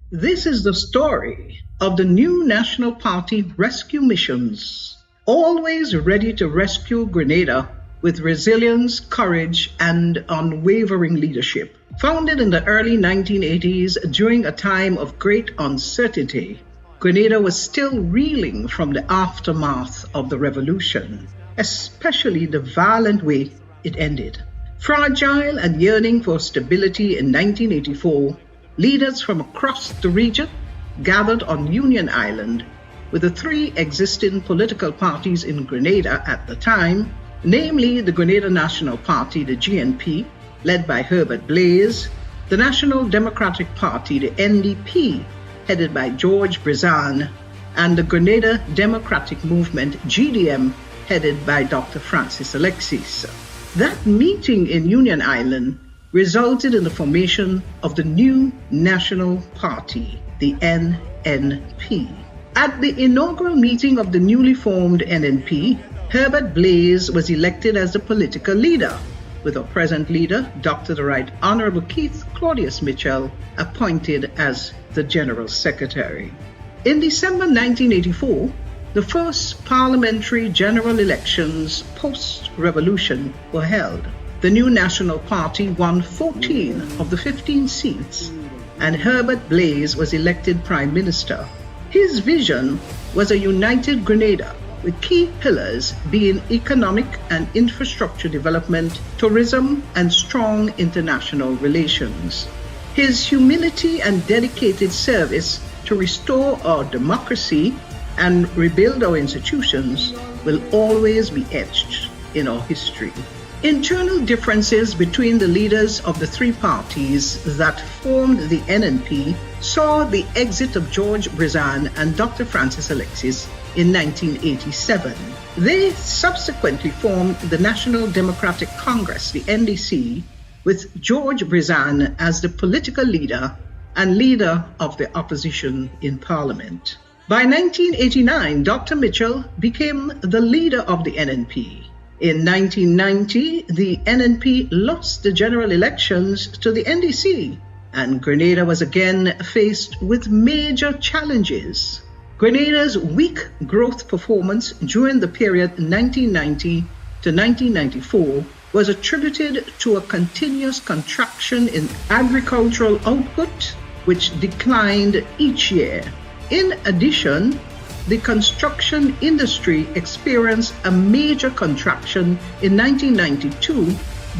This is the story of the new National Party rescue missions, always ready to rescue Grenada with resilience, courage, and unwavering leadership. Founded in the early 1980s during a time of great uncertainty, Grenada was still reeling from the aftermath of the revolution, especially the violent way it ended. Fragile and yearning for stability in 1984, leaders from across the region gathered on Union Island with the three existing political parties in Grenada at the time, namely the Grenada National Party, the GNP, led by Herbert Blaise, the National Democratic Party, the NDP, headed by George Brizan, and the Grenada Democratic Movement, GDM, headed by Dr. Francis Alexis. That meeting in Union Island resulted in the formation of the new National Party, the NNP. At the inaugural meeting of the newly formed NNP, Herbert Blaise was elected as the political leader, with our present leader, Dr. the Right Honorable Keith Claudius Mitchell, appointed as the General Secretary. In December 1984, the first parliamentary general elections post-revolution were held. The new National Party won 14 of the 15 seats, and Herbert Blaise was elected Prime Minister. His vision was a united Grenada, with key pillars being economic and infrastructure development, tourism, and strong international relations. His humility and dedicated service to restore our democracy and rebuild our institutions will always be etched in our history. Internal differences between the leaders of the three parties that formed the NNP saw the exit of George Brizan and Dr. Francis Alexis in 1987. They subsequently formed the National Democratic Congress, the NDC, with George Brizan as the political leader and leader of the opposition in Parliament. By 1989, Dr. Mitchell became the leader of the NNP. In 1990, the NNP lost the general elections to the NDC, and Grenada was again faced with major challenges. Grenada's weak growth performance during the period 1990 to 1994 was attributed to a continuous contraction in agricultural output, which declined each year. In addition, the construction industry experienced a major contraction in 1992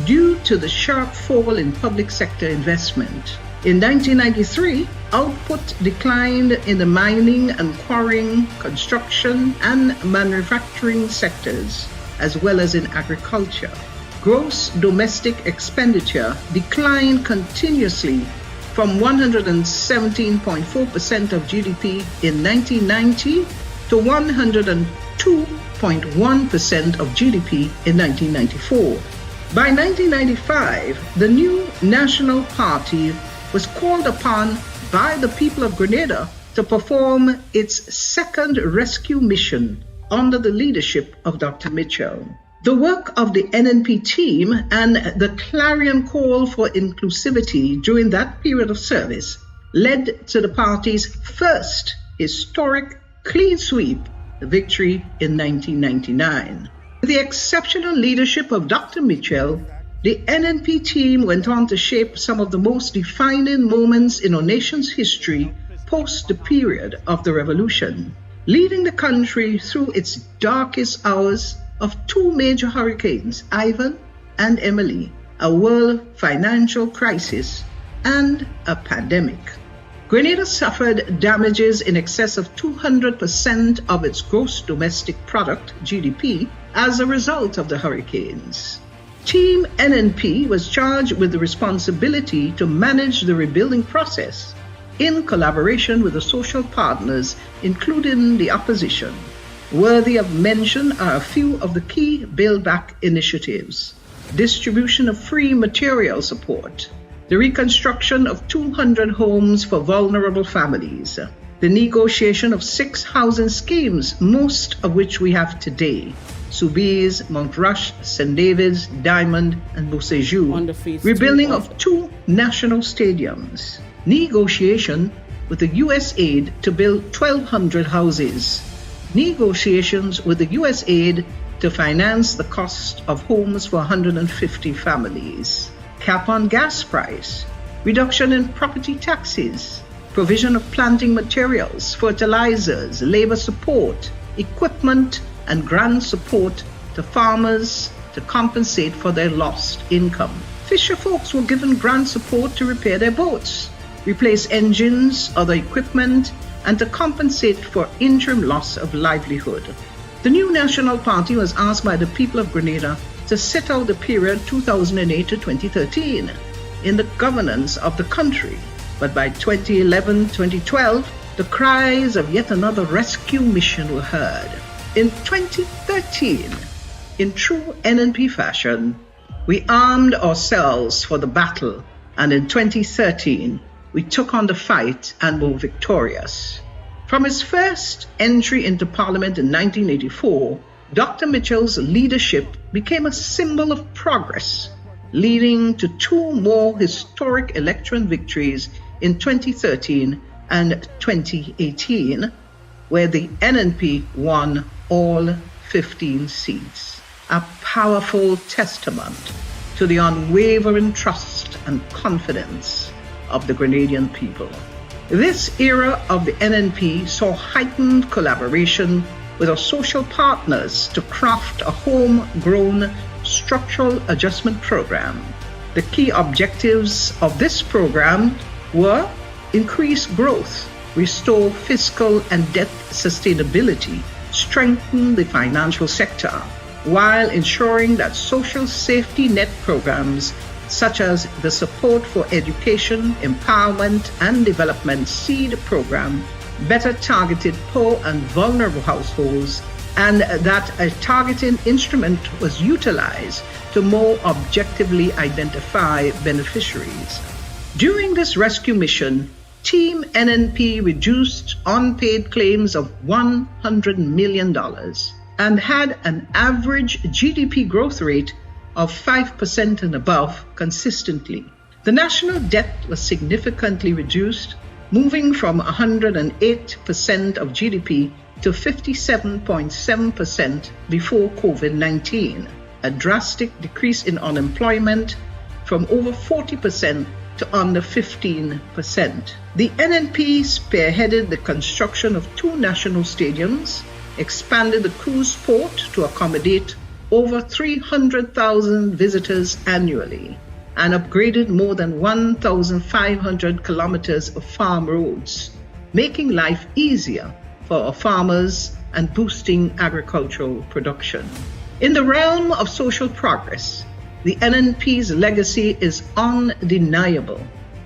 due to the sharp fall in public sector investment. In 1993, output declined in the mining and quarrying, construction, and manufacturing sectors, as well as in agriculture. Gross domestic expenditure declined continuously from 117.4% of GDP in 1990 to 102.1% of GDP in 1994. By 1995, the new National Party was called upon by the people of Grenada to perform its second rescue mission under the leadership of Dr. Mitchell. The work of the NNP team and the clarion call for inclusivity during that period of service led to the party's first historic clean sweep, the victory in 1999. With the exceptional leadership of Dr. Mitchell, the NNP team went on to shape some of the most defining moments in our nation's history post the period of the revolution, leading the country through its darkest hours of two major hurricanes, Ivan and Emily, a world financial crisis, and a pandemic. Grenada suffered damages in excess of 200% of its gross domestic product, GDP, as a result of the hurricanes. Team NNP was charged with the responsibility to manage the rebuilding process in collaboration with the social partners, including the opposition. Worthy of mention are a few of the key Build Back initiatives: distribution of free material support, the reconstruction of 200 homes for vulnerable families, the negotiation of 6 housing schemes, most of which we have today: Soubise, Montrush, St. David's, Diamond, and Beausejour, rebuilding of 2 national stadiums, negotiation with the U.S. aid to build 1,200 houses. Negotiations with the U.S. aid to finance the cost of homes for 150 families. Cap on gas price. Reduction in property taxes. Provision of planting materials, fertilizers, labor support, equipment, and grant support to farmers to compensate for their lost income. Fisher folks were given grant support to repair their boats, replace engines, other equipment, and to compensate for interim loss of livelihood. The new National Party was asked by the people of Grenada to sit out the period 2008 to 2013 in the governance of the country. But by 2011-2012, the cries of yet another rescue mission were heard. In 2013, in true NNP fashion, we armed ourselves for the battle, and in 2013, we took on the fight and were victorious. From his first entry into Parliament in 1984, Dr. Mitchell's leadership became a symbol of progress, leading to two more historic election victories in 2013 and 2018, where the NNP won all 15 seats. A powerful testament to the unwavering trust and confidence of the Grenadian people. This era of the NNP saw heightened collaboration with our social partners to craft a homegrown structural adjustment program. The key objectives of this program were increase growth, restore fiscal and debt sustainability, strengthen the financial sector, while ensuring that social safety net programs such as the Support for Education, Empowerment and Development SEED program better targeted poor and vulnerable households, and that a targeting instrument was utilized to more objectively identify beneficiaries. During this rescue mission, Team NNP reduced unpaid claims of $100 million and had an average GDP growth rate of 5% and above consistently. The national debt was significantly reduced, moving from 108% of GDP to 57.7% before COVID-19, a drastic decrease in unemployment from over 40% to under 15%. The NNP spearheaded the construction of two national stadiums, expanded the cruise port to accommodate over 300,000 visitors annually, and upgraded more than 1,500 kilometers of farm roads, making life easier for our farmers and boosting agricultural production. In the realm of social progress, the NNP's legacy is undeniable.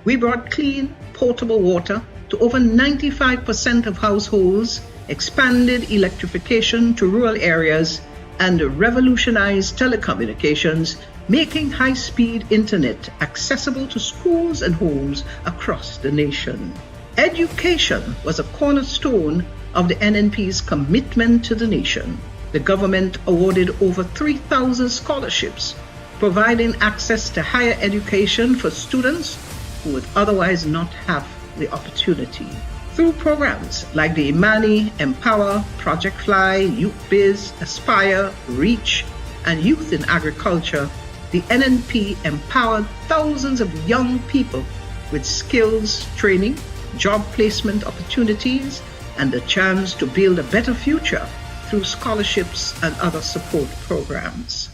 We brought clean, potable water to over 95% of households, expanded electrification to rural areas, and revolutionized telecommunications, making high-speed internet accessible to schools and homes across the nation. Education was a cornerstone of the NNP's commitment to the nation. The government awarded over 3,000 scholarships, providing access to higher education for students who would otherwise not have the opportunity. Through programs like the Imani, Empower, Project Fly, Youth Biz, Aspire, Reach, and Youth in Agriculture, the NNP empowered thousands of young people with skills training, job placement opportunities, and the chance to build a better future through scholarships and other support programs.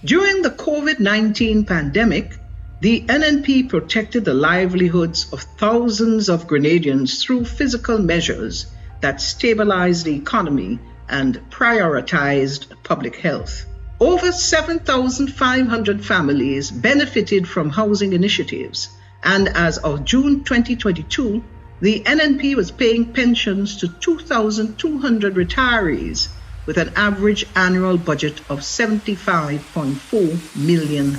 During the COVID-19 pandemic, the NNP protected the livelihoods of thousands of Grenadians through physical measures that stabilized the economy and prioritized public health. Over 7,500 families benefited from housing initiatives, and as of June 2022, the NNP was paying pensions to 2,200 retirees with an average annual budget of $75.4 million.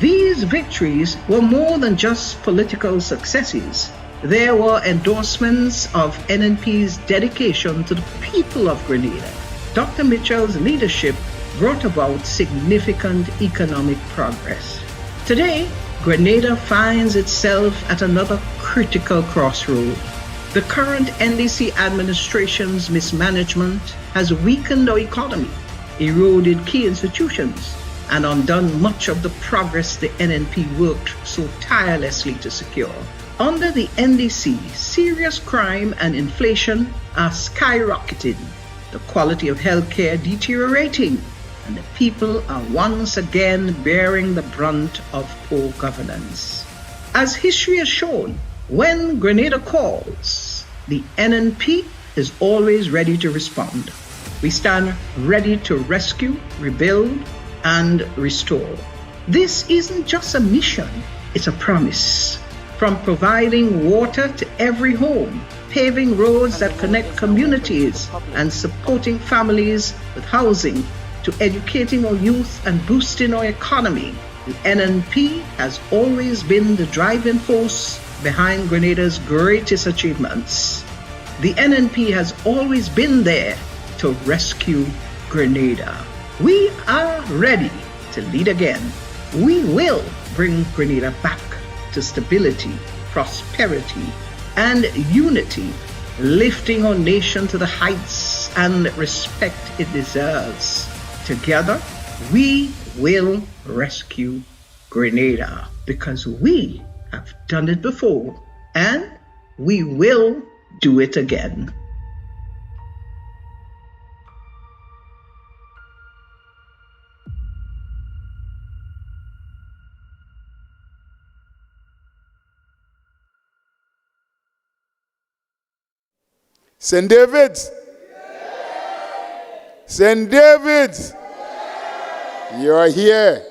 These victories were more than just political successes. They were endorsements of NNP's dedication to the people of Grenada. Dr. Mitchell's leadership brought about significant economic progress. Today, Grenada finds itself at another critical crossroad. The current NDC administration's mismanagement has weakened our economy, eroded key institutions, and undone much of the progress the NNP worked so tirelessly to secure. Under the NDC, serious crime and inflation are skyrocketing, the quality of healthcare deteriorating, and the people are once again bearing the brunt of poor governance. As history has shown, when Grenada calls, the NNP is always ready to respond. We stand ready to rescue, rebuild, and restore. This isn't just a mission, it's a promise. From providing water to every home, paving roads that connect communities, and supporting families with housing, to educating our youth and boosting our economy, the NNP has always been the driving force behind Grenada's greatest achievements. The NNP has always been there to rescue Grenada. We are ready to lead again. We will bring Grenada back to stability, prosperity, and unity, lifting our nation to the heights and respect it deserves. Together, we will rescue Grenada because we have done it before and we will do it again. St. David's. St. David's. You are here,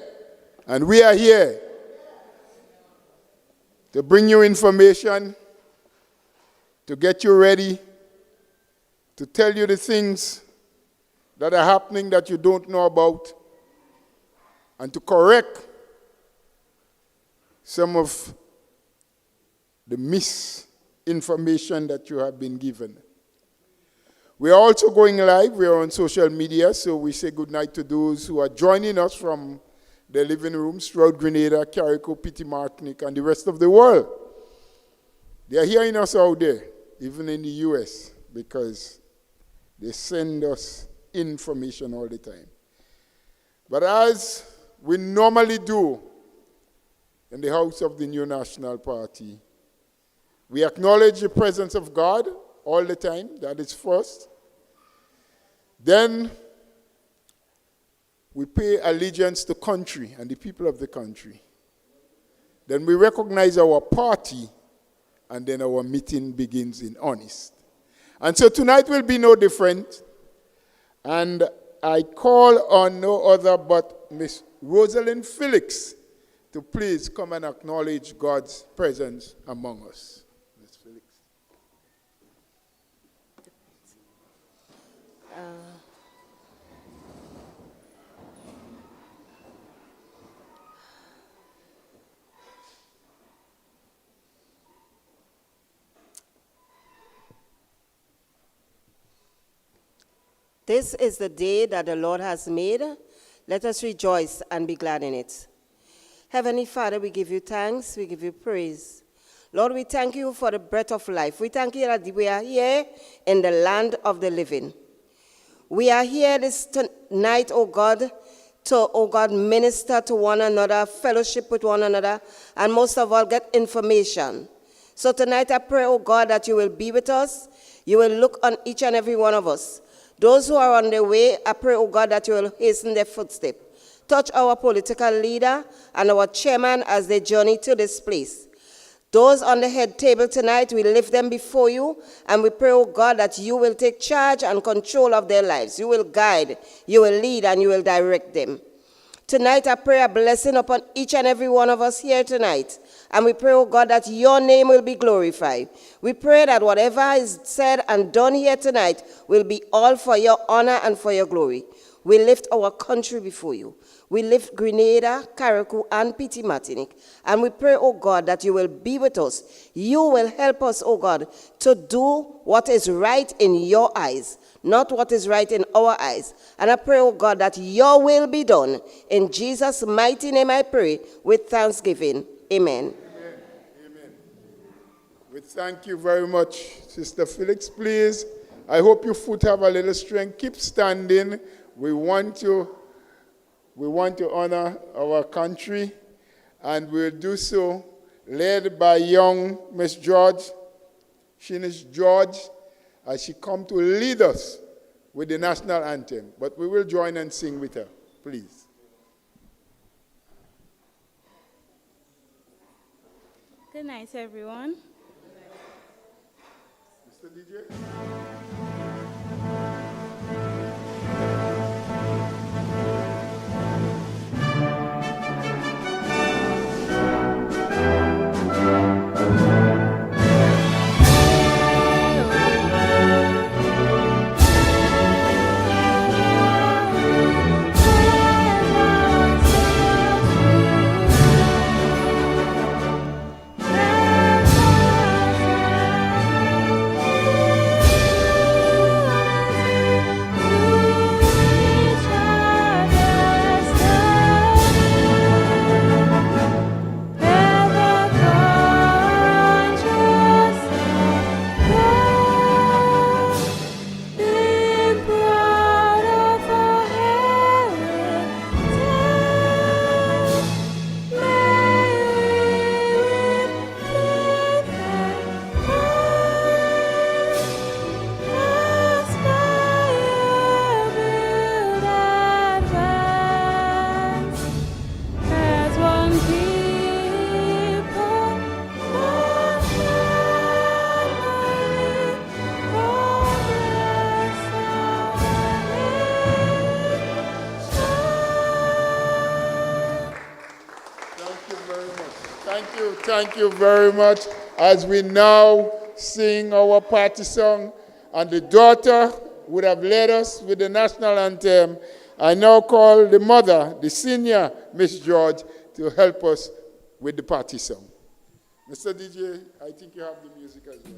and we are here to bring you information, to get you ready, to tell you the things that are happening that you don't know about, and to correct some of the misinformation that you have been given. We are also going live. We are on social media, so we say good night to those who are joining us from their living rooms throughout Grenada, Carrico, Petit Martinique, and the rest of the world. They are hearing us out there, even in the US, because they send us information all the time. But as we normally do in the house of the New National Party, we acknowledge the presence of God all the time. That is first. Then we pay allegiance to country and the people of the country. Then we recognize our party, and then our meeting begins in earnest. And so tonight will be no different. And I call on no other but Miss Rosalind Felix to please come and acknowledge God's presence among us. Miss Felix. This is the day that the Lord has made. Let us rejoice and be glad in it. Heavenly Father, we give you thanks, we give you praise. Lord, we thank you for the breath of life. We thank you that we are here in the land of the living. We are here this night, O God, to, minister to one another, fellowship with one another, and most of all, get information. So tonight I pray, O God, that you will be with us. You will look on each and every one of us. Those who are on their way, I pray, O God, that you will hasten their footsteps. Touch our political leader and our chairman as they journey to this place. Those on the head table tonight, we lift them before you, and we pray, O God, that you will take charge and control of their lives. You will guide, you will lead, and you will direct them. Tonight, I pray a blessing upon each and every one of us here tonight. And we pray, oh God, that your name will be glorified. We pray that whatever is said and done here tonight will be all for your honor and for your glory. We lift our country before you. We lift Grenada, Carrico, and Petit Martinique. And we pray, oh God, that you will be with us. You will help us, oh God, to do what is right in your eyes, not what is right in our eyes. And I pray, oh God, that your will be done. In Jesus' mighty name I pray with thanksgiving. Amen. Amen. We thank you very much, Sister Felix. Please, I hope your foot have a little strength. Keep standing. We want to honor our country, and we'll do so led by young Miss George, Shinish George, as she come to lead us with the national anthem. But we will join and sing with her, please. Good night, everyone. Mr. DJ? Thank you very much. As we now sing our party song, and the daughter would have led us with the national anthem, I now call the mother, the senior Miss George, to help us with the party song. Mr. DJ, I think you have the music as well.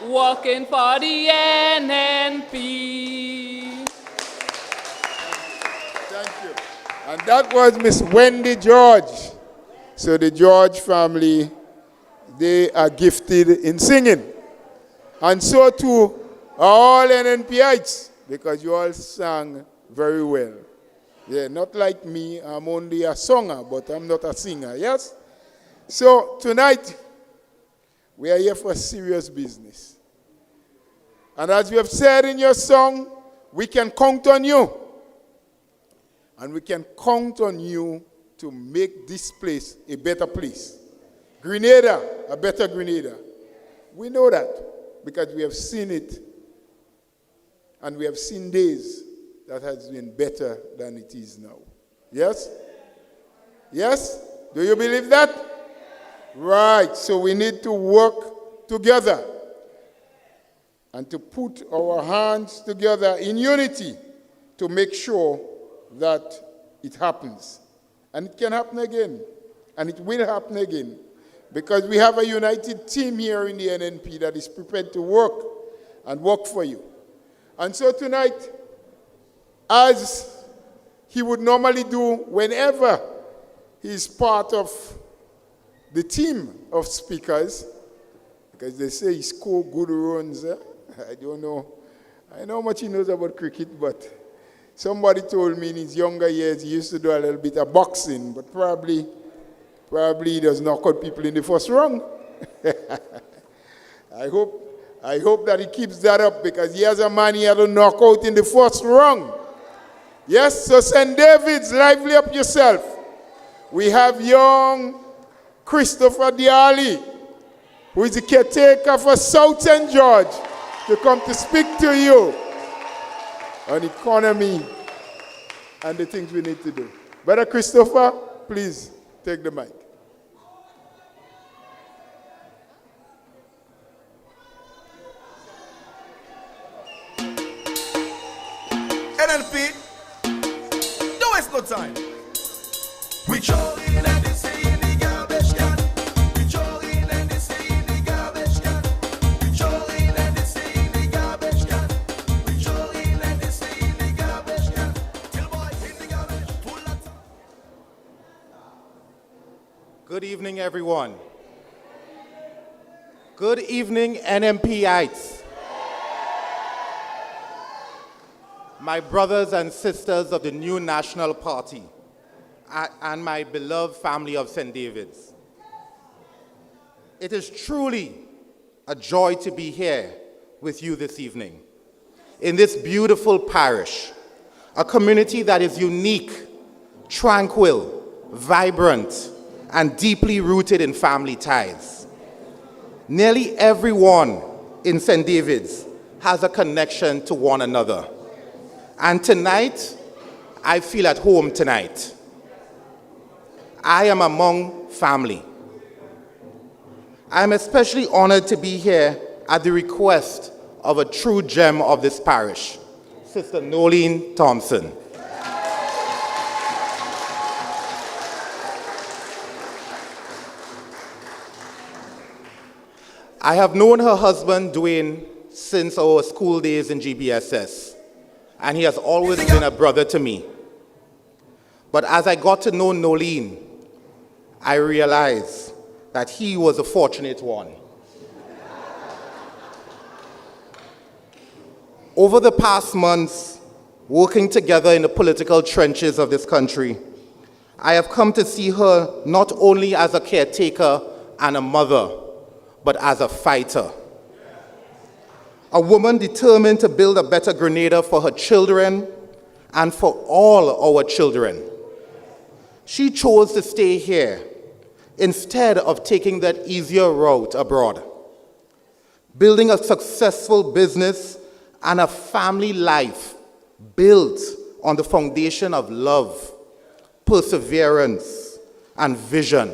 Working for the NNP. Thank you. And that was Miss Wendy George. So the George family, they are gifted in singing. And so too are all NNPites, because you all sang very well. Yeah, not like me, I'm only a songer, but I'm not a singer, yes? So tonight, we are here for serious business. And as you have said in your song, we can count on you. And we can count on you to make this place a better place. Grenada, a better Grenada. We know that because we have seen it. And we have seen days that has been better than it is now. Yes? Yes? Do you believe that? Right. So we need to work together and to put our hands together in unity to make sure that it happens. And it can happen again. And it will happen again. Because we have a united team here in the NNP that is prepared to work and work for you. And so tonight, as he would normally do whenever he's part of the team of speakers, because they say he scored good runs. I don't know. I know how much he knows about cricket, but somebody told me in his younger years he used to do a little bit of boxing, but probably he does knock out people in the first round. I I hope that he keeps that up because he has a man he had to knock out in the first round. Yes, so St. David's, lively up yourself. We have young Christopher Diali, who is the caretaker for South St. George, to come to speak to you on economy and the things we need to do. Brother Christopher, please take the mic. NNP, don't waste no time. We throw in and they say in the garbage can. We throw in and they say in the garbage can. We throw in and they say in the garbage can. We throw in and they say in the garbage can. Till boy in the garbage, pull that. Good evening, everyone. Good evening, NNPites. My brothers and sisters of the new National Party, and my beloved family of St. David's. It is truly a joy to be here with you this evening, in this beautiful parish, a community that is unique, tranquil, vibrant, and deeply rooted in family ties. Nearly everyone in St. David's has a connection to one another. And tonight, I feel at home tonight. I am among family. I am especially honored to be here at the request of a true gem of this parish, Sister Nolene Thompson. I have known her husband, Dwayne, since our school days in GBSS. And he has always been a brother to me. But as I got to know Nolene, I realized that he was a fortunate one. Over the past months, working together in the political trenches of this country, I have come to see her not only as a caretaker and a mother, but as a fighter. A woman determined to build a better Grenada for her children and for all our children. She chose to stay here instead of taking that easier route abroad, building a successful business and a family life built on the foundation of love, perseverance, and vision.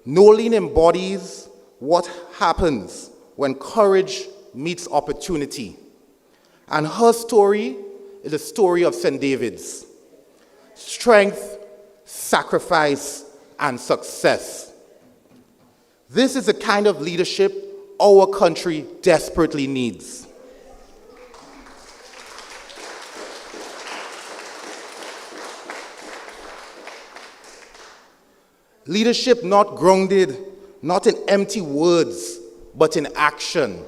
Nolene embodies what happens when courage meets opportunity. And her story is a story of St. David's. Strength, sacrifice, and success. This is the kind of leadership our country desperately needs. Leadership not grounded, not in empty words, but in action.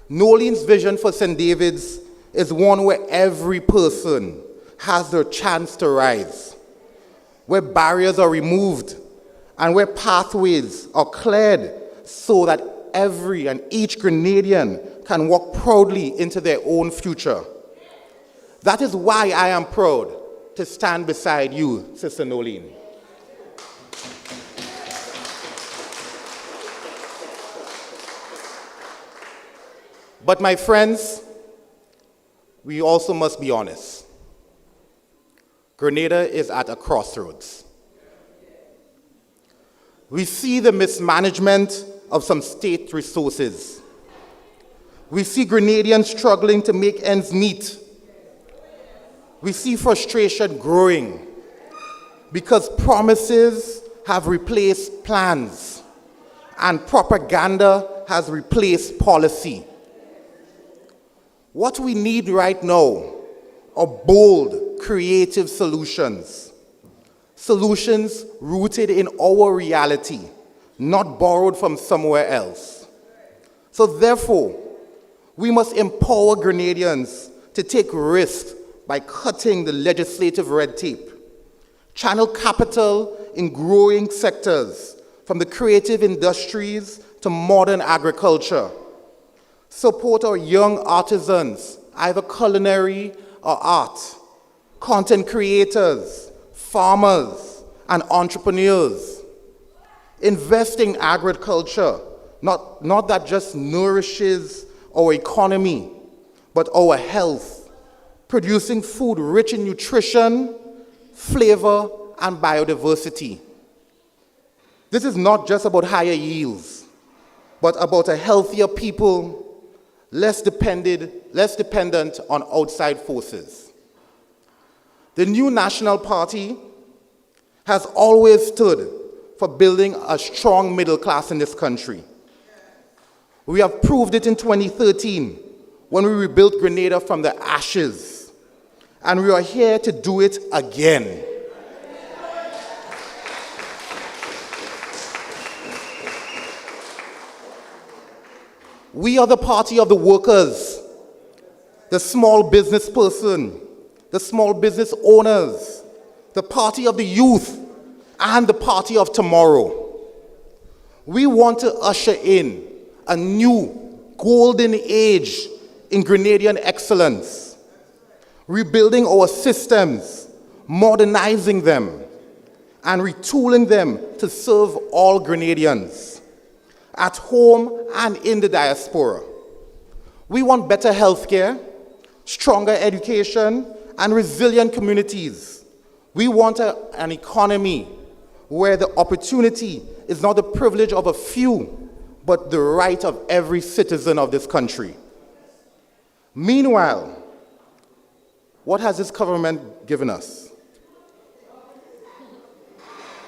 Nolene's vision for St. David's is one where every person has their chance to rise, where barriers are removed, and where pathways are cleared so that every and each Grenadian can walk proudly into their own future. That is why I am proud to stand beside you, Sister Nolene. But my friends, we also must be honest. Grenada is at a crossroads. We see the mismanagement of some state resources. We see Grenadians struggling to make ends meet. We see frustration growing because promises have replaced plans and propaganda has replaced policy. What we need right now are bold, creative solutions. Solutions rooted in our reality, not borrowed from somewhere else. So therefore, we must empower Grenadians to take risks by cutting the legislative red tape, channel capital in growing sectors, from the creative industries to modern agriculture, Support our young artisans, either culinary or art, content creators, farmers, and entrepreneurs. Invest in agriculture, not that just nourishes our economy, but our health, producing food rich in nutrition, flavor, and biodiversity. This is not just about higher yields, but about a healthier people, less dependent on outside forces. The new National Party has always stood for building a strong middle class in this country. We have proved it in 2013 when we rebuilt Grenada from the ashes, and we are here to do it again. We are the party of the workers, the small business person, the small business owners, the party of the youth, and the party of tomorrow. We want to usher in a new golden age in Grenadian excellence, rebuilding our systems, modernizing them, and retooling them to serve all Grenadians, at home and in the diaspora. We want better healthcare, stronger education, and resilient communities. We want an economy where the opportunity is not the privilege of a few, but the right of every citizen of this country. Meanwhile, what has this government given us?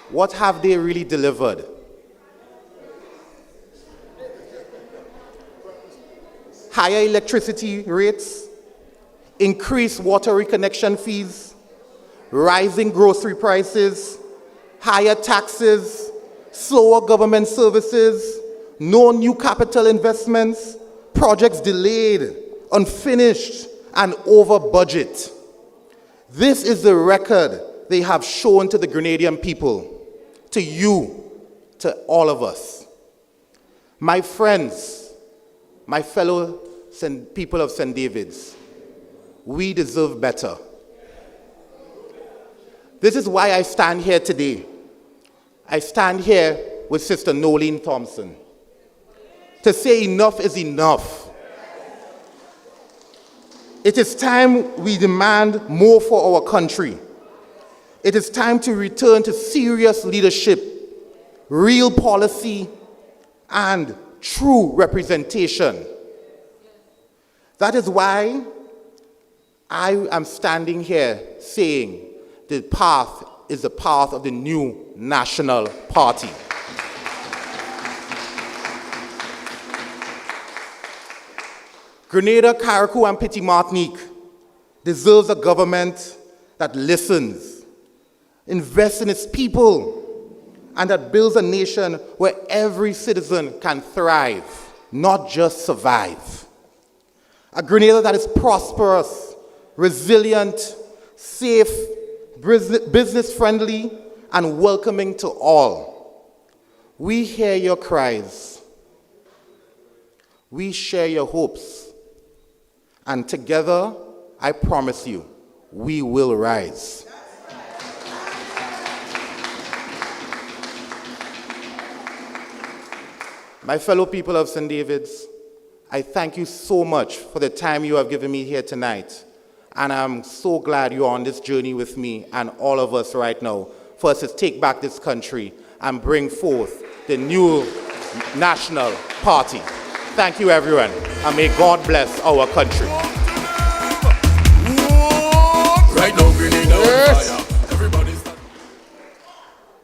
What have they really delivered? Higher electricity rates, increased water reconnection fees, rising grocery prices, higher taxes, slower government services, no new capital investments, projects delayed, unfinished, and over budget. This is the record they have shown to the Grenadian people, to you, to all of us. My friends, my fellow people of St. David's, we deserve better. This is why I stand here today. I stand here with Sister Nolene Thompson to say enough is enough. It is time we demand more for our country. It is time to return to serious leadership, real policy, and true representation. That is why I am standing here saying the path is the path of the new National Party. Grenada, Carriacou, and Petit Martinique deserves a government that listens, invests in its people, and that builds a nation where every citizen can thrive, not just survive. A Grenada that is prosperous, resilient, safe, business-friendly, and welcoming to all. We hear your cries. We share your hopes. And together, I promise you, we will rise. My fellow people of St. David's, I thank you so much for the time you have given me here tonight. And I'm so glad you're on this journey with me and all of us right now for us to take back this country and bring forth the new National Party. Thank you, everyone, and may God bless our country. Right now, Grenada on fire. Everybody's...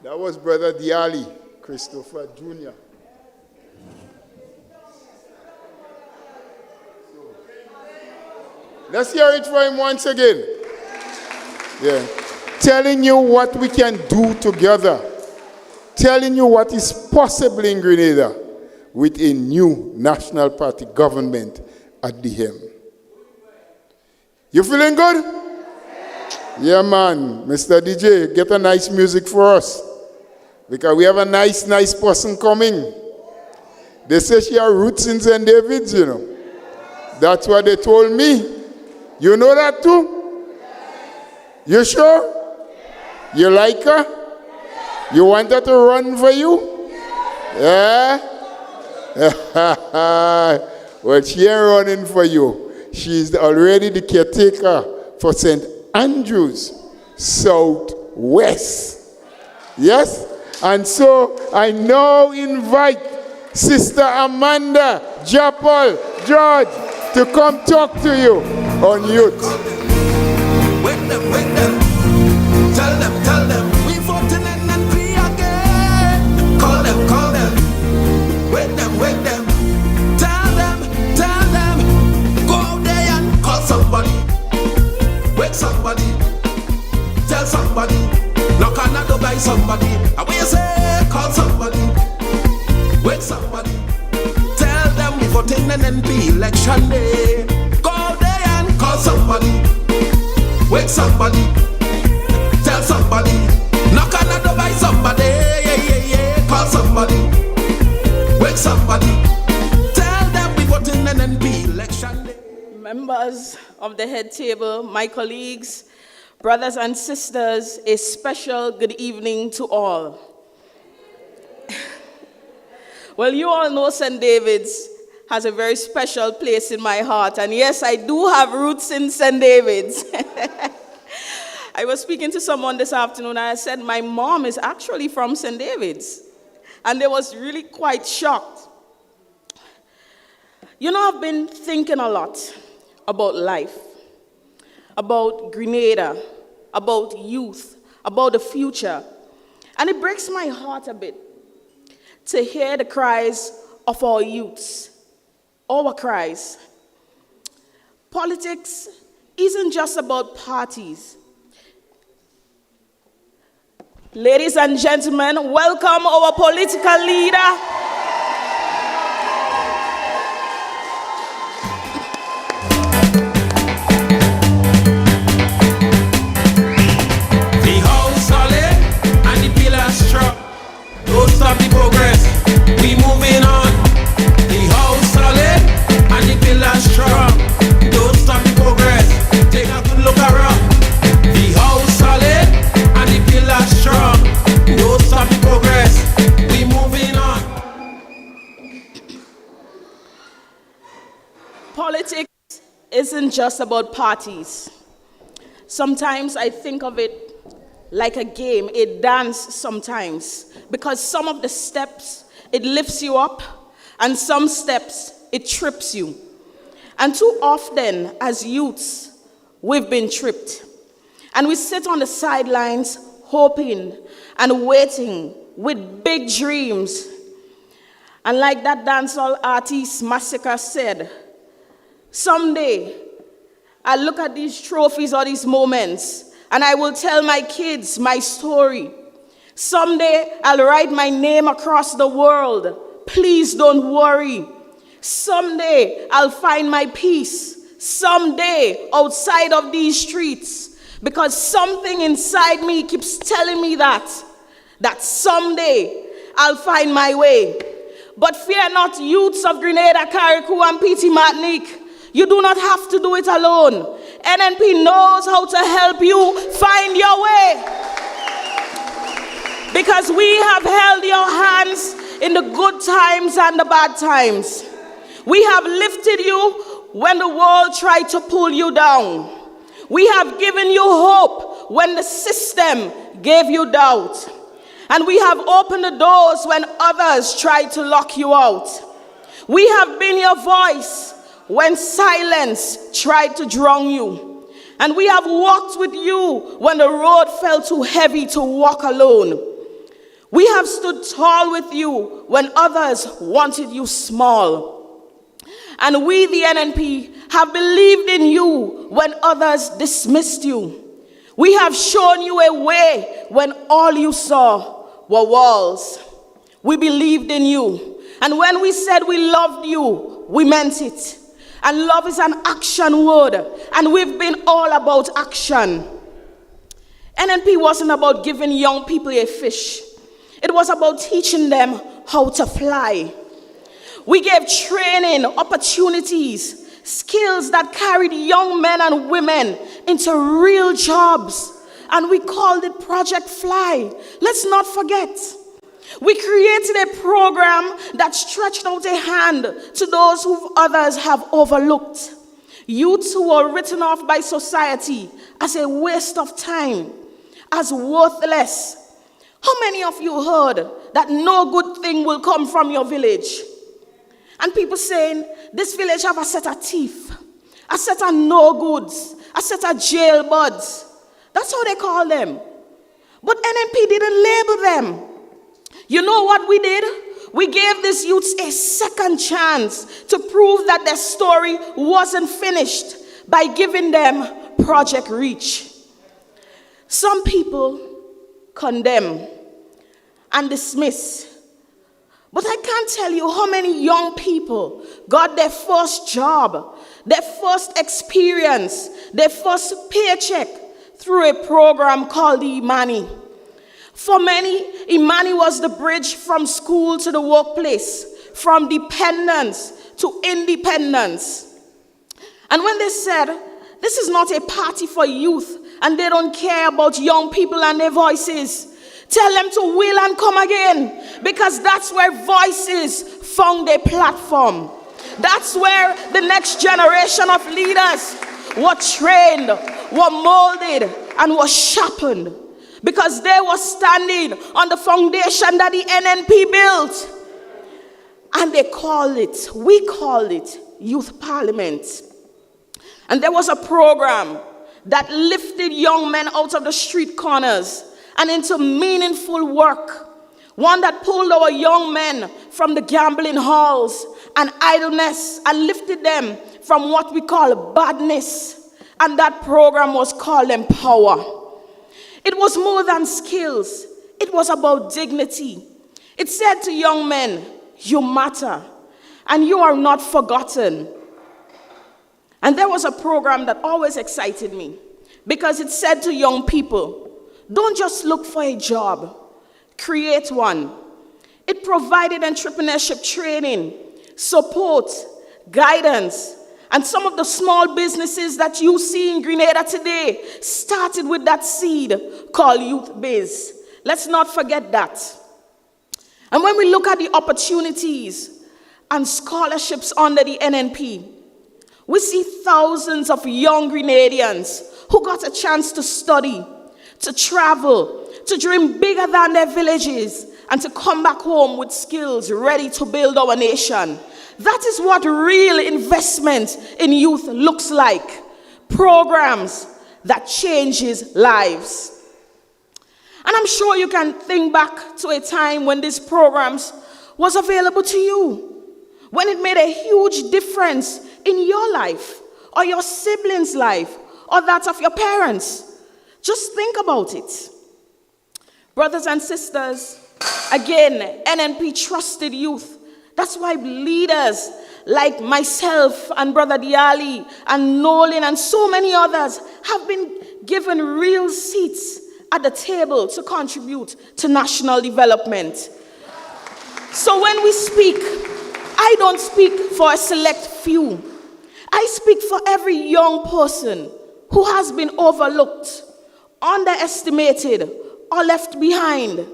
That was Brother Diali, Christopher Jr. Let's hear it for him once again. Yeah. Telling you what we can do together. Telling you what is possible in Grenada with a new National Party government at the helm. You feeling good? Yeah, man. Mr. DJ, get a nice music for us. Because we have a nice person coming. They say she has roots in St. David's, you know. That's what they told me. You know that too? You sure? You like her? You want her to run for you? Yeah? Well, she ain't running for you. She's already the caretaker for St. Andrews, Southwest. Yes? And so I now invite Sister Amanda, Japal, George to come talk to you on youth. Wake them. Tell them. We voting NNP again. Call them. Wake them. Tell them. Go out there and call somebody. Wake somebody. Tell somebody. Knock on the door by somebody. And when you say, call somebody. Wake somebody. Tell them we voting NNP election day. Go out there and call somebody. Wake somebody. Tell somebody. Knock on the door by somebody. Yeah. Call somebody. Wake somebody. Tell them we voting NNP election day. Members of the head table, my colleagues, brothers and sisters, a special good evening to all. Well, you all know St. David's has a very special place in my heart. And yes, I do have roots in St. David's. I was speaking to someone this afternoon and I said, my mom is actually from St. David's. And they was really quite shocked. You know, I've been thinking a lot about life, about Grenada, about youth, about the future. And it breaks my heart a bit to hear the cries of our youths, our cries. Politics isn't just about parties. Ladies and gentlemen, welcome our political leader. The house solid and the pillars strong. Don't stop the progress, we moving on. The house solid and the pillars strong. Don't stop the progress, take a good look around. The house solid and the pillars strong. Don't stop the progress, we moving on. Politics isn't just about parties. Sometimes I think of it like a game, a dance sometimes, because some of the steps, it lifts you up, and some steps, it trips you. And too often, as youths, we've been tripped. And we sit on the sidelines, hoping and waiting with big dreams. And like that dancehall artist Massacre said, someday, I'll look at these trophies or these moments, and I will tell my kids my story. Someday, I'll write my name across the world. Please don't worry. Someday, I'll find my peace. Someday, outside of these streets. Because something inside me keeps telling me that someday, I'll find my way. But fear not, youths of Grenada, Carriacou, and Petit Martinique. You do not have to do it alone. NNP knows how to help you find your way. Because we have held your hands in the good times and the bad times. We have lifted you when the world tried to pull you down. We have given you hope when the system gave you doubt. And we have opened the doors when others tried to lock you out. We have been your voice when silence tried to drown you. And we have walked with you when the road felt too heavy to walk alone. We have stood tall with you when others wanted you small. And we, the NNP, have believed in you when others dismissed you. We have shown you a way when all you saw were walls. We believed in you. And when we said we loved you, we meant it. And love is an action word. And we've been all about action. NNP wasn't about giving young people a fish. It was about teaching them how to fly. We gave training, opportunities, skills that carried young men and women into real jobs. And we called it Project Fly. Let's not forget. We created a program that stretched out a hand to those who others have overlooked. Youths who were written off by society as a waste of time, as worthless. How many of you heard that no good thing will come from your village? And people saying, this village have a set of thief, a set of no goods, a set of jailbirds. That's how they call them. But NNP didn't label them. You know what we did? We gave these youths a second chance to prove that their story wasn't finished by giving them Project Reach. Some people condemn and dismiss. But I can't tell you how many young people got their first job, their first experience, their first paycheck through a program called the Imani. For many, Imani was the bridge from school to the workplace, from dependence to independence. And when they said, this is not a party for youth, and they don't care about young people and their voices, tell them to will and come again, because that's where voices found a platform. That's where the next generation of leaders were trained, were molded, and were sharpened, because they were standing on the foundation that the NNP built. And we call it Youth Parliament. And there was a program that lifted young men out of the street corners and into meaningful work. One that pulled our young men from the gambling halls and idleness and lifted them from what we call badness. And that program was called Empower. It was more than skills. It was about dignity. It said to young men, you matter, and you are not forgotten. And there was a program that always excited me, because it said to young people, don't just look for a job, create one. It provided entrepreneurship training, support, guidance, and some of the small businesses that you see in Grenada today started with that seed called Youth Biz. Let's not forget that. And when we look at the opportunities and scholarships under the NNP, we see thousands of young Grenadians who got a chance to study, to travel, to dream bigger than their villages, and to come back home with skills ready to build our nation. That is what real investment in youth looks like. Programs that changes lives. And I'm sure you can think back to a time when these programs was available to you, when it made a huge difference in your life, or your siblings' life, or that of your parents. Just think about it. Brothers and sisters, again, NNP trusted youth. That's why leaders like myself and Brother Diali and Nolene and so many others have been given real seats at the table to contribute to national development. So when we speak, I don't speak for a select few. I speak for every young person who has been overlooked, underestimated, or left behind.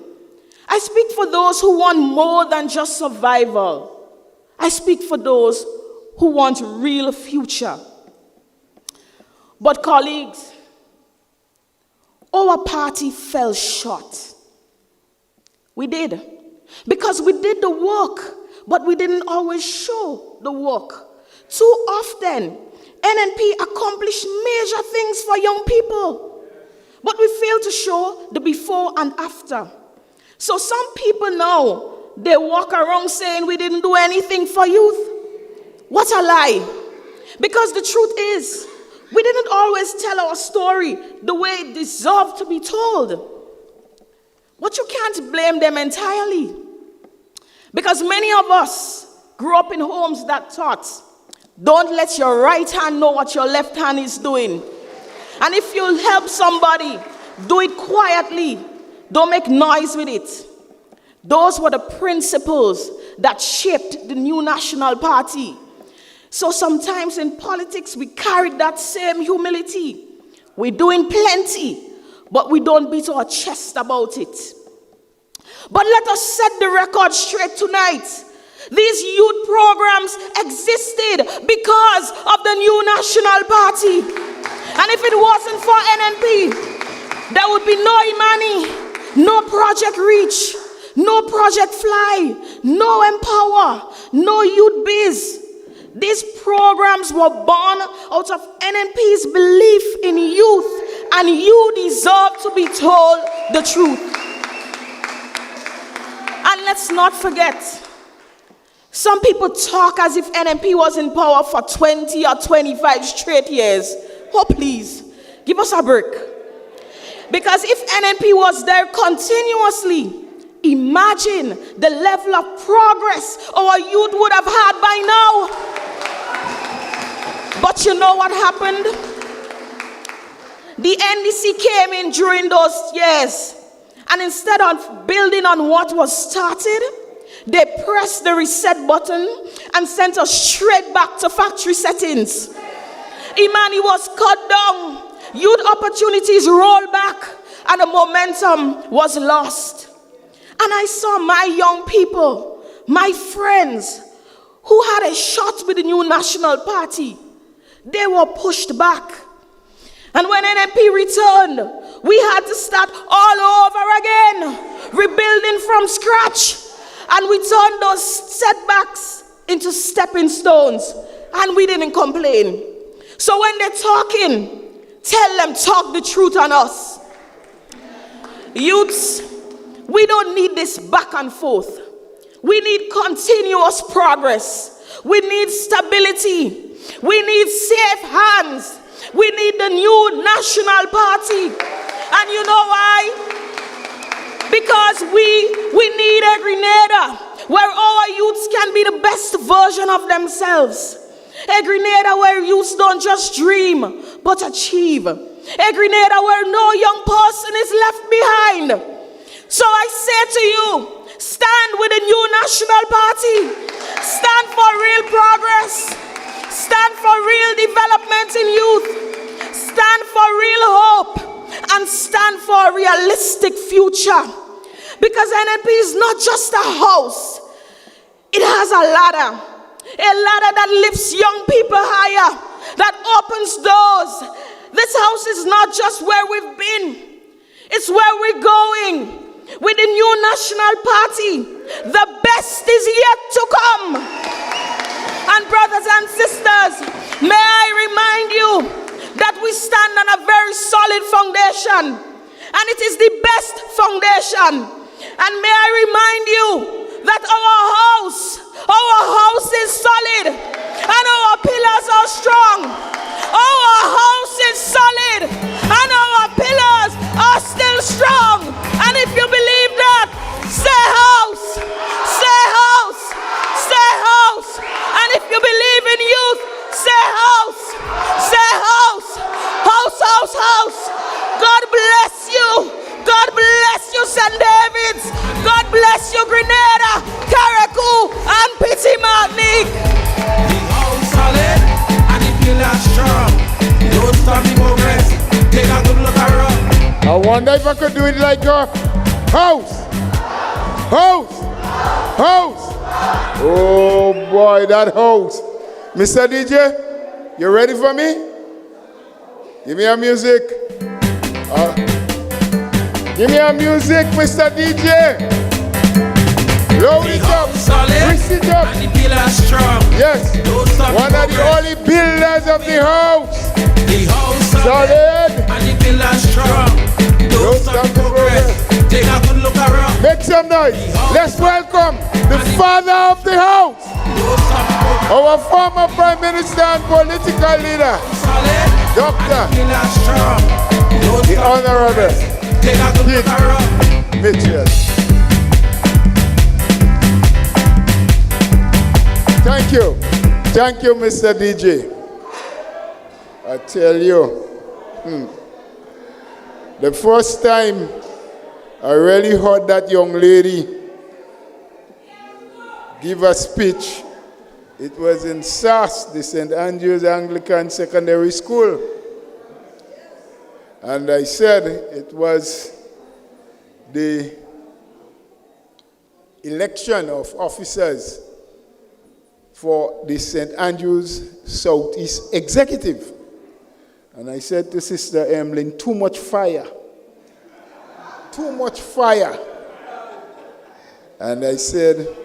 I speak for those who want more than just survival. I speak for those who want real future. But colleagues, our party fell short. We did. Because we did the work, but we didn't always show the work. Too often, NNP accomplished major things for young people, but we fail to show the before and after. So some people now, they walk around saying we didn't do anything for youth. What a lie. Because the truth is, we didn't always tell our story the way it deserved to be told. But you can't blame them entirely. Because many of us grew up in homes that taught, don't let your right hand know what your left hand is doing. And if you help somebody, do it quietly. Don't make noise with it. Those were the principles that shaped the new national party. So sometimes in politics, we carry that same humility. We're doing plenty, but we don't beat our chest about it. But let us set the record straight tonight. These youth programs existed because of the new National Party. And if it wasn't for NNP, there would be no Imani, no Project Reach, no Project Fly, no Empower, no Youth Biz. These programs were born out of NNP's belief in youth, and you deserve to be told the truth. And let's not forget, some people talk as if NNP was in power for 20 or 25 straight years. Oh, please, give us a break. Because if NNP was there continuously, imagine the level of progress our youth would have had by now. But you know what happened? The NDC came in during those years, and instead of building on what was started, they pressed the reset button and sent us straight back to factory settings. Imani was cut down, youth opportunities rolled back, and the momentum was lost. And I saw my young people, my friends, who had a shot with the new National Party. They were pushed back. And when NNP returned, we had to start all over again, rebuilding from scratch. And we turned those setbacks into stepping stones. And we didn't complain. So when they're talking, tell them, talk the truth on us. Youths, we don't need this back and forth. We need continuous progress. We need stability. We need safe hands. We need the new National Party. And you know why? Because we need a Grenada where our youths can be the best version of themselves. A Grenada where youths don't just dream, but achieve. A Grenada where no young person is left behind. So I say to you, stand with the new National Party. Stand for real progress. Stand for real development in youth. Stand for real hope. And stand for a realistic future. Because NNP is not just a house. It has a ladder. A ladder that lifts young people higher. That opens doors. This house is not just where we've been. It's where we're going. With the new National Party, the best is yet to come. And brothers and sisters, may I remind you that we stand on a very solid foundation. And it is the best foundation. And may I remind you that our house is solid. And our pillars are strong. Our house is solid. And our pillars are still strong. And if you believe that, say house, say house, say house. And if you believe in youth, say house, say house, house, house, house. God bless you. God bless you, St. David's. God bless you, Grenada, Caracou, and Petit Martinique. The house solid and the pillars strong. Don't stop the progress. Take a good look around. I wonder if I could do it like a house. House. House. Oh boy, that house. Mr. DJ, you ready for me? Give me a music. Give me a music, Mr. DJ. Load it up. Twist it up. And the pillars strong. Yes. One of the only builders of the house. The house solid. And the pillars strong. Don't stop the progress. Take a good look around. Make some noise. Let's welcome the father of the house. Our former Prime Minister and political leader, Dr. The Honorable Kid Mitchell. Thank you. Thank you, Mr. DJ. I tell you, the first time I really heard that young lady give a speech It was in SAS, the St. Andrew's Anglican Secondary School. And I said it was the election of officers for the St. Andrew's Southeast Executive. And I said to Sister Emmilyn, too much fire. Too much fire. And I said,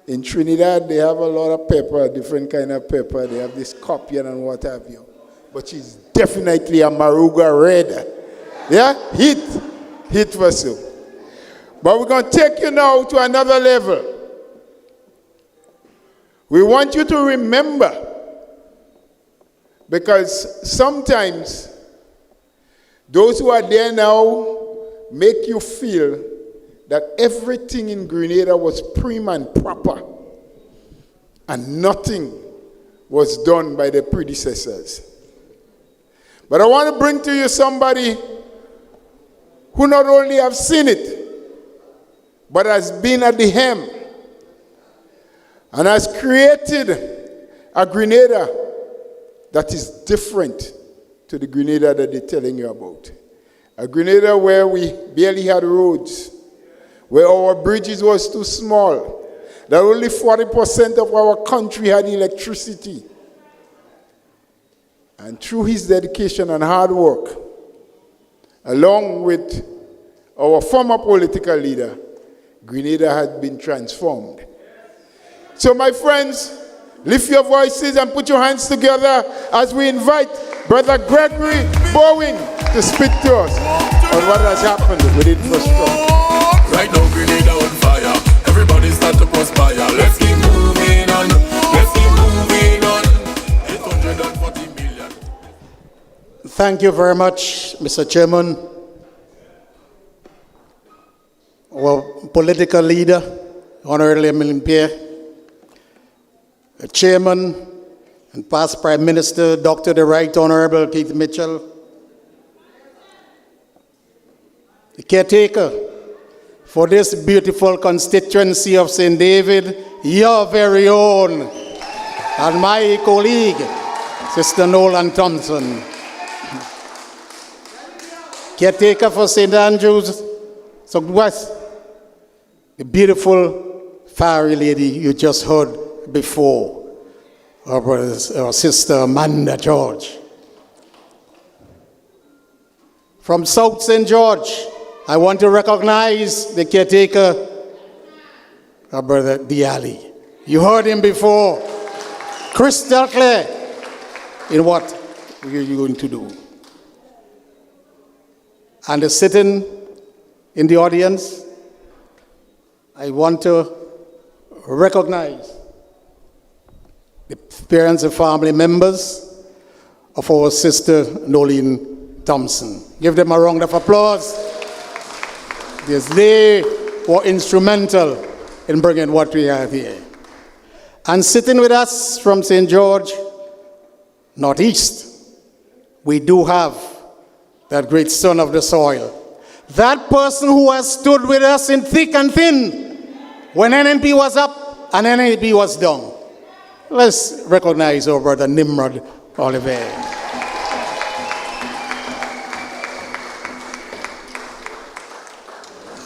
in Trinidad, they have a lot of pepper, different kind of pepper. They have this scorpion and what have you. But she's definitely a Maruga red. Yeah? Hit for so. But we're going to take you now to another level. We want you to remember, because sometimes those who are there now make you feel that everything in Grenada was prim and proper and nothing was done by the predecessors. But I want to bring to you somebody who not only have seen it, but has been at the helm and has created a Grenada that is different to the Grenada that they're telling you about. A Grenada where we barely had roads, where our bridges was too small, that only 40% of our country had electricity. And through his dedication and hard work, along with our former political leader, Grenada had been transformed. So my friends, lift your voices and put your hands together as we invite Brother Gregory Bowen to speak to us on what has happened with Infrastructural. Right now, Grenada on fire. Everybody start to perspire. Let's keep moving on. Let's keep moving on. 840 million. Thank you very much, Mr. Chairman. Our political leader, Honorable Emmilyn Pierre, the Chairman and past Prime Minister, Dr. the Right Honorable Keith Mitchell, the caretaker for this beautiful constituency of St. David, your very own, and my colleague, Sister Nolene Thompson. Caretaker for St. Andrew's Southwest, the beautiful fiery lady you just heard before, our Sister Amanda George. From South St. George, I want to recognize the caretaker, our Brother Diali. You heard him before, crystal clear in what you're going to do. And sitting in the audience, I want to recognize the parents and family members of our sister Nolene Thompson. Give them a round of applause, because they were instrumental in bringing what we have here. And sitting with us from St. George, Northeast, we do have that great son of the soil. That person who has stood with us in thick and thin when NNP was up and NNP was down. Let's recognize our brother Nimrod Oliver.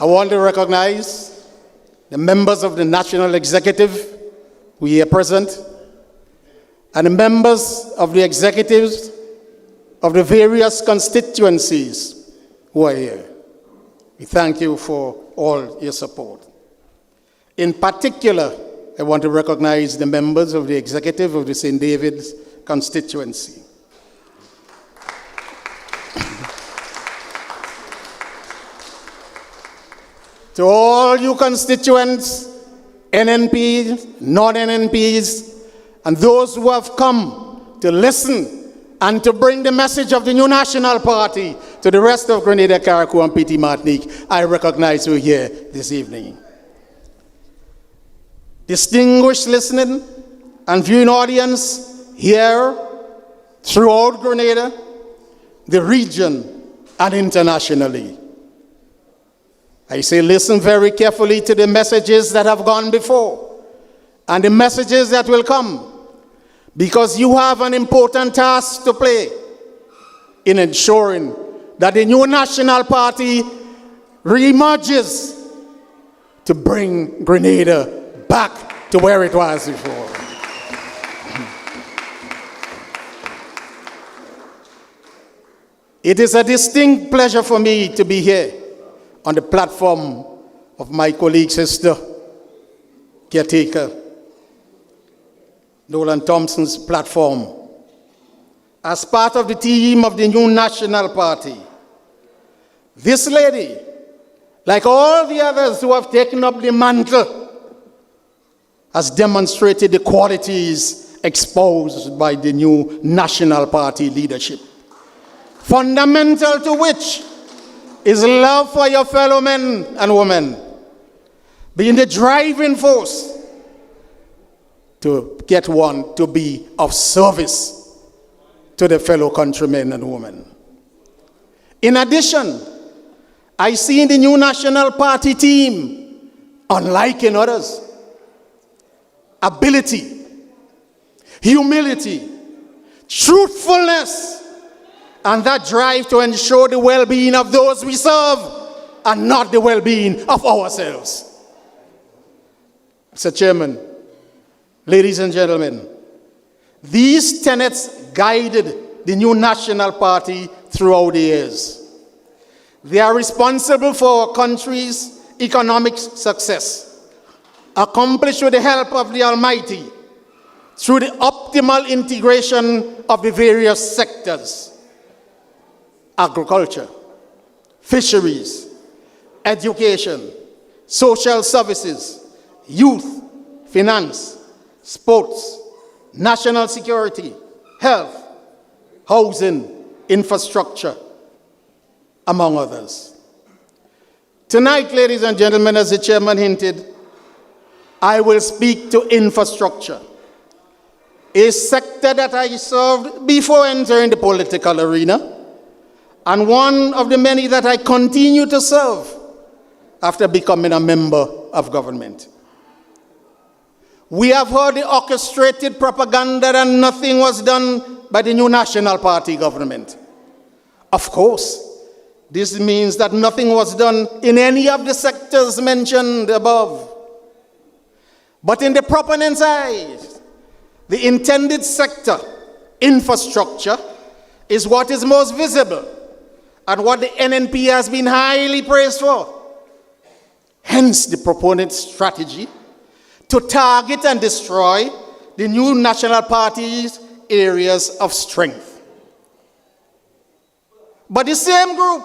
I want to recognize the members of the National Executive who are here present, and the members of the executives of the various constituencies who are here. We thank you for all your support. In particular, I want to recognize the members of the executive of the St. David's constituency. To all you constituents, NNPs, non-NNPs, and those who have come to listen and to bring the message of the new National Party to the rest of Grenada, Carriacou, and Petit Martinique, I recognize you here this evening. Distinguished listening and viewing audience here throughout Grenada, the region, and internationally. I say listen very carefully to the messages that have gone before and the messages that will come, because you have an important task to play in ensuring that the new National Party reemerges to bring Grenada back to where it was before. It is a distinct pleasure for me to be here on the platform of my colleague, sister, caretaker, Nolene Thompson's platform, as part of the team of the new National Party. This lady, like all the others who have taken up the mantle, has demonstrated the qualities exposed by the new National Party leadership, fundamental to which is love for your fellow men and women, being the driving force to get one to be of service to the fellow countrymen and women. In addition, I see in the new National Party team, unlike in others, ability, humility, truthfulness, and that drive to ensure the well-being of those we serve and not the well-being of ourselves. Mr. Chairman, ladies and gentlemen, these tenets guided the new National Party throughout the years. They are responsible for our country's economic success, accomplished with the help of the Almighty through the optimal integration of the various sectors: agriculture, fisheries, education, social services, youth, finance, sports, national security, health, housing, infrastructure, among others. Tonight, ladies and gentlemen, as the chairman hinted, I will speak to infrastructure, a sector that I served before entering the political arena, and one of the many that I continue to serve after becoming a member of government. We have heard the orchestrated propaganda that nothing was done by the new National Party government. Of course, this means that nothing was done in any of the sectors mentioned above. But in the proponent's eyes, the intended sector, infrastructure, is what is most visible and what the NNP has been highly praised for. Hence the proponent's strategy to target and destroy the new National Party's areas of strength. But the same group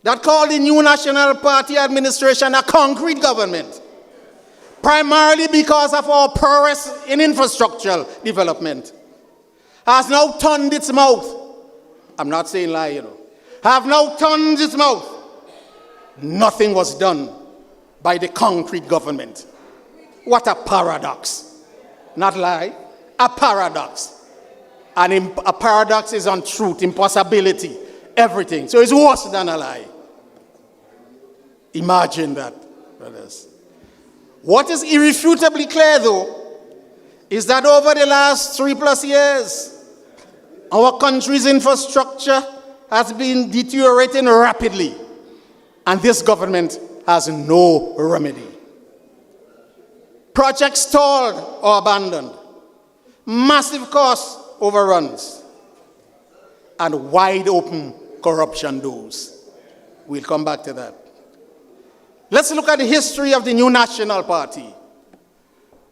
that called the new National Party administration a concrete government, primarily because of our prowess in infrastructural development, has now turned its mouth. I'm not saying lie, have now turned its mouth. Nothing was done by the concrete government. What a paradox. Not lie, a paradox. And a paradox is untruth, impossibility, everything. So it's worse than a lie. Imagine that, brothers. What is irrefutably clear, though, is that over the last 3+ years, our country's infrastructure has been deteriorating rapidly, and this government has no remedy. Projects stalled or abandoned, massive cost overruns, and wide open corruption doors. We'll come back to that. Let's look at the history of the new National Party.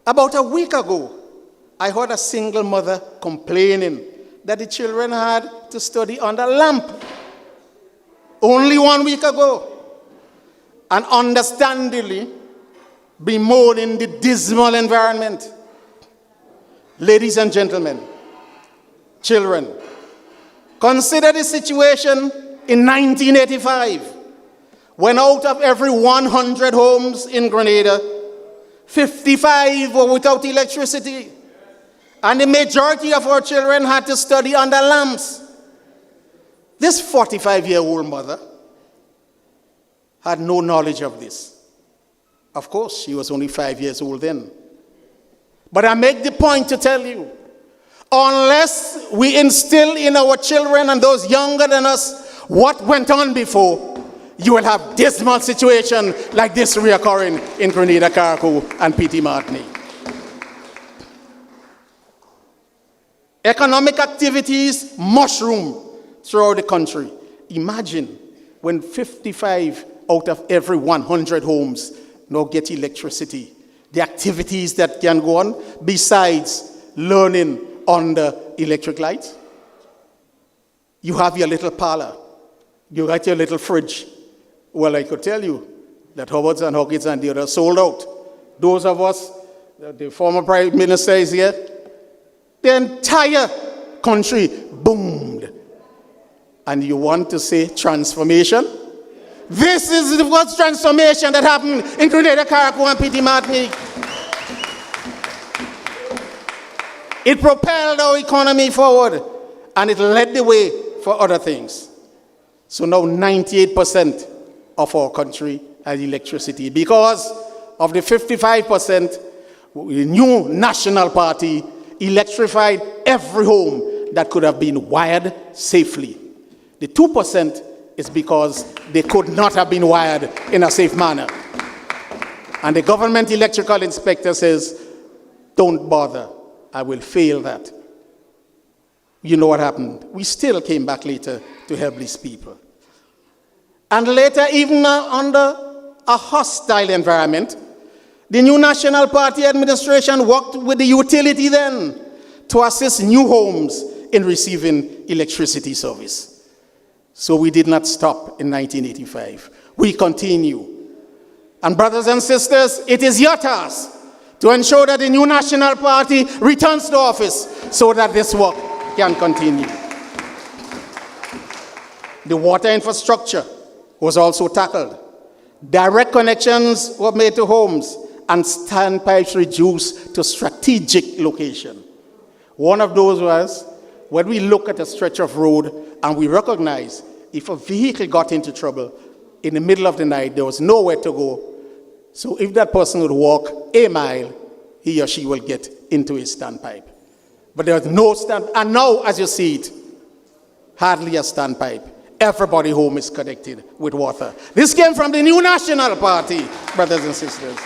About a week ago, I heard a single mother complaining that the children had to study under a lamp. Only 1 week ago. And understandably, bemoaning the dismal environment. Ladies and gentlemen, children, consider the situation in 1985, when out of every 100 homes in Grenada, 55 were without electricity, and the majority of our children had to study under lamps. This 45-year-old mother had no knowledge of this. Of course, she was only 5 years old then. But I make the point to tell you, unless we instill in our children and those younger than us what went on before, you will have dismal situation like this reoccurring in Grenada, Carriacou, and Petit Martinique. Economic activities mushroom throughout the country. Imagine when 55 out of every 100 homes now get electricity. The activities that can go on besides learning under electric lights. You have your little parlor. You got your little fridge. Well, I could tell you that Howard's and Hawkins and the others sold out. Those of us, the former Prime Minister is here, the entire country boomed. And you want to say transformation? This is the first transformation that happened in Grenada, Carriacou, and Petit Martinique. It propelled our economy forward, and it led the way for other things. So now 98% of our country has electricity because of the 55%, the new National Party electrified every home that could have been wired safely. The 2% is because they could not have been wired in a safe manner. And the government electrical inspector says, don't bother, I will fail that. You know what happened? We still came back later to help these people. And later, even under a hostile environment, the new National Party administration worked with the utility then to assist new homes in receiving electricity service. So we did not stop in 1985. We continue. And brothers and sisters, it is your task to ensure that the new National Party returns to office so that this work can continue. The water infrastructure was also tackled. Direct connections were made to homes and standpipes reduced to strategic location. One of those was when we look at a stretch of road and we recognize if a vehicle got into trouble in the middle of the night, there was nowhere to go. So if that person would walk a mile, he or she will get into his standpipe. But there was no stand, and now as you see it, hardly a standpipe. Everybody home is connected with water. This came from the new National Party, brothers and sisters.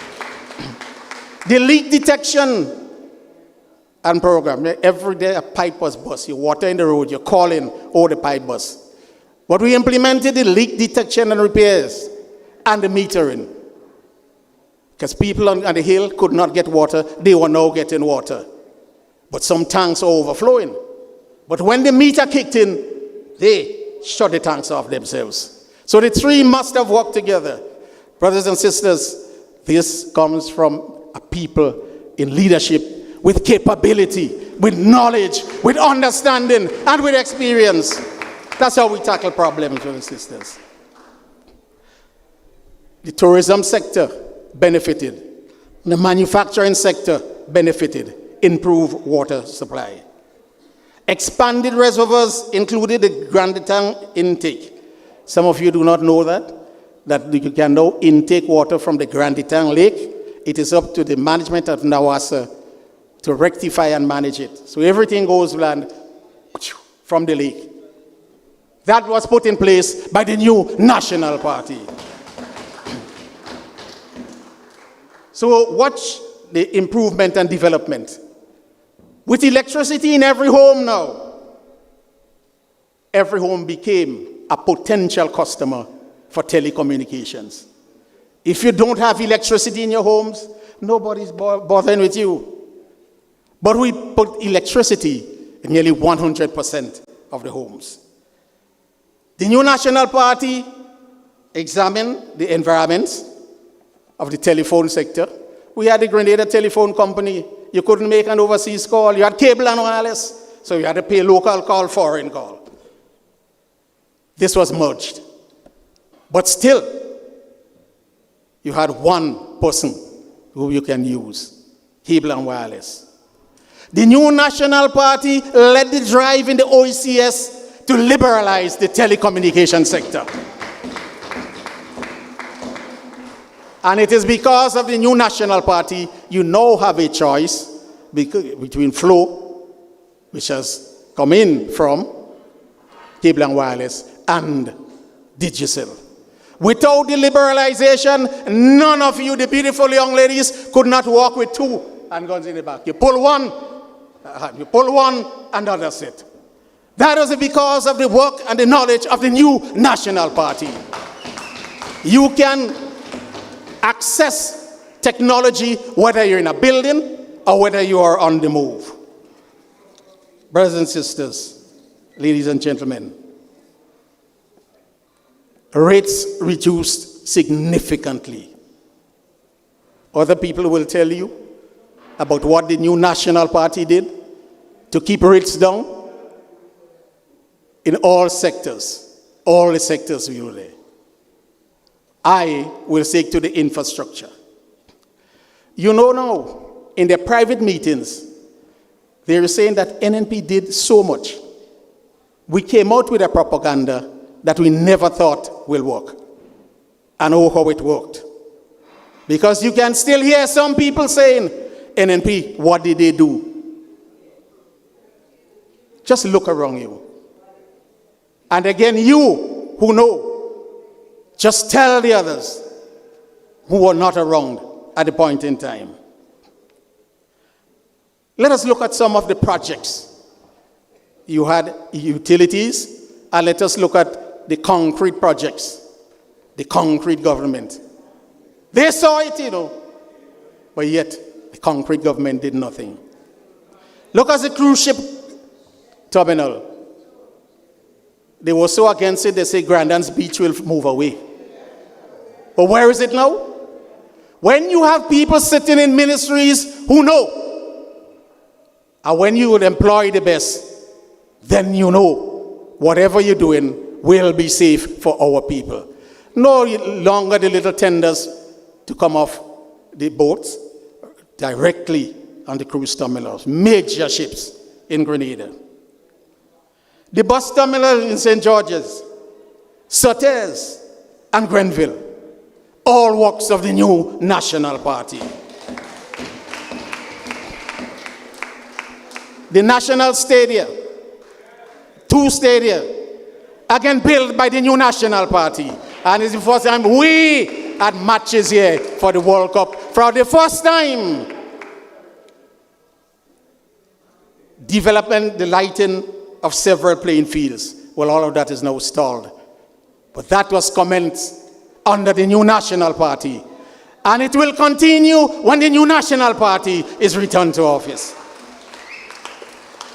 The leak detection and program. Every day a pipe was burst. You water in the road, you call in, oh, the pipe burst. But we implemented the leak detection and repairs and the metering. Because people on the hill could not get water, they were now getting water. But some tanks are overflowing. But when the meter kicked in, they shut the tanks off themselves. So the three must have worked together. Brothers and sisters, this comes from a people in leadership with capability, with knowledge, with understanding, and with experience. That's how we tackle problems, brothers and sisters. The tourism sector benefited. The manufacturing sector benefited. Improved water supply. Expanded reservoirs included the Grenada intake. Some of you do not know that you can now intake water from the Grenada Lake. It is up to the management of NAWASA to rectify and manage it. So everything goes land from the lake. That was put in place by the new National Party. So watch the improvement and development. With electricity in every home now, every home became a potential customer for telecommunications. If you don't have electricity in your homes, nobody's bothering with you. But we put electricity in nearly 100% of the homes. The new National Party examined the environment of the telephone sector. We had the Grenada Telephone Company. You couldn't make an overseas call. You had cable and wireless, so you had to pay local call, foreign call. This was merged. But still, you had one person who you can use, cable and wireless. The new National Party led the drive in the OECS to liberalize the telecommunication sector. And it is because of the new National Party, you now have a choice between Flow, which has come in from Cable and Wireless, and Digicel. Without the liberalization, none of you, the beautiful young ladies, could not walk with two handguns in the back. You pull one, and that's it. That was because of the work and the knowledge of the new National Party. You can access technology whether you're in a building or whether you are on the move. Brothers and sisters, ladies and gentlemen, rates reduced significantly. Other people will tell you about what the new National Party did to keep rates down in all sectors, all the sectors we were there. I will stick to the infrastructure. You know now, in their private meetings, they were saying that NNP did so much. We came out with a propaganda that we never thought will work. And oh, how it worked. Because you can still hear some people saying, NNP, what did they do? Just look around you. And again, you who know, just tell the others who were not around at the point in time. Let us look at some of the projects. You had utilities, and let us look at the concrete projects, the concrete government. They saw it, you know, but yet the concrete government did nothing. Look at the cruise ship terminal. They were so against it, they say Grandin's Beach will move away. But where is it now? When you have people sitting in ministries who know, and when you would employ the best, then you know whatever you're doing will be safe for our people. No longer the little tenders to come off the boats directly on the cruise terminals, major ships in Grenada. The bus terminal in St. George's, Sept, and Grenville, all works of the new National Party. The National Stadium, 2 stadia, again built by the new National Party. And it's the first time we had matches here for the World Cup. For the first time, development, the lighting of several playing fields. Well, all of that is now stalled. But that was commenced under the new National Party. And it will continue when the new National Party is returned to office.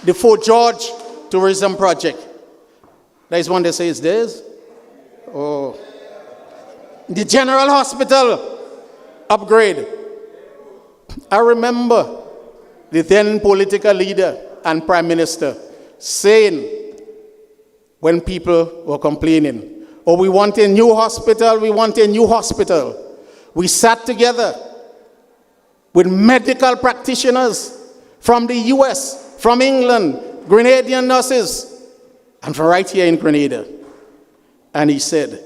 The Fort George Tourism Project. There is one that says this. Oh. The General Hospital upgrade. I remember the then political leader and Prime Minister saying, when people were complaining, oh, we want a new hospital, we want a new hospital. We sat together with medical practitioners from the US, from England, Grenadian nurses, and from right here in Grenada. And he said,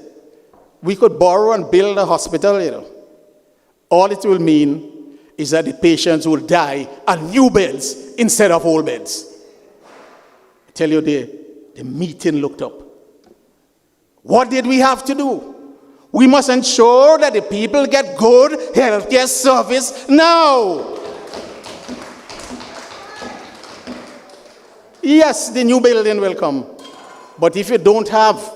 we could borrow and build a hospital, you know. All it will mean is that the patients will die on new beds instead of old beds. I tell you, the meeting looked up. What did we have to do? We must ensure that the people get good healthcare service now. Yes, the new building will come. But if you don't have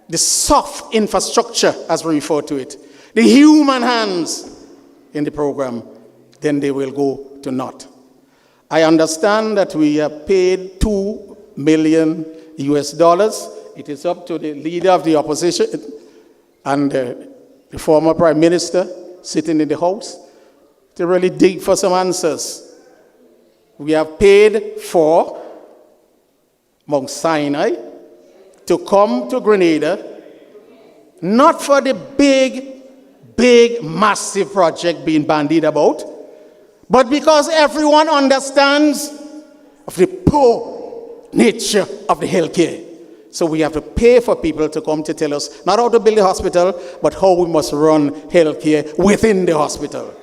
the soft infrastructure, as we refer to it, the human hands in the program, then they will go to naught. I understand that we have paid $2 million. It is up to the leader of the opposition and the former Prime Minister sitting in the House to really dig for some answers. We have paid for Mount Sinai to come to Grenada, not for the big, massive project being bandied about, but because everyone understands of the poor nature of the healthcare. So we have to pay for people to come to tell us not how to build a hospital, but how we must run healthcare within the hospital.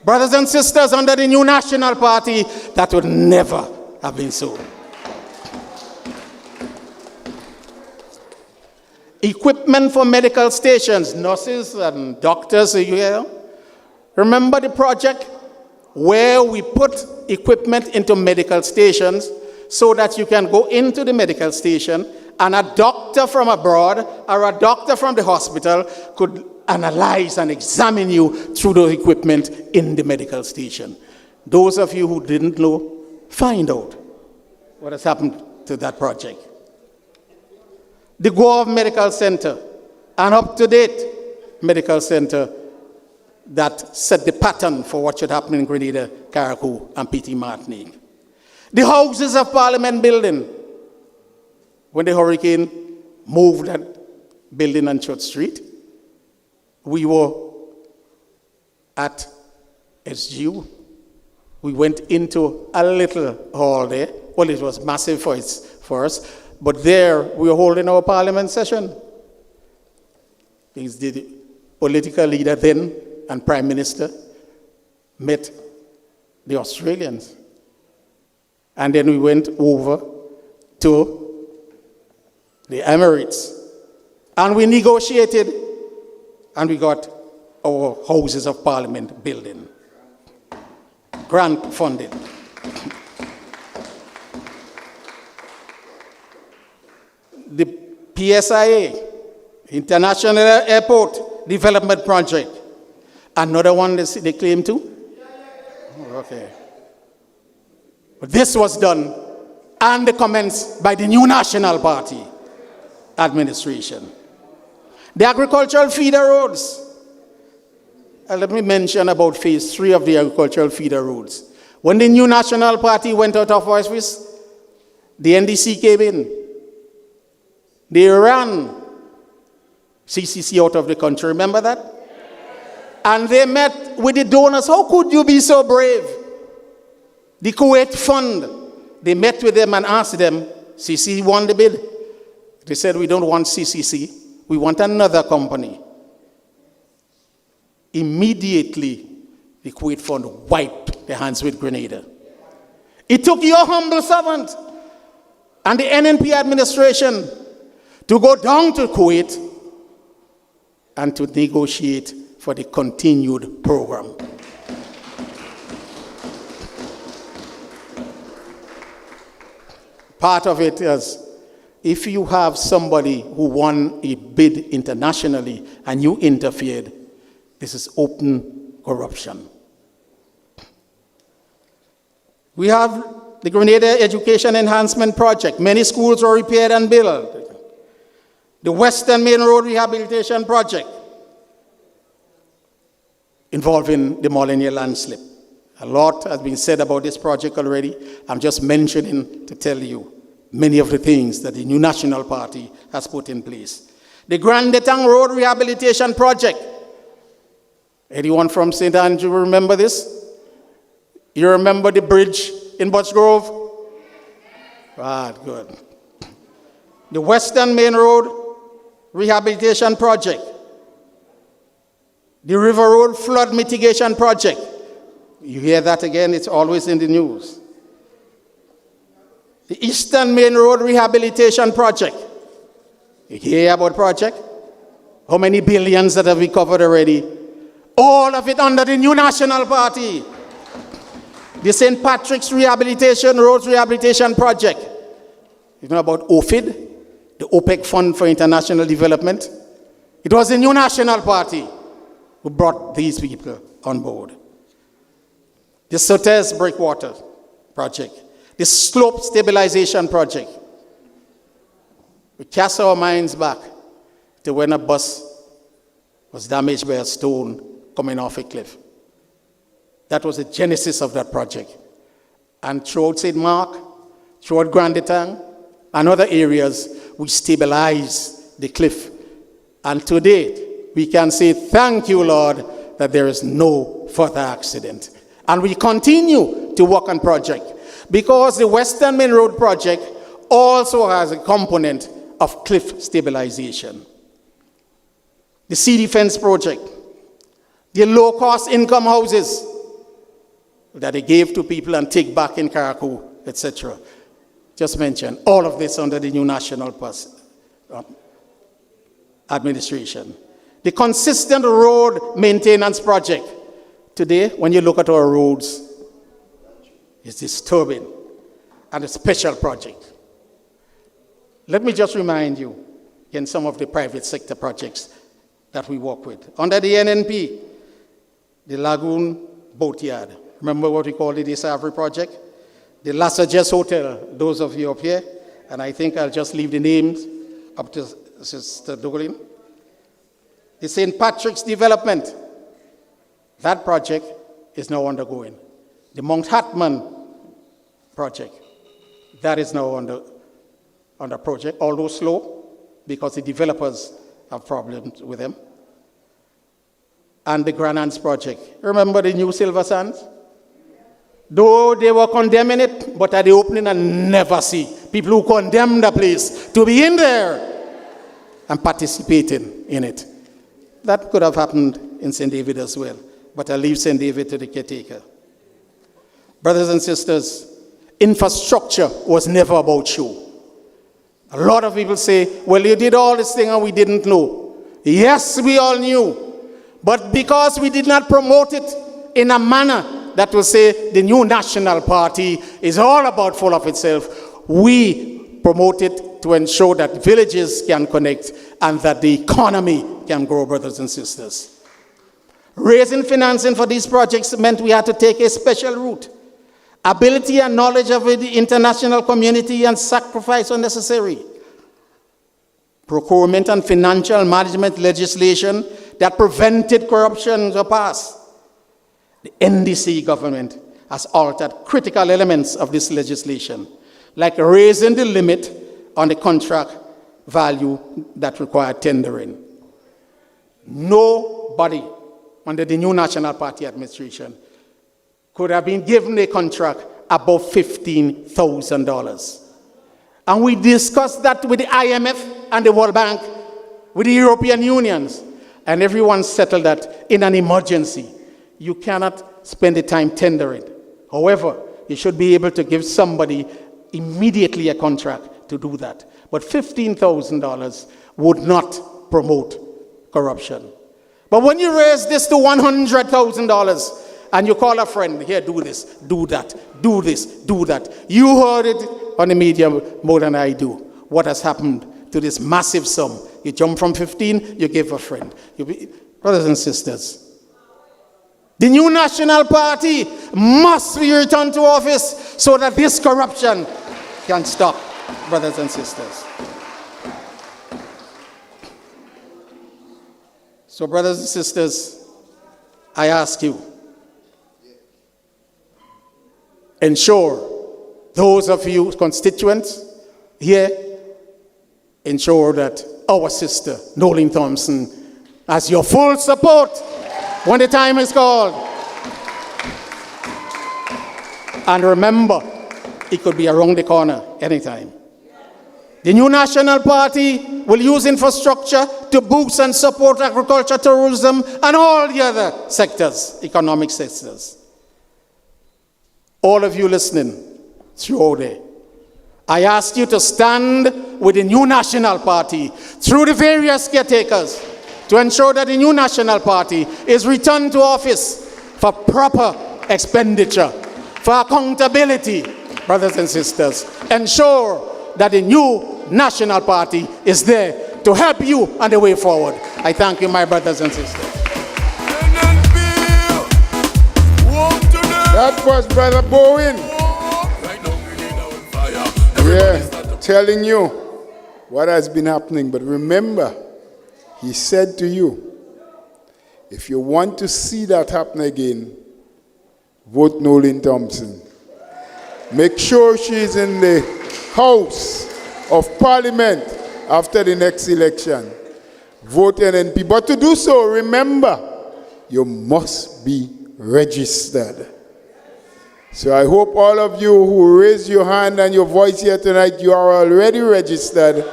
Brothers and sisters, under the new National Party, that would never have been so. Equipment for medical stations, nurses and doctors, you hear? Remember the project where we put equipment into medical stations so that you can go into the medical station and a doctor from abroad or a doctor from the hospital could analyze and examine you through the equipment in the medical station. Those of you who didn't know, find out what has happened to that project. The Go of Medical Center, an up-to-date medical center that set the pattern for what should happen in Grenada, Carriacou, and Petit Martinique. The Houses of Parliament building, when the hurricane moved that building on Church Street, we were at SGU. We went into a little hall there. Well, it was massive for us, but there we were holding our parliament session. The political leader then and Prime Minister met the Australians. And then we went over to the Emirates. And we negotiated and we got our Houses of Parliament building. Grant funded. The PSIA, International Airport Development Project. Another one they claim to? Oh, okay. But this was done and commenced by the new National Party administration. The agricultural feeder roads. Let me mention about phase 3 of the agricultural feeder roads. When the new National Party went out of office, the NDC came in. They ran CCC out of the country. Remember that? And they met with the donors. How could you be so brave? The Kuwait Fund. They met with them and asked them, CCC won the bid. They said, we don't want CCC. We want another company. Immediately, the Kuwait Fund wiped their hands with Grenada. It took your humble servant and the NNP administration to go down to Kuwait and to negotiate for the continued program. Part of it is, if you have somebody who won a bid internationally and you interfered, this is open corruption. We have the Grenada Education Enhancement Project. Many schools are repaired and built. The Western Main Road Rehabilitation Project, involving the Molyneux landslip. A lot has been said about this project already. I'm just mentioning to tell you many of the things that the new National Party has put in place. The Grand Detang Road Rehabilitation Project. Anyone from St. Andrew remember this? You remember the bridge in Butchgrove? Right, good. The Western Main Road Rehabilitation Project. The River Road Flood Mitigation Project. You hear that again, it's always in the news. The Eastern Main Road Rehabilitation Project. You hear about project? How many billions that have we covered already? All of it under the new National Party. The St. Patrick's Rehabilitation Roads Rehabilitation Project. You know about OFID, the OPEC Fund for International Development? It was the new National Party who brought these people on board. The Sotes Breakwater Project. The Slope Stabilization Project. We cast our minds back to when a bus was damaged by a stone coming off a cliff. That was the genesis of that project. And throughout St. Mark, throughout Grand Detang, and other areas, we stabilized the cliff. And to date, we can say, thank you, Lord, that there is no further accident. And we continue to work on project because the Western Main Road project also has a component of cliff stabilization. The Sea Defense project, the low-cost income houses, that they gave to people and take back in Caracou, etc. Just mention all of this under the new national administration. The consistent road maintenance project. Today, when you look at our roads, it's disturbing and a special project. Let me just remind you in some of the private sector projects that we work with. Under the NNP, the Lagoon Boatyard. Remember what we call the Savary project? The Lassages Hotel, those of you up here, and I think I'll just leave the names up to Sister Nolene. The St. Patrick's development, that project is now undergoing. The Mount Hartman project, that is now under project, although slow, because the developers have problems with them. And the Grenada project. Remember the new Silver Sands? Though they were condemning it, but at the opening I never see people who condemn the place to be in there and participating in it. That could have happened in St. David as well, but I leave St. David to the caretaker. Brothers and sisters, infrastructure was never about you. A lot of people say, well, you did all this thing and we didn't know. Yes, we all knew, but because we did not promote it in a manner that will say the new national party is all about full of itself, we promote it to ensure that villages can connect and that the economy can grow, brothers and sisters. Raising financing for these projects meant we had to take a special route. Ability and knowledge of the international community and sacrifice are necessary. Procurement and financial management legislation that prevented corruption were passed. The NDC government has altered critical elements of this legislation, like raising the limit on the contract value that required tendering. Nobody under the new National Party administration could have been given a contract above $15,000. And we discussed that with the IMF and the World Bank, with the European Unions, and everyone settled that in an emergency. You cannot spend the time tendering. However, you should be able to give somebody immediately a contract to do that. But $15,000 would not promote corruption. But when you raise this to $100,000 and you call a friend, here, do this, do that, do this, do that. You heard it on the media more than I do. What has happened to this massive sum? You jump from 15, you give a friend. Brothers and sisters, the new National Party must be returned to office so that this corruption can stop, brothers and sisters. So, brothers and sisters, I ask you, ensure those of you constituents here, ensure that our sister, Nolene Thompson, has your full support when the time is called. And remember, it could be around the corner anytime. The new National Party will use infrastructure to boost and support agriculture, tourism, and all the other sectors, economic sectors. All of you listening through there, I ask you to stand with the new National Party through the various caretakers to ensure that the new National Party is returned to office for proper expenditure, for accountability, brothers and sisters. Ensure that the new National Party is there to help you on the way forward. I thank you, my brothers and sisters. That was Brother Bowen. Yeah, telling you what has been happening. But remember, he said to you, if you want to see that happen again, vote Nolene Thompson. Make sure she's in the House of Parliament after the next election. Vote NNP. But to do so, remember, you must be registered. So I hope all of you who raise your hand and your voice here tonight, you are already registered.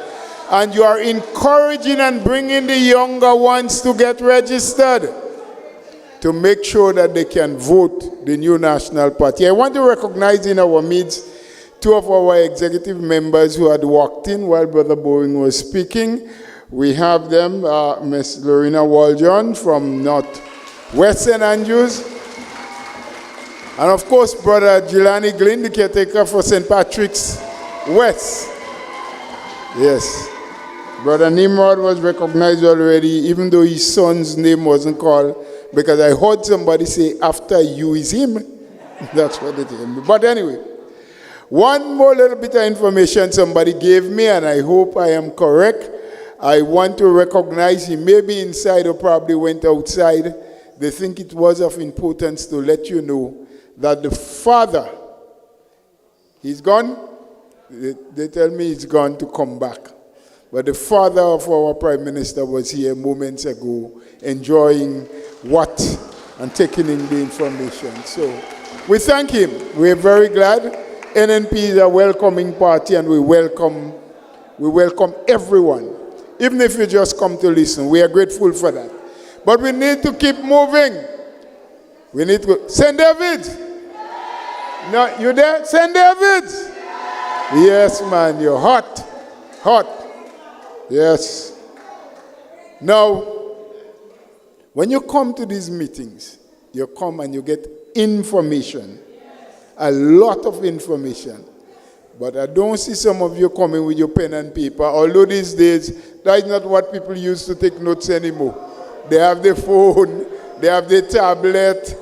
And you are encouraging and bringing the younger ones to get registered. to make sure that they can vote the new National Party. I want to recognize in our midst two of our executive members who had walked in while Brother Bowen was speaking. We have them, Ms. Lorena Waljohn from North-West St. Andrews, and of course, Brother Jelani Glynn, the caretaker for St. Patrick's West. Yes. Brother Nimrod was recognized already, even though his son's name wasn't called, because I heard somebody say, after you is him. That's what it is. But anyway, one more little bit of information somebody gave me, and I hope I am correct. I want to recognize him. Maybe inside or probably went outside. They think it was of importance to let you know that the father, he's gone. They tell me he's gone to come back. But the father of our Prime Minister was here moments ago, enjoying what and taking in the information. So we thank him. We're very glad. NNP is a welcoming party, and we welcome everyone. Even if you just come to listen, we are grateful for that. But we need to keep moving. We need to... St. David! No, you there? St. David! Yes, man, you're hot. Hot. Yes. Now, when you come to these meetings, you come and you get information. A lot of information. But I don't see some of you coming with your pen and paper, although these days, that is not what people use to take notes anymore. They have the phone, they have the tablet,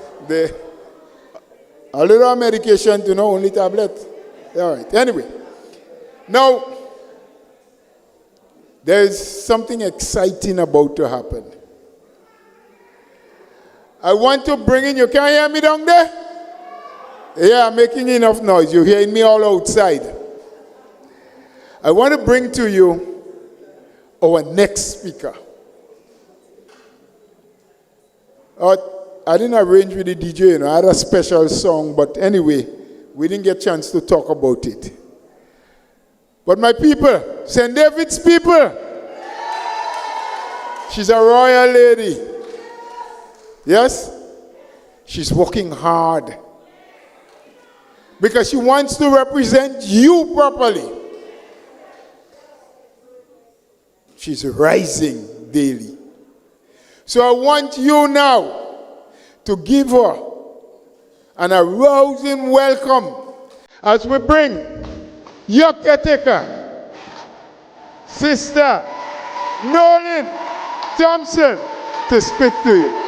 a little medication to know, only tablet. All right, anyway. Now, there is something exciting about to happen. I want to bring in you. Can you hear me down there? Yeah, I'm making enough noise. You're hearing me all outside. I want to bring to you our next speaker. I didn't arrange with the DJ, you know. I had a special song, but anyway, we didn't get a chance to talk about it. But my people, St. David's people, she's a royal lady. Yes? She's working hard because she wants to represent you properly. She's rising daily. So I want you now to give her an arousing welcome as we bring your caretaker, Sister Nolene Thompson, to speak to you.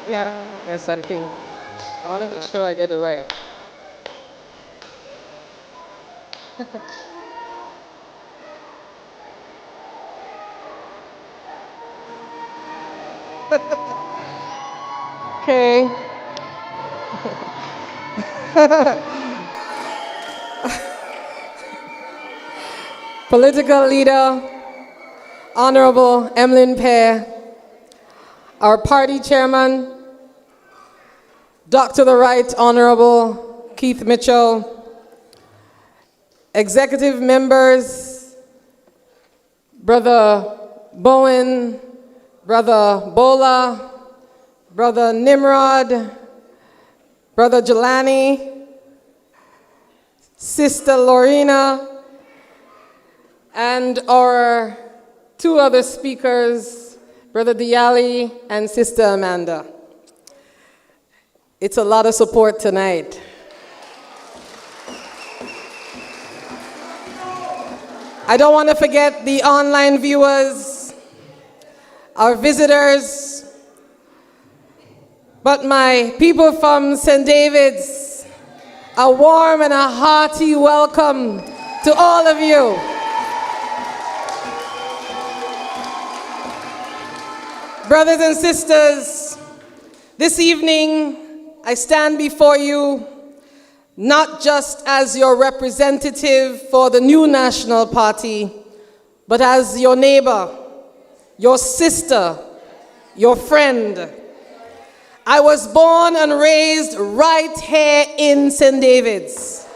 Yeah, yes, I think. I want to make sure I get it right. Okay. Political leader, Honorable Emmilyn Pierre, our party chairman, Dr. the Right Honorable Keith Mitchell, executive members, Brother Bowen, Brother Bola, Brother Nimrod, Brother Jelani, Sister Lorena, and our two other speakers, Brother Diali and Sister Amanda. It's a lot of support tonight. I don't want to forget the online viewers, our visitors, but my people from St. David's, a warm and a hearty welcome to all of you. Brothers and sisters, this evening I stand before you not just as your representative for the new National Party, but as your neighbor, your sister, your friend. I was born and raised right here in St. David's.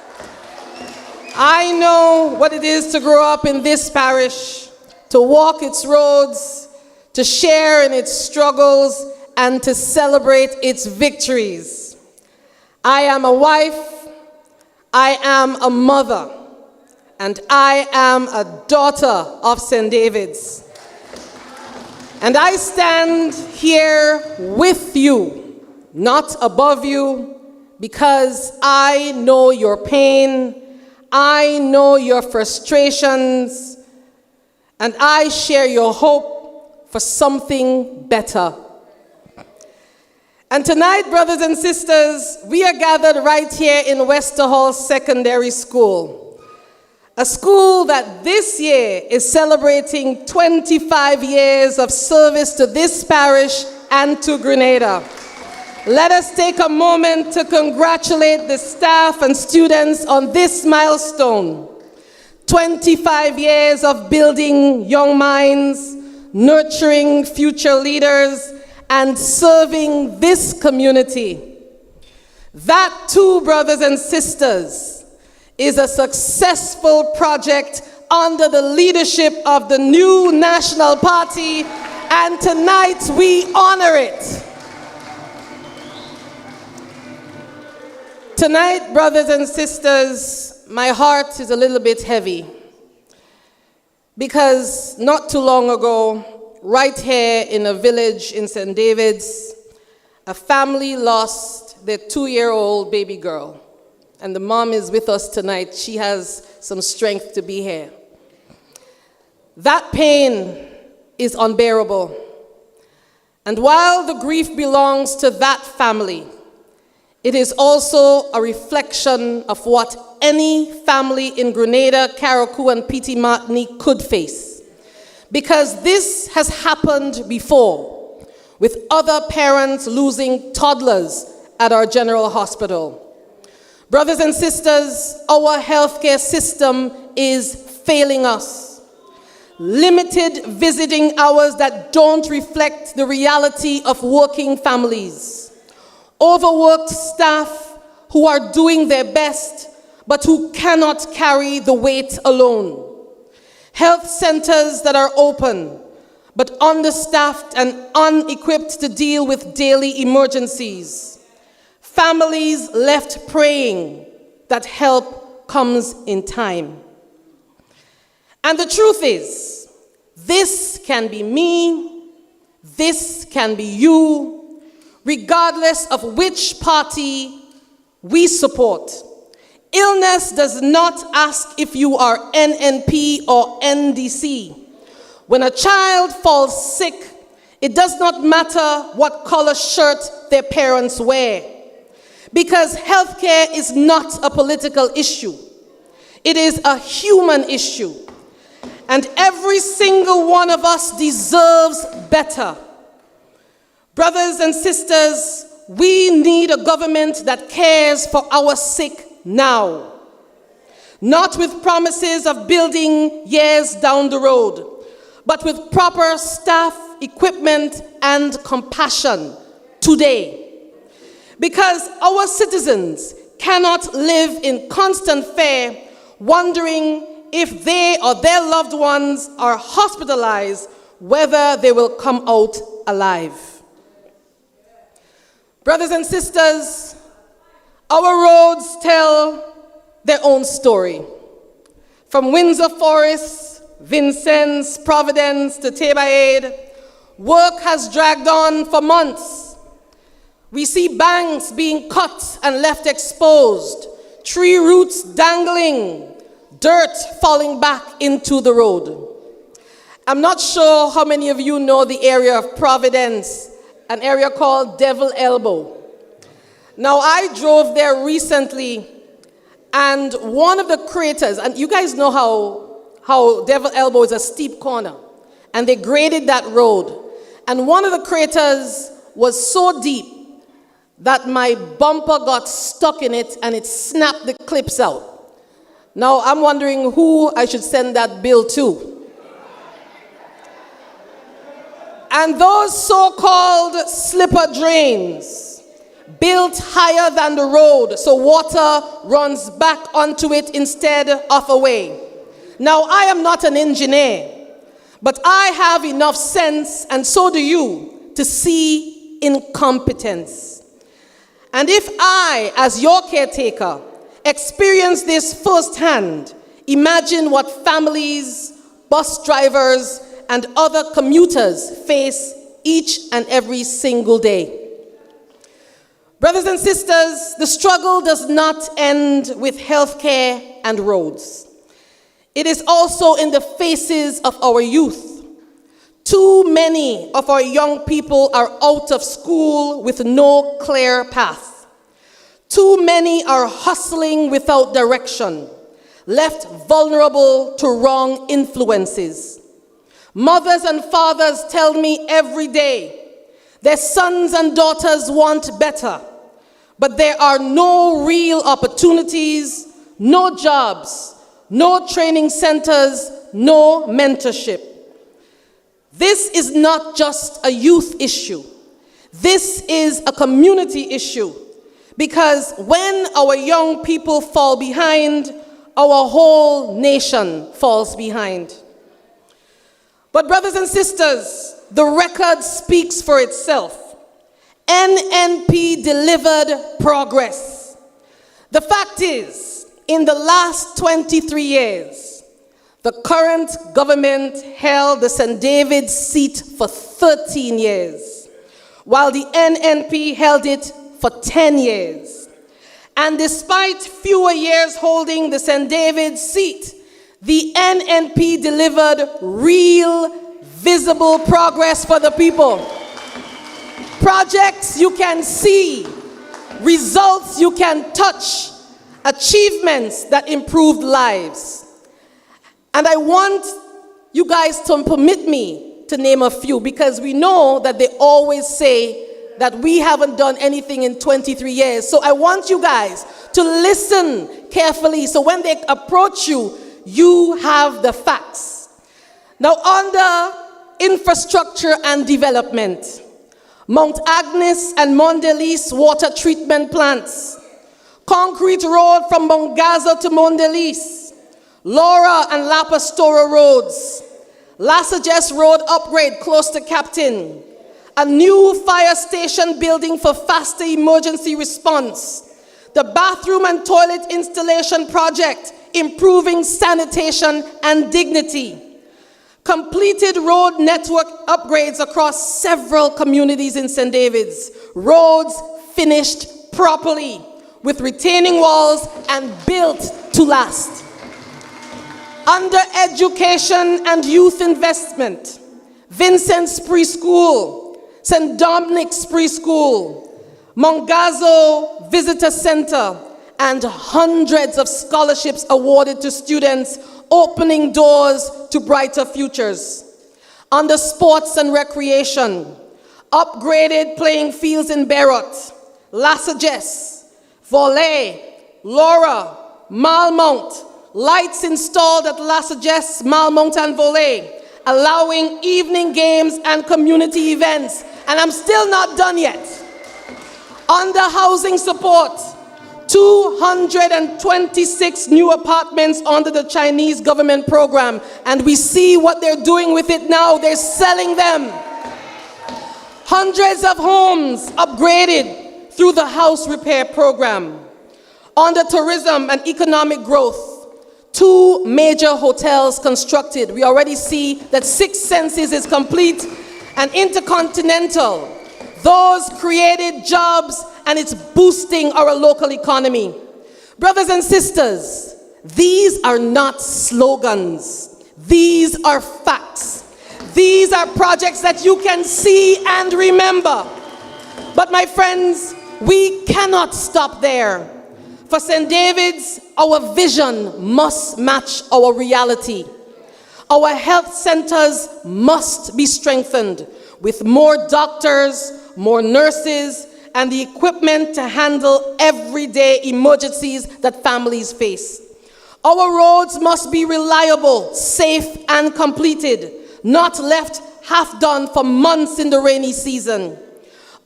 I know what it is to grow up in this parish, to walk its roads, to share in its struggles, and to celebrate its victories. I am a wife, I am a mother, and I am a daughter of St. David's. And I stand here with you, not above you, because I know your pain, I know your frustrations, and I share your hope for something better. And tonight, brothers and sisters, we are gathered right here in Westerhall Secondary School, a school that this year is celebrating 25 years of service to this parish and to Grenada. Let us take a moment to congratulate the staff and students on this milestone. 25 years of building young minds, nurturing future leaders, and serving this community. That too, brothers and sisters, is a successful project under the leadership of the new National Party, and tonight we honor it. Tonight, brothers and sisters, my heart is a little bit heavy because not too long ago, right here in a village in St. David's, a family lost their 2-year-old baby girl. And the mom is with us tonight. She has some strength to be here. That pain is unbearable. And while the grief belongs to that family, it is also a reflection of what any family in Grenada, Carriacou, and Petite Martinique could face. Because this has happened before, with other parents losing toddlers at our general hospital. Brothers and sisters, our healthcare system is failing us. Limited visiting hours that don't reflect the reality of working families. Overworked staff who are doing their best, but who cannot carry the weight alone. Health centers that are open, but understaffed and unequipped to deal with daily emergencies. Families left praying that help comes in time. And the truth is, this can be me, this can be you, regardless of which party we support. Illness does not ask if you are NNP or NDC. When a child falls sick, it does not matter what color shirt their parents wear, because healthcare is not a political issue. It is a human issue, and every single one of us deserves better. Brothers and sisters, we need a government that cares for our sick now. Not with promises of building years down the road, but with proper staff, equipment, and compassion today. Because our citizens cannot live in constant fear, wondering if they or their loved ones are hospitalized, whether they will come out alive. Brothers and sisters, our roads tell their own story. From Windsor Forest, Vincennes, Providence to Tebaide, work has dragged on for months. We see banks being cut and left exposed, tree roots dangling, dirt falling back into the road. I'm not sure how many of you know the area of Providence, an area called Devil Elbow. Now, I drove there recently, and one of the craters, and you guys know how Devil Elbow is a steep corner, and they graded that road. And one of the craters was so deep that my bumper got stuck in it, and it snapped the clips out. Now, I'm wondering who I should send that bill to. And those so-called slipper drains built higher than the road, so water runs back onto it instead of away. Now, I am not an engineer, But I have enough sense, and so do you, to see incompetence. And if I, as your caretaker, experience this firsthand, imagine what families, bus drivers, and other commuters face each and every single day. Brothers and sisters, the struggle does not end with healthcare and roads. It is also in the faces of our youth. Too many of our young people are out of school with no clear path. Too many are hustling without direction, left vulnerable to wrong influences. Mothers and fathers tell me every day their sons and daughters want better, but there are no real opportunities, no jobs, no training centers, no mentorship. This is not just a youth issue. This is a community issue, because when our young people fall behind, our whole nation falls behind. But brothers and sisters, the record speaks for itself. NNP delivered progress. The fact is, in the last 23 years, the current government held the St. David's seat for 13 years, while the NNP held it for 10 years. And despite fewer years holding the St. David's seat, the NNP delivered real, visible progress for the people. Projects you can see, results you can touch, achievements that improved lives. And I want you guys to permit me to name a few, because we know that they always say that we haven't done anything in 23 years. So I want you guys to listen carefully, so when they approach you, you have the facts. Now, under infrastructure and development, Mount Agnes and Mondelez water treatment plants, concrete road from Mount Gaza to Mondelez, Laura and La Pastora roads, Lassages Road upgrade close to Captain, a new fire station building for faster emergency response, the bathroom and toilet installation project, improving sanitation and dignity, completed road network upgrades across several communities in St. David's, roads finished properly with retaining walls and built to last. Under education and youth investment, Vincent's Preschool, St. Dominic's Preschool, Mongazo Visitor Center, and hundreds of scholarships awarded to students, opening doors to brighter futures. Under sports and recreation, upgraded playing fields in Beirut, Lassages, Volley, Laura, Malmont, lights installed at Lassages, Malmont, and Volley, allowing evening games and community events. And I'm still not done yet. Under housing support, 226 new apartments under the Chinese government program, and we see what they're doing with it now. They're selling them. Hundreds of homes upgraded through the house repair program. Under tourism and economic growth, 2 major hotels constructed. We already see that 6 Senses is complete, and Intercontinental. Those created jobs, and it's boosting our local economy. Brothers and sisters, these are not slogans. These are facts. These are projects that you can see and remember. But my friends, we cannot stop there. For St. David's, our vision must match our reality. Our health centers must be strengthened with more doctors, more nurses, and the equipment to handle everyday emergencies that families face. Our roads must be reliable, safe, and completed, not left half done for months in the rainy season.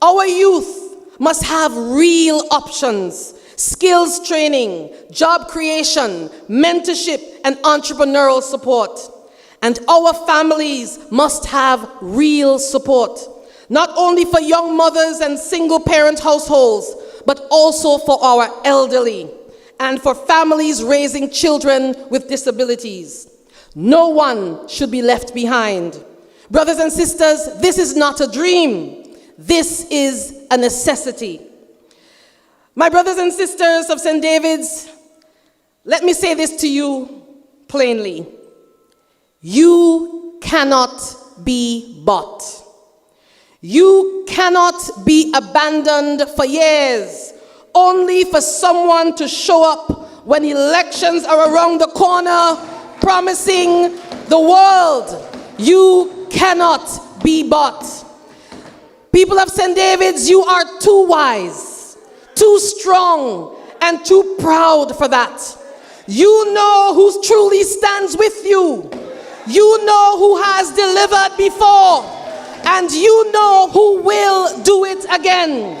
Our youth must have real options, skills training, job creation, mentorship, and entrepreneurial support. And our families must have real support, not only for young mothers and single-parent households, but also for our elderly and for families raising children with disabilities. No one should be left behind. Brothers and sisters, this is not a dream. This is a necessity. My brothers and sisters of St. David's, let me say this to you plainly. You cannot be bought. You cannot be abandoned for years, only for someone to show up when elections are around the corner, promising the world. You cannot be bought. People of St. David's, you are too wise, too strong, and too proud for that. You know who truly stands with you. You know who has delivered before, and you know who will do it again.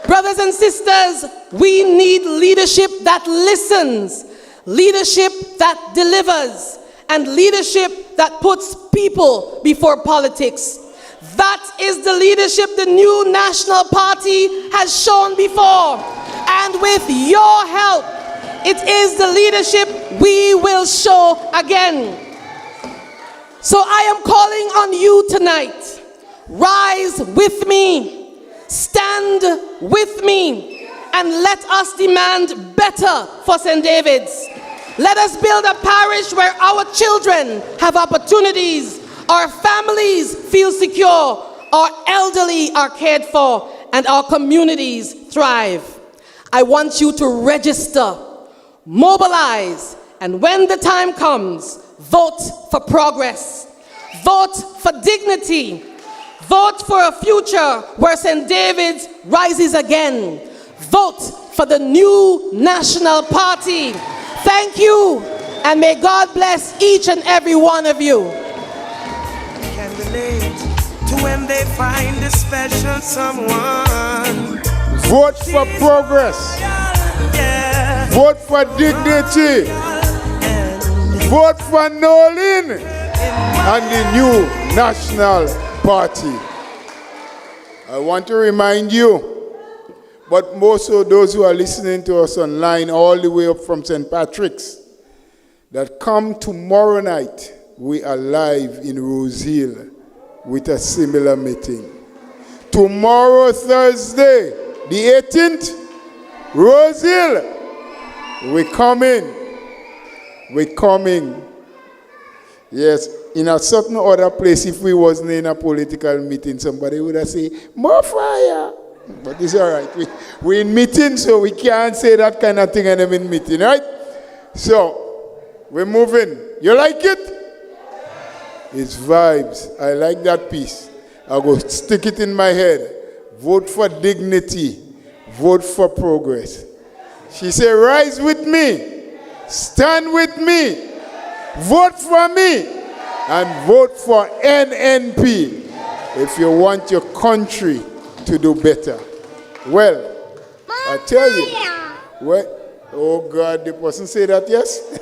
Brothers and sisters, we need leadership that listens, leadership that delivers, and leadership that puts people before politics. That is the leadership the new National Party has shown before. And with your help, it is the leadership we will show again. So I am calling on you tonight. Rise with me, stand with me, and let us demand better for St. David's. Let us build a parish where our children have opportunities, our families feel secure, our elderly are cared for, and our communities thrive. I want you to register, mobilize, and when the time comes, vote for progress, vote for dignity, vote for a future where St. David's rises again. Vote for the new National Party. Thank you, and may God bless each and every one of you. Can relate to when they find a special someone. Vote for progress. Yeah. Vote for dignity. Vote for Nolene and the new National Party. I want to remind you, but most of those who are listening to us online all the way up from St. Patrick's, that come tomorrow night, we are live in Rose Hill with a similar meeting. Tomorrow, Thursday, the 18th, Rose Hill, we're coming. We're coming. Yes, in a certain other place, if we wasn't in a political meeting, somebody would have said, more fire. But it's all right. We're in meeting, so we can't say that kind of thing and I'm in meeting, right? So, we're moving. You like it? It's vibes. I like that piece. I'll go stick it in my head. Vote for dignity. Vote for progress. She said, rise with me. Stand with me, vote for me, and vote for NNP if you want your country to do better. Well, I tell you, what? Oh God, the person say that, yes?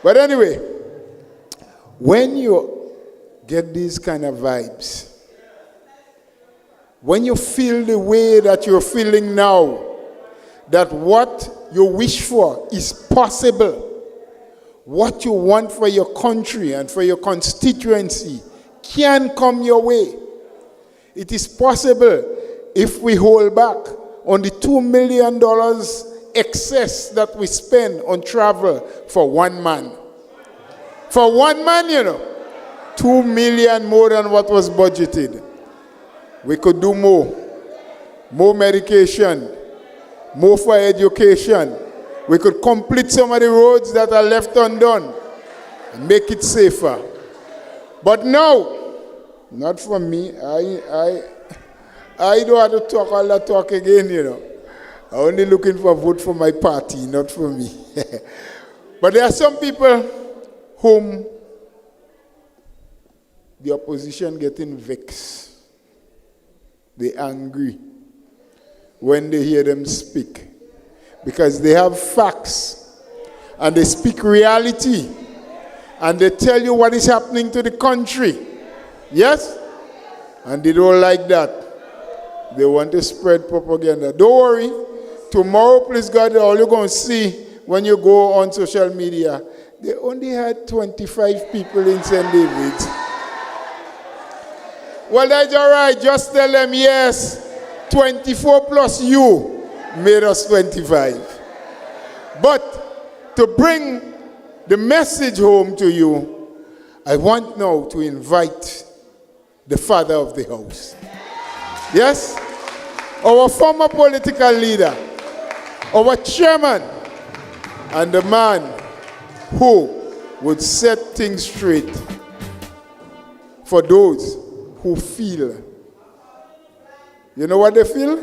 But anyway, when you get these kind of vibes, when you feel the way that you're feeling now, that what you wish for is possible. What you want for your country and for your constituency can come your way. It is possible if we hold back on the $2 million excess that we spend on travel for one man. For one man, you know, 2 million more than what was budgeted. We could do more medication, more for education. We could complete some of the roads that are left undone and make it safer. But no, not for me. I don't have to talk all that talk again, you know. I'm only looking for a vote for my party, not for me. But there are some people whom the opposition getting vexed. They're angry when they hear them speak, because they have facts and they speak reality. and they tell you what is happening to the country. Yes? And they don't like that. They want to spread propaganda. Don't worry. Tomorrow, please God, all you're going to see when you go on social media, they only had 25 people in St. David's. Well, that's all right. Just tell them, yes, 24 plus you made us 25. But to bring the message home to you, I want now to invite the father of the house. Yes? Our former political leader, our chairman, and the man who would set things straight for those who feel. You know what they feel?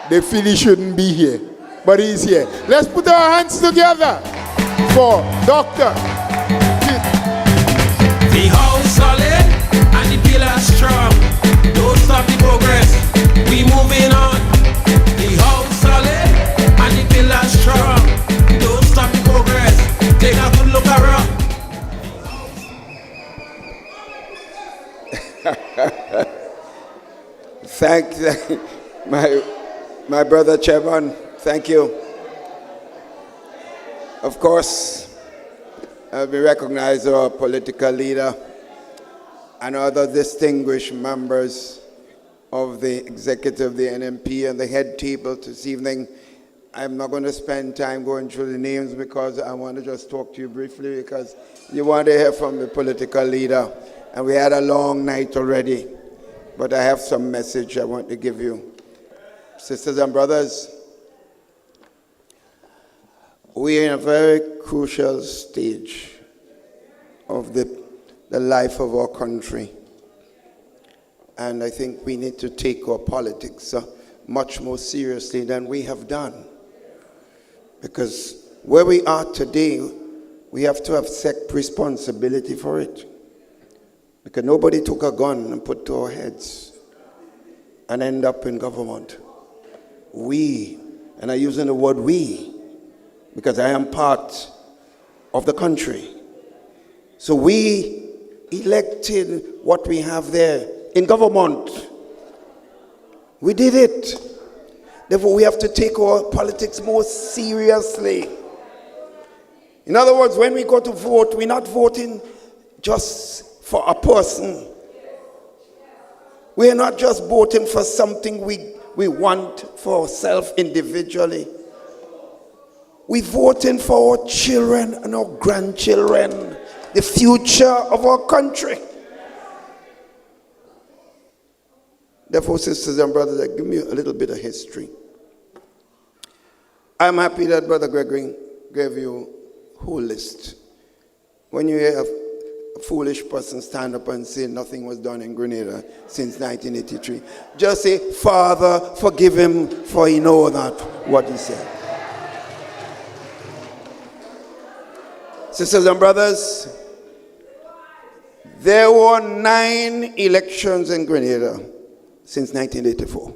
They feel he shouldn't be here, but he's here. Let's put our hands together for Dr. The house solid and the pillars strong. Don't stop the progress. We moving on. The house solid and the pillars strong. Don't stop the progress. Take a good look around. Thank my brother Chairman. Thank you. Of course, we recognize our political leader and other distinguished members of the executive, the NNP, and the head table this evening. I'm not going to spend time going through the names because I want to just talk to you briefly because you want to hear from the political leader. And we had a long night already, but I have some message I want to give you. Sisters and brothers, we are in a very crucial stage of the life of our country. And I think we need to take our politics much more seriously than we have done. Because where we are today, we have to accept responsibility for it. Because nobody took a gun and put to our heads and end up in government. We, and I'm using the word we, because I am part of the country. So we elected what we have there in government. We did it. Therefore, we have to take our politics more seriously. In other words, when we go to vote, we're not voting just for a person. We're not just voting for something we want for ourselves individually. We're voting for our children and our grandchildren, the future of our country. Therefore, sisters and brothers, give me a little bit of history. I'm happy that Brother Gregory gave you a whole list. When you hear a foolish person stand up and say nothing was done in Grenada since 1983, just say, Father, forgive him, for he knows not what he said. Sisters and brothers, there were 9 elections in Grenada since 1984.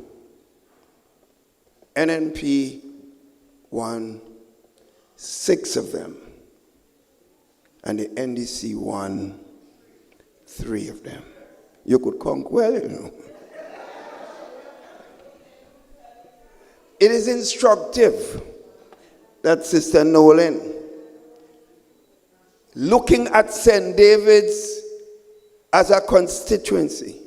NNP won 6 of them, and the NDC won 3 of them. You could count well, you know. It is instructive that Sister Nolene, looking at St. David's as a constituency,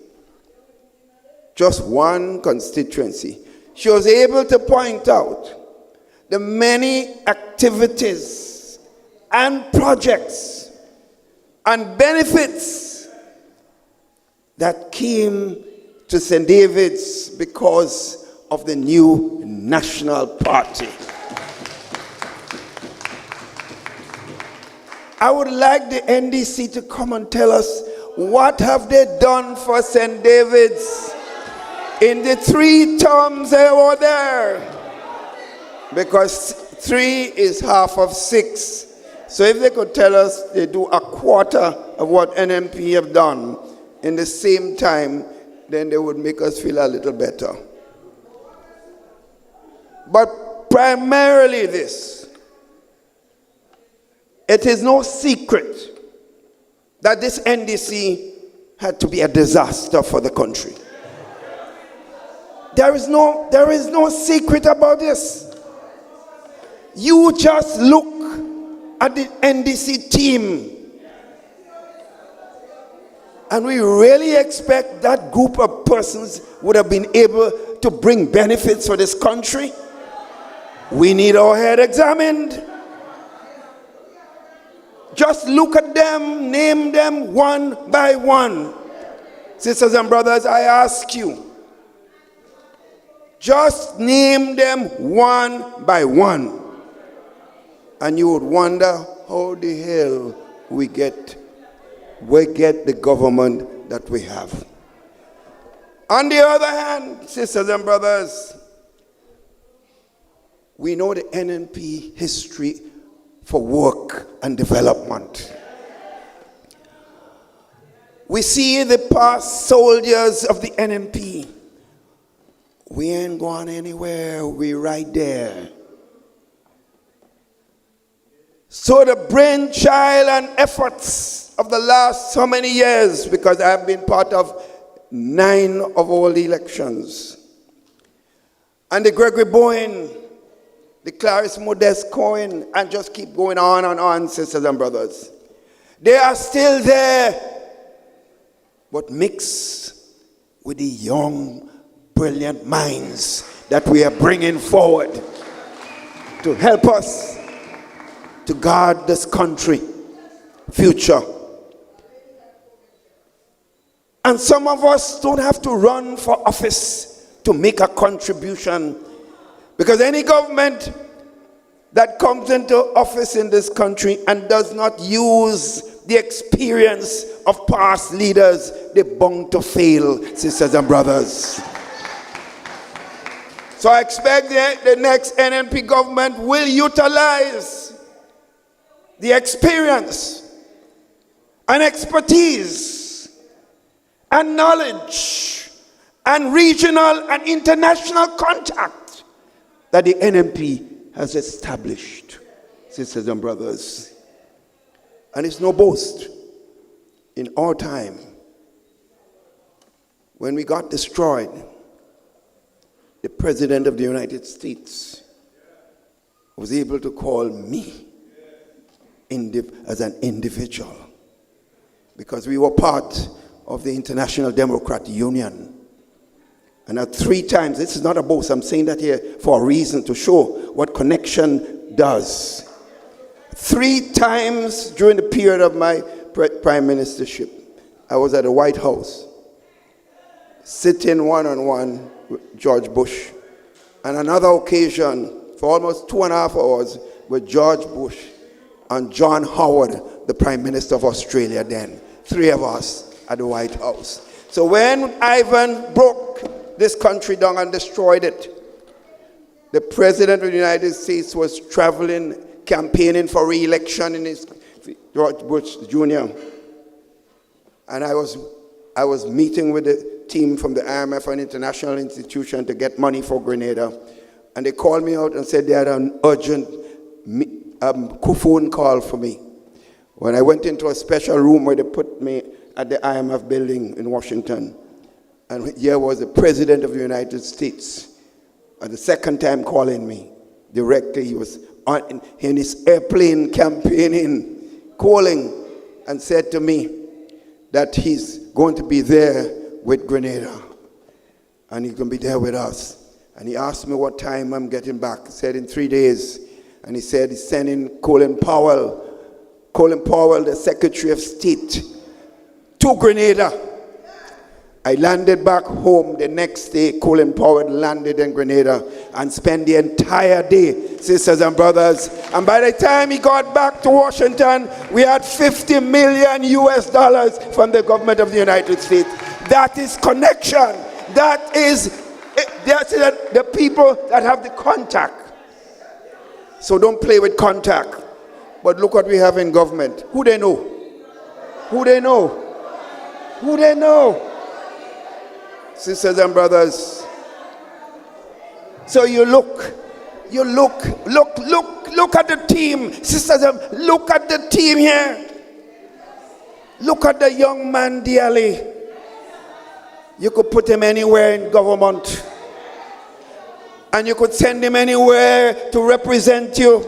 just one constituency, she was able to point out the many activities and projects and benefits that came to St. David's because of the new National Party. I would like the NDC to come and tell us what have they done for St. David's in the 3 terms they were there. Because 3 is half of 6. So if they could tell us they do a quarter of what NNP have done in the same time, then they would make us feel a little better. But primarily this, it is no secret that this NDC had to be a disaster for the country. There is no secret about this. You just look at the NDC team, and we really expect that group of persons would have been able to bring benefits for this country. We need our head examined. Just look at them, name them one by one. Sisters and brothers, I ask you, just name them one by one. And you would wonder how the hell we get the government that we have. On the other hand, sisters and brothers, we know the NNP history for work and development. We see the past soldiers of the NNP. We ain't going anywhere, we right there. So the brainchild and efforts of the last so many years, because I've been part of 9 of all the elections, and the Gregory Bowen, the Clarice Modeste Cohen, and just keep going on and on, sisters and brothers. They are still there, but mixed with the young, brilliant minds that we are bringing forward to help us to guard this country future. And some of us don't have to run for office to make a contribution, because any government that comes into office in this country and does not use the experience of past leaders, they're bound to fail, sisters and brothers. So I expect the next NNP government will utilize the experience and expertise and knowledge and regional and international contact that the NNP has established, sisters and brothers. And it's no boast. In our time, when we got destroyed, the President of the United States was able to call me as an individual, because we were part of the International Democrat Union. And 3 times, this is not a boast, I'm saying that here for a reason, to show what connection does. 3 times during the period of my prime ministership, I was at the White House, sitting one-on-one with George Bush. And another occasion, for almost 2.5 hours, with George Bush and John Howard, the Prime Minister of Australia then. 3 of us at the White House. So when Ivan broke this country down and destroyed it, the President of the United States was traveling, campaigning for re-election in his George Bush Jr. And I was meeting with the team from the IMF, an international institution, to get money for Grenada. And they called me out and said they had an urgent phone call for me. When I went into a special room where they put me at the IMF building in Washington, and here was the President of the United States, the second time calling me directly. He was in his airplane campaigning, calling, and said to me that he's going to be there with Grenada, and he's going to be there with us. And he asked me what time I'm getting back. He said in 3 days. And he said he's sending Colin Powell, the Secretary of State, to Grenada. I landed back home the next day. Colin Powell landed in Grenada and spent the entire day, sisters and brothers. And by the time he got back to Washington, we had $50 million from the government of the United States. That is connection. That's the people that have the contact. So don't play with contact. But look what we have in government. Who they know? Who they know? Who they know? Sisters and brothers. So you look at the team. Sisters, look at the team here. Look at the young man, dearly. You could put him anywhere in government. And you could send him anywhere to represent you.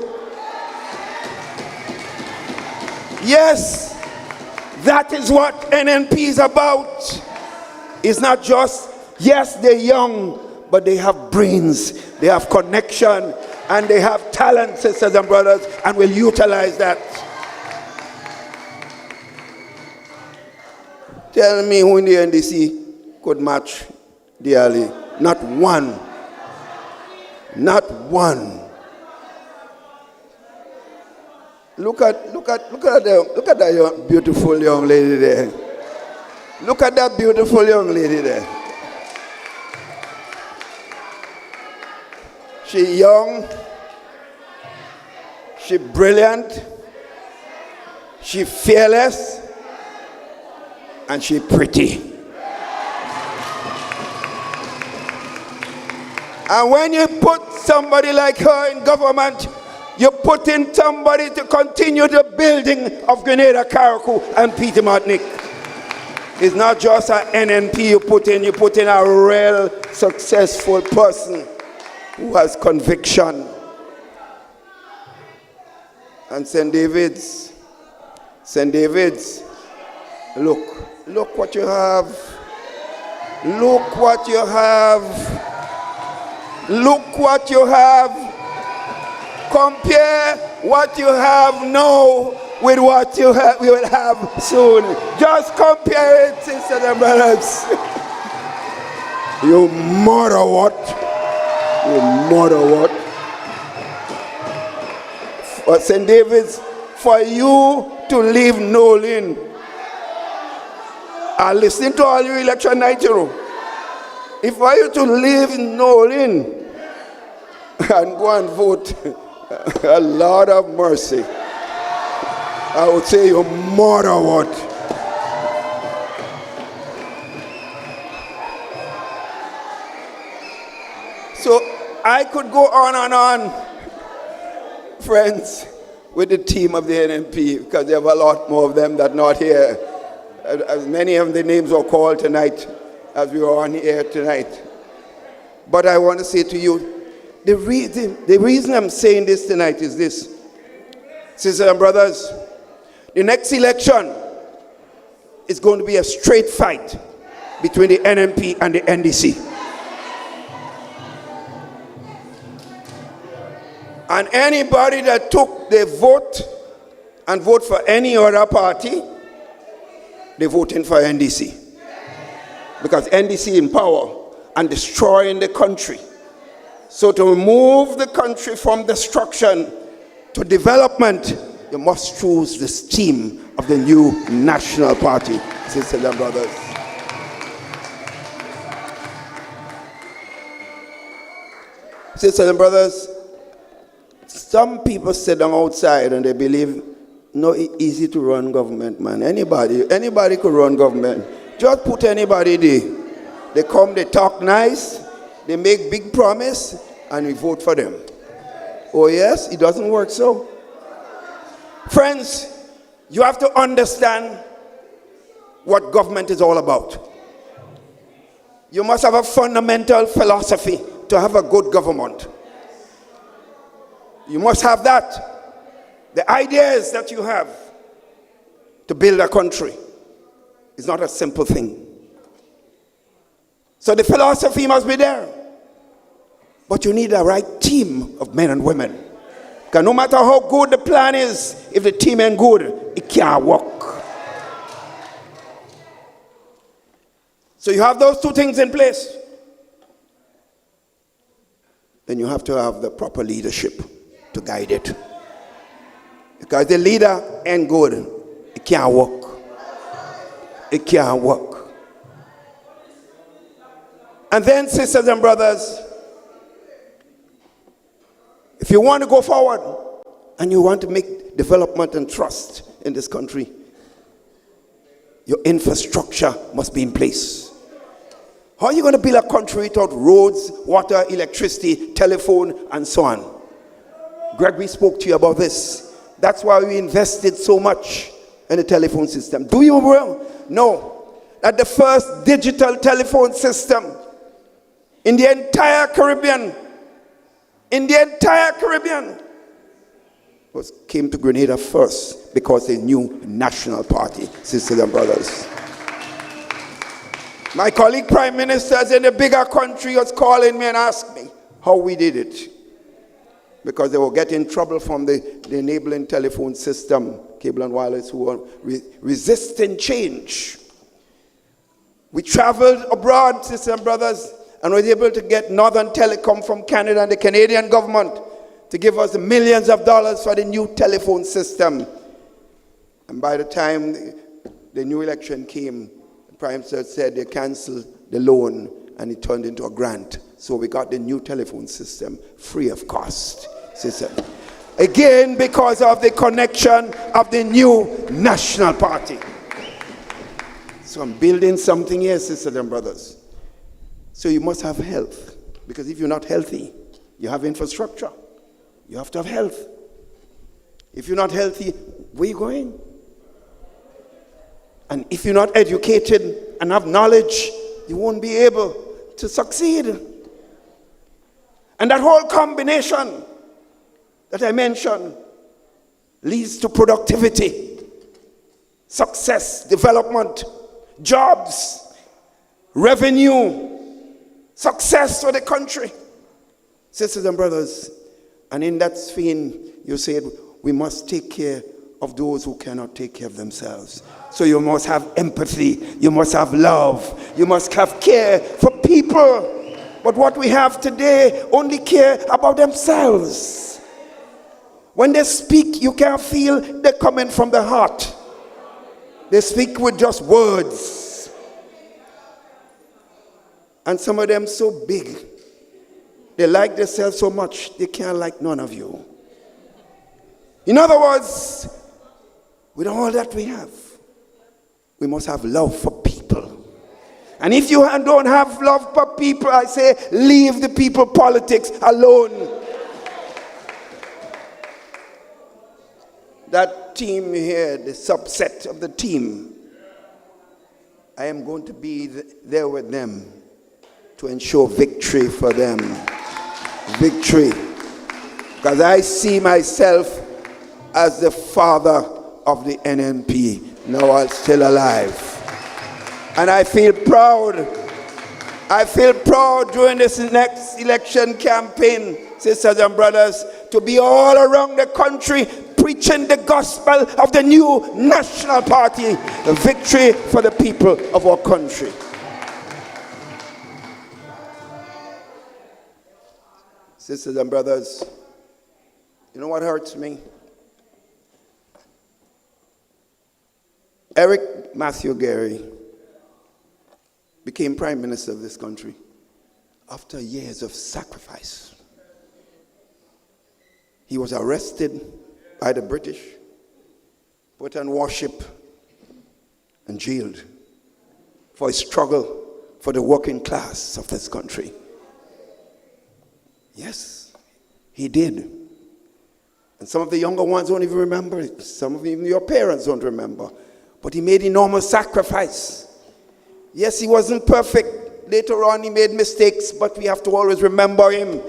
Yes, that is what NNP is about. It's not just, yes, they're young, but they have brains, they have connection, and they have talent, sisters and brothers, and will utilize that. Tell me who in the NDC could match dearly. Not one. Not one. Look at that beautiful young lady there. Look at that beautiful young lady there. She young. She brilliant. She fearless. And she pretty. And when you put somebody like her in government, you put in somebody to continue the building of Grenada, Carriacou, and Peter Martinique. It's not just an NNP you put in a real successful person who has conviction. And St. David's, look what you have. Look what you have. Look what you have. Compare what you have now with what you will have soon. Just compare it, sisters and brothers. You mother what? You mother what? For St. David's, for you to leave Nolene, I listen to all your election night, you know. If I were to leave Nolene and go and vote, a lot of mercy, I would say your mother what? So I could go on and on, friends, with the team of the NNP, because there have a lot more of them that are not here. As many of the names were called tonight, as we were on here tonight. But I want to say to you, the reason I'm saying this tonight is this. Sisters and brothers, the next election is going to be a straight fight between the NNP and the NDC. And anybody that took their vote and vote for any other party, they're voting for NDC. Because NDC in power and destroying the country. So to remove the country from destruction to development, you must choose this team of the new national party, sisters and brothers. Sisters and brothers, some people sit down outside and they believe, no, it's easy to run government, man. Anybody could run government. Just put anybody there. They come, they talk nice, they make big promise, and we vote for them. Oh yes, it doesn't work so. Friends, you have to understand what government is all about. You must have a fundamental philosophy to have a good government. You must have that. The ideas that you have to build a country is not a simple thing. So the philosophy must be there. But you need the right team of men and women. Because no matter how good the plan is, if the team ain't good, it can't work. So you have those two things in place. Then you have to have the proper leadership to guide it. Because the leader ain't good, it can't work. It can't work. And then, sisters and brothers, if you want to go forward and you want to make development and trust in this country, your infrastructure must be in place. How are you going to build a country without roads, water, electricity, telephone, and so on? Gregory spoke to you about this. That's why we invested so much in the telephone system. Do you know that the first digital telephone system in the entire Caribbean, came to Grenada first because the new national party, sisters and brothers. My colleague prime ministers in the bigger country was calling me and asked me how we did it. Because they were getting trouble from the enabling telephone system, cable and wireless, who were resisting change. We traveled abroad, sisters and brothers, and was able to get Northern Telecom from Canada and the Canadian government to give us millions of dollars for the new telephone system. And by the time the new election came, the Prime Minister said they canceled the loan and it turned into a grant. So we got the new telephone system free of cost. Again, because of the connection of the new national party. So I'm building something here, sisters and brothers. So you must have health. Because if you're not healthy, you have infrastructure. You have to have health. If you're not healthy, where are you going? And if you're not educated and have knowledge, you won't be able to succeed. And that whole combination that I mentioned leads to productivity, success, development, jobs, revenue, success for the country. Sisters and brothers, and in that vein, you said we must take care of those who cannot take care of themselves. So you must have empathy, you must have love, you must have care for people. But what we have today only care about themselves. When they speak, you can feel they're coming from the heart. They speak with just words. And some of them so big. They like themselves so much, they can't like none of you. In other words, with all that we have, we must have love for people. And if you don't have love for people, I say, leave the people politics alone. That team here, the subset of the team, I am going to be there with them to ensure victory for them. Victory. Because I see myself as the father of the NNP, now I'm still alive. And I feel proud. I feel proud during this next election campaign, sisters and brothers, to be all around the country preaching the gospel of the new national party, the victory for the people of our country. Sisters and brothers, you know what hurts me? Eric Matthew Gary became Prime Minister of this country after years of sacrifice. He was arrested by the British, put on worship, and jailed for his struggle for the working class of this country. Yes, he did. And some of the younger ones don't even remember it. Some of even your parents don't remember. But he made enormous sacrifice. Yes, he wasn't perfect. Later on, he made mistakes, but we have to always remember him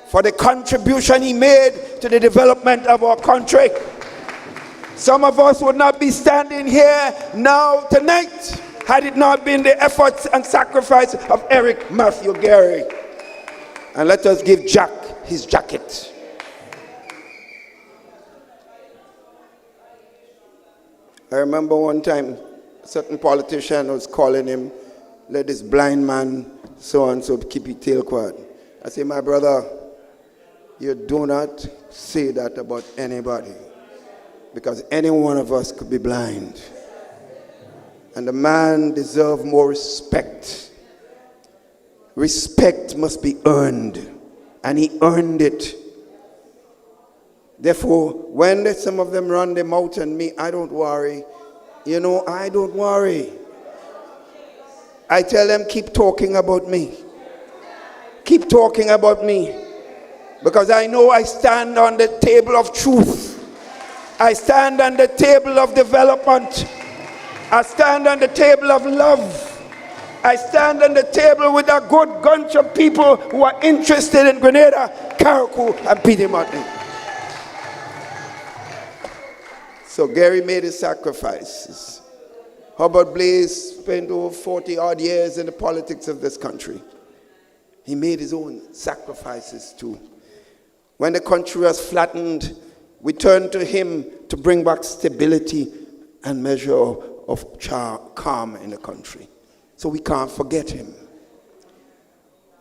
for the contribution he made to the development of our country. Some of us would not be standing here now tonight had it not been the efforts and sacrifice of Eric Matthew Gary. And let us give Jack his jacket. I remember one time a certain politician was calling him, let this blind man so and so keep his tail quiet. I say, my brother, you do not say that about anybody, because any one of us could be blind. And the man deserves more respect. Respect must be earned, and he earned it. Therefore, when some of them run their mouth on me, I don't worry. You know, I don't worry. I tell them, keep talking about me. Keep talking about me. Because I know I stand on the table of truth. I stand on the table of development. I stand on the table of love. I stand on the table with a good bunch of people who are interested in Grenada, Carriacou, and Peter Martin. So Gary made his sacrifices. Hubert Blaze spent over 40 odd years in the politics of this country. He made his own sacrifices too. When the country was flattened, we turned to him to bring back stability and measure of calm in the country. So we can't forget him.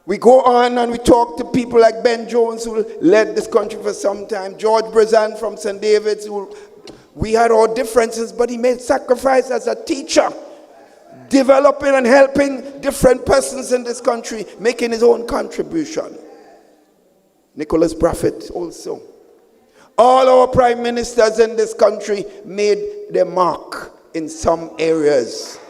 We go on and we talk to people like Ben Jones, who led this country for some time, George Brezan from St. David's, who we had our differences, but he made sacrifice as a teacher, developing and helping different persons in this country, making his own contribution. Nicholas Braffett also. All our prime ministers in this country made their mark in some areas.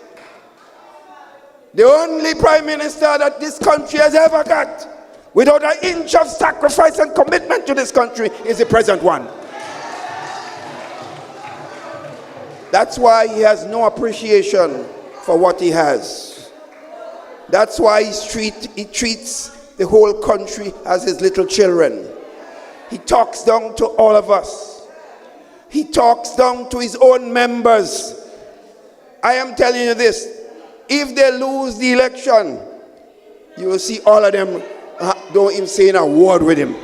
The only prime minister that this country has ever got without an inch of sacrifice and commitment to this country is the present one. That's why he has no appreciation for what he has. That's why he treats the whole country as his little children. He talks down to all of us. He talks down to his own members. I am telling you this. If they lose the election, you will see all of them don't even say a word with him.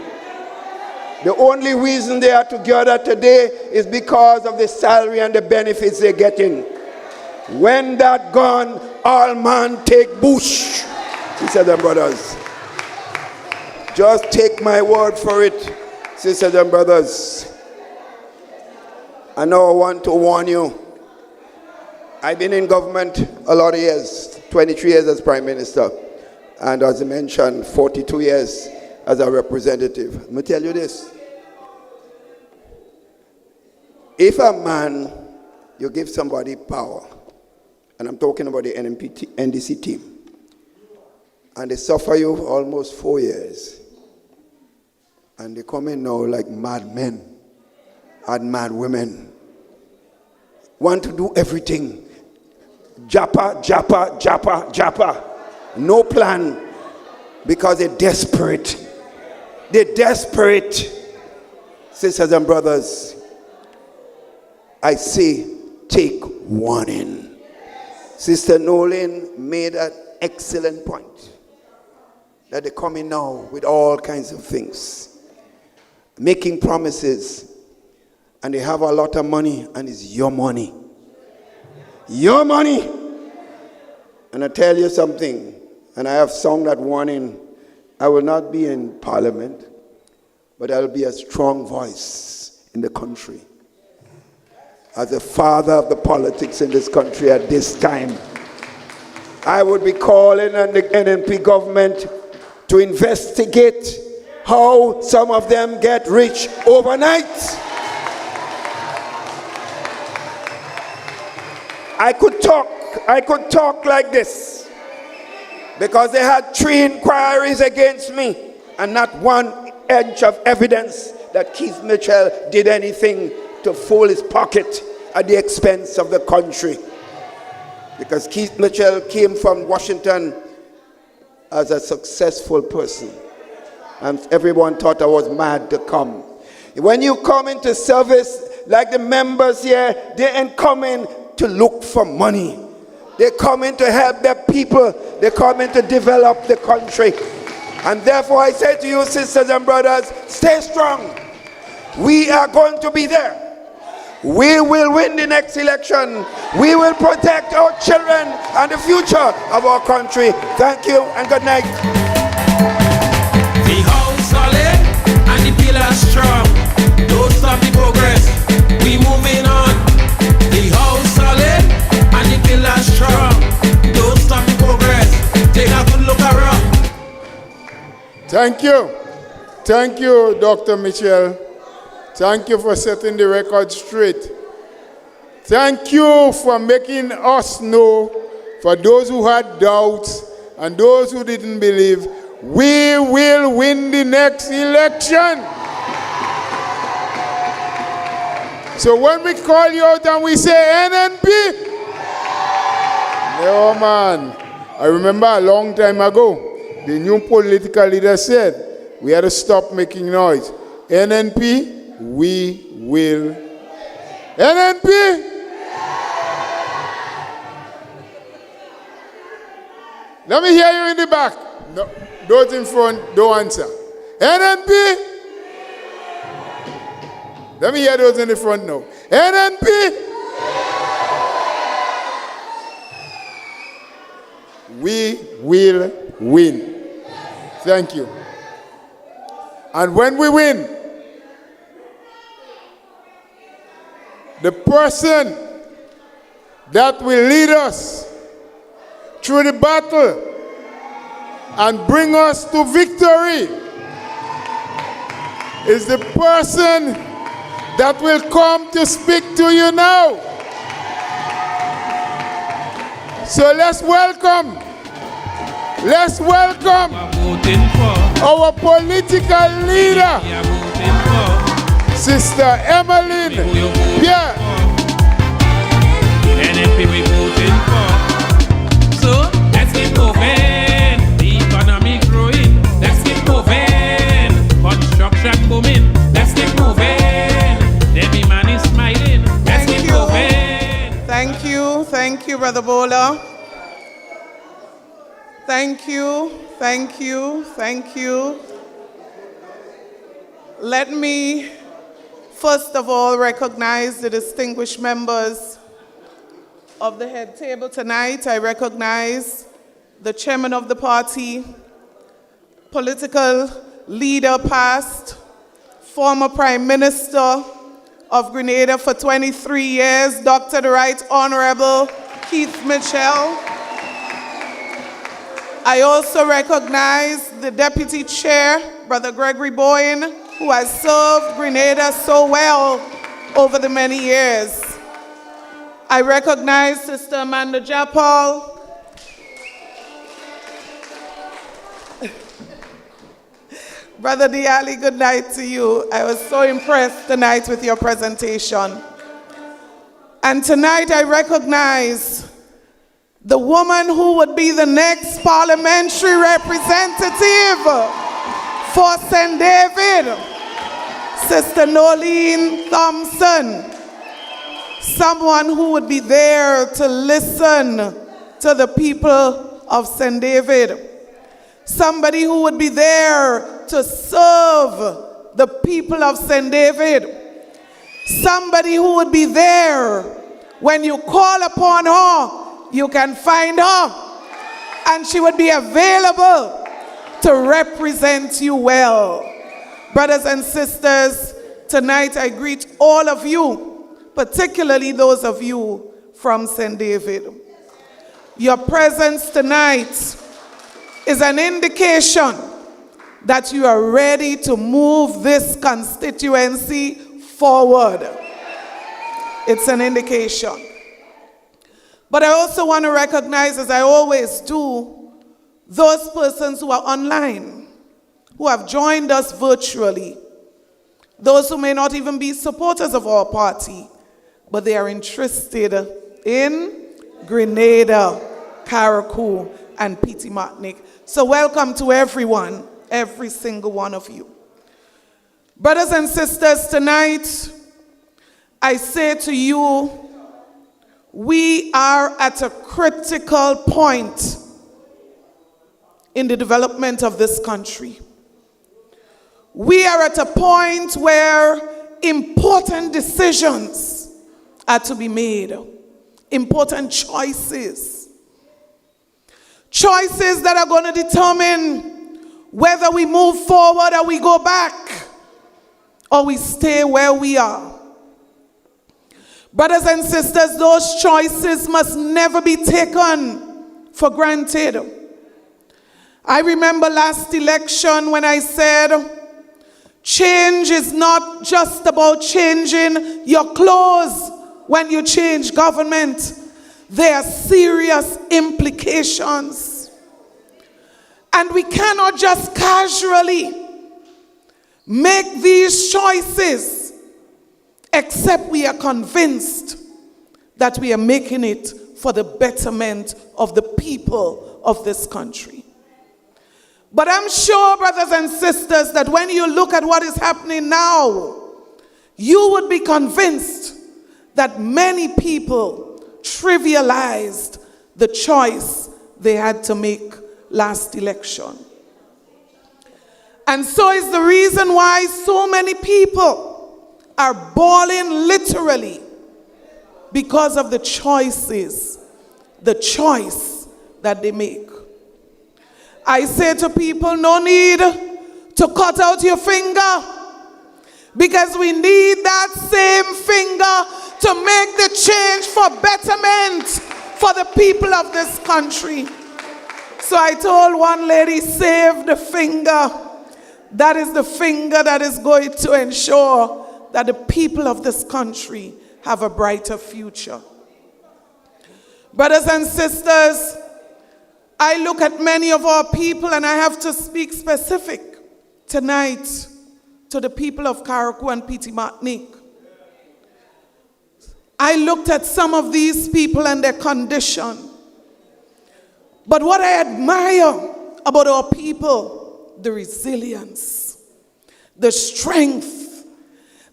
The only reason they are together today is because of the salary and the benefits they're getting. When that gone, all man take bush. Sisters and brothers. Just take my word for it, sisters and brothers. I know I want to warn you. I've been in government a lot of years, 23 years as Prime Minister, and as I mentioned, 42 years as a representative. Let me tell you this. If a man, you give somebody power, and I'm talking about the NNP, NDC team, and they suffer you for almost 4 years, and they come in now like mad men and mad women, want to do everything. Japa, japa, japa, japa. No plan, because they're desperate. They're desperate. Sisters and brothers, I say, take warning. Sister Nolene made an excellent point, that they come in now with all kinds of things, making promises, and they have a lot of money, and it's your money. Your money. And I tell you something, and I have sung that warning, I will not be in Parliament, but I'll be a strong voice in the country. As a father of the politics in this country at this time, I would be calling on the NNP government to investigate how some of them get rich overnight. I could talk like this, because they had 3 inquiries against me and not 1 inch of evidence that Keith Mitchell did anything to fill his pocket at the expense of the country. Because Keith Mitchell came from Washington as a successful person, and everyone thought I was mad to come. When you come into service like the members here, they ain't coming to look for money. They come in to help their people. They come in to develop the country. And therefore I say to you, sisters and brothers, stay strong. We are going to be there. We will win the next election. We will protect our children and the future of our country. Thank you and good night. The house solid and the pillars strong. Don't stop the progress. We moving on. The house solid and the pillars strong. Don't stop the progress. Take a good look around. Thank you. Thank you, Dr. Mitchell. Thank you for setting the record straight. Thank you for making us know, for those who had doubts and those who didn't believe, we will win the next election. So when we call you out and we say NNP, no man. I remember a long time ago, the new political leader said, we had to stop making noise. NNP, we will. NNP? Let me hear you in the back. No, those in front, don't answer. NNP? Let me hear those in the front now. NNP? We will win. Thank you. And when we win, the person that will lead us through the battle and bring us to victory is the person that will come to speak to you now. So let's welcome our political leader, Sister Emmilyn Pierre. NNP we voting for. So let's keep moving. The economy growing. Let's keep moving. Construction booming. Let's keep moving. Every man is smiling. Let's keep moving. Thank you, Brother Bola. Thank you. Let me first of all recognize the distinguished members of the head table tonight. I recognize the chairman of the party, political leader past, former Prime Minister of Grenada for 23 years, Dr. the Right Honorable Keith Mitchell. I also recognize the Deputy Chair, Brother Gregory Bowen, who has served Grenada so well over the many years. I recognize Sister Amanda Japal, Brother Diali, good night to you. I was so impressed tonight with your presentation. And tonight I recognize the woman who would be the next parliamentary representative for St. David, Sister Nolene Thompson. Someone who would be there to listen to the people of St. David. Somebody who would be there to serve the people of St. David. Somebody who would be there when you call upon her, you can find her, and she would be available to represent you well. Brothers and sisters, tonight I greet all of you, particularly those of you from St. David. Your presence tonight is an indication that you are ready to move this constituency forward. It's an indication. But I also want to recognize, as I always do, those persons who are online, who have joined us virtually, those who may not even be supporters of our party, but they are interested in Grenada, Carriacou, and Petite Martinique. So welcome to everyone, every single one of you. Brothers and sisters, tonight, I say to you, we are at a critical point in the development of this country. We are at a point where important decisions are to be made, important choices. Choices that are going to determine whether we move forward or we go back, or we stay where we are. Brothers and sisters, those choices must never be taken for granted. I remember last election when I said, change is not just about changing your clothes when you change government. There are serious implications. And we cannot just casually make these choices except we are convinced that we are making it for the betterment of the people of this country. But I'm sure, brothers and sisters, that when you look at what is happening now, you would be convinced that many people trivialized the choice they had to make last election. And so is the reason why so many people are bawling literally because of the choice that they make. I say to people, no need to cut out your finger, because we need that same finger to make the change for betterment for the people of this country. So I told one lady, save the finger. That is the finger that is going to ensure that the people of this country have a brighter future. Brothers and sisters, I look at many of our people, and I have to speak specific tonight to the people of Carriacou and Petit Martinique. I looked at some of these people and their condition. But what I admire about our people, the resilience, the strength,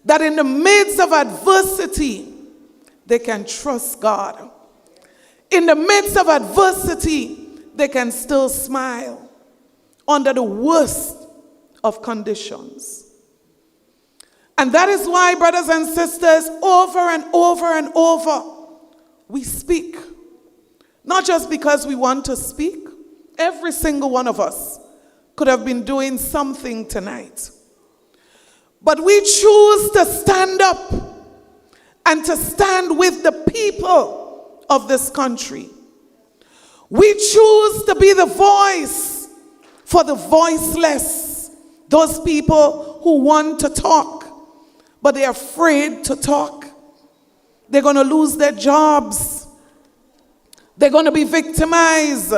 that in the midst of adversity, they can trust God. In the midst of adversity, they can still smile under the worst of conditions. And that is why, brothers and sisters, over and over and over, we speak. Not just because we want to speak. Every single one of us could have been doing something tonight. But we choose to stand up and to stand with the people of this country. We choose to be the voice for the voiceless, those people who want to talk, but they're afraid to talk. They're going to lose their jobs. They're going to be victimized.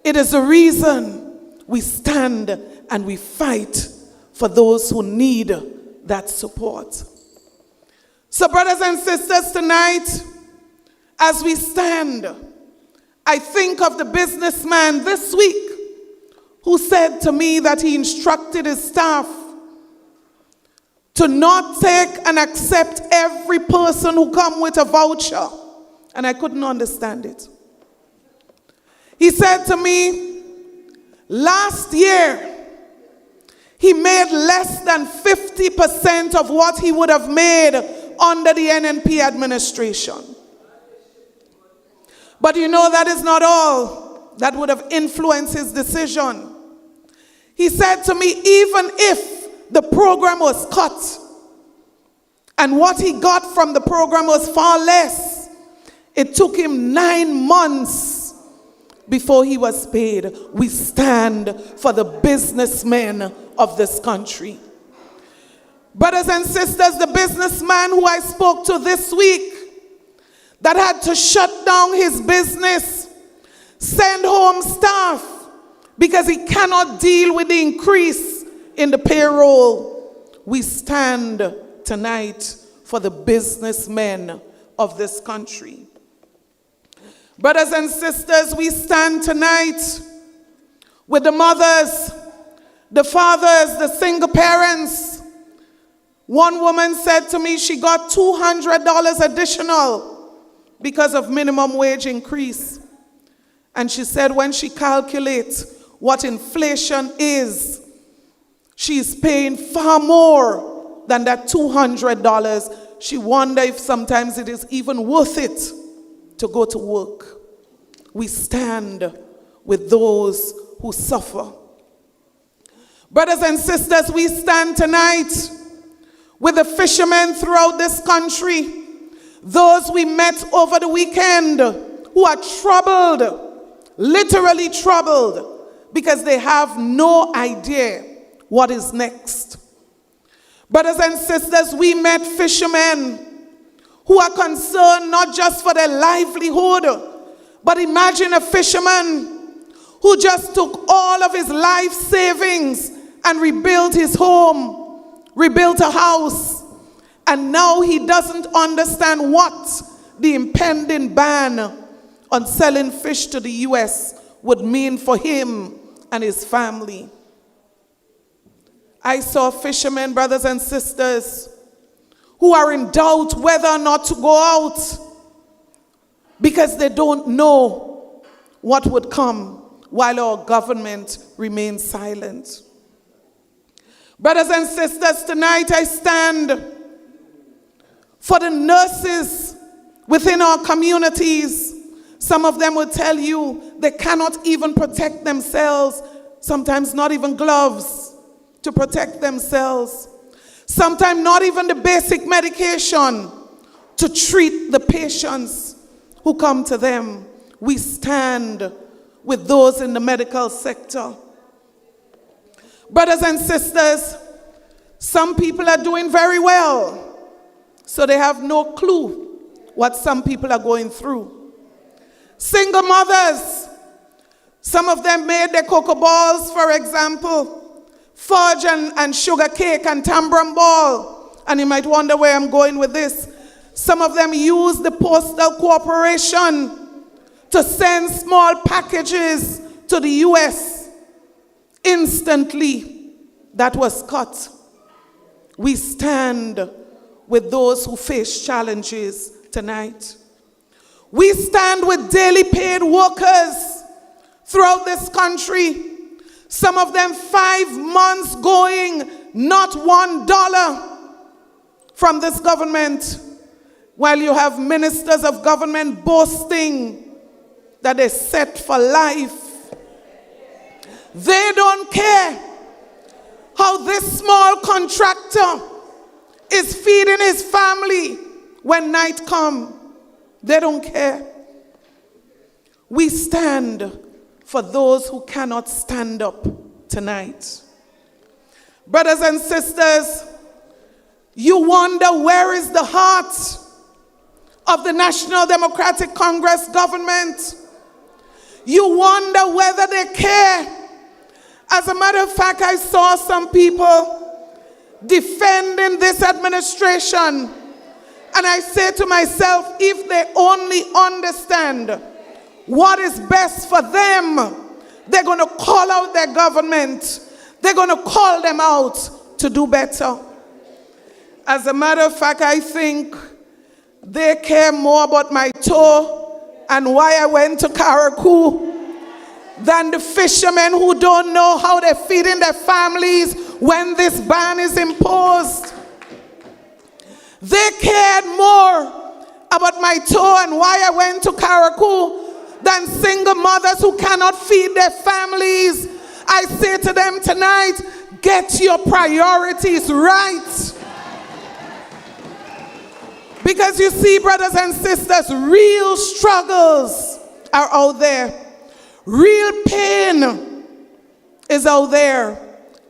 It is the reason we stand and we fight for those who need that support. So, brothers and sisters, tonight, as we stand, I think of the businessman this week who said to me that he instructed his staff to not take and accept every person who come with a voucher. And I couldn't understand it. He said to me, last year, he made less than 50% of what he would have made under the NNP administration. But you know, that is not all that would have influenced his decision. He said to me, even if the program was cut and what he got from the program was far less, it took him 9 months before he was paid. We stand for the businessmen of this country. Brothers and sisters, the businessman who I spoke to this week that had to shut down his business, send home staff because he cannot deal with the increase in the payroll. We stand tonight for the businessmen of this country. Brothers and sisters, we stand tonight with the mothers, the fathers, the single parents. One woman said to me she got $200 additional because of minimum wage increase. And she said when she calculates what inflation is, she's paying far more than that $200. She wonders if sometimes it is even worth it to go to work. We stand with those who suffer. Brothers and sisters, we stand tonight with the fishermen throughout this country, those we met over the weekend who are troubled, literally troubled, because they have no idea what is next. Brothers and sisters, we met fishermen who are concerned not just for their livelihood, but imagine a fisherman who just took all of his life savings and rebuilt his home, rebuilt a house, And now he doesn't understand what the impending ban on selling fish to the US would mean for him and his family. I saw fishermen, brothers and sisters, who are in doubt whether or not to go out because they don't know what would come while our government remains silent. Brothers and sisters, tonight I stand for the nurses within our communities. Some of them will tell you they cannot even protect themselves, sometimes not even gloves to protect themselves, sometimes not even the basic medication to treat the patients who come to them. We stand with those in the medical sector. Brothers and sisters, some people are doing very well, so they have no clue what some people are going through. Single mothers, some of them made their cocoa balls, for example, fudge and sugar cake and tambram ball. And you might wonder where I'm going with this. Some of them use the Postal Corporation to send small packages to the US. Instantly, that was cut. We stand with those who face challenges tonight. We stand with daily paid workers throughout this country. Some of them 5 months going, not $1 from this government, while you have ministers of government boasting that they're set for life. They don't care how this small contractor is feeding his family when night comes. They don't care. We stand for those who cannot stand up tonight. Brothers and sisters, you wonder where is the heart of the National Democratic Congress government. You wonder whether they care. As a matter of fact, I saw some people defending this administration. And I say to myself, if they only understand what is best for them, they're going to call out their government. They're going to call them out to do better. As a matter of fact, I think they care more about my toe and why I went to Caracou than the fishermen who don't know how they're feeding their families when this ban is imposed. They cared more about my toe and why I went to Caracou than single mothers who cannot feed their families. I say to them tonight, get your priorities right. Because you see, brothers and sisters, real struggles are out there. Real pain is out there.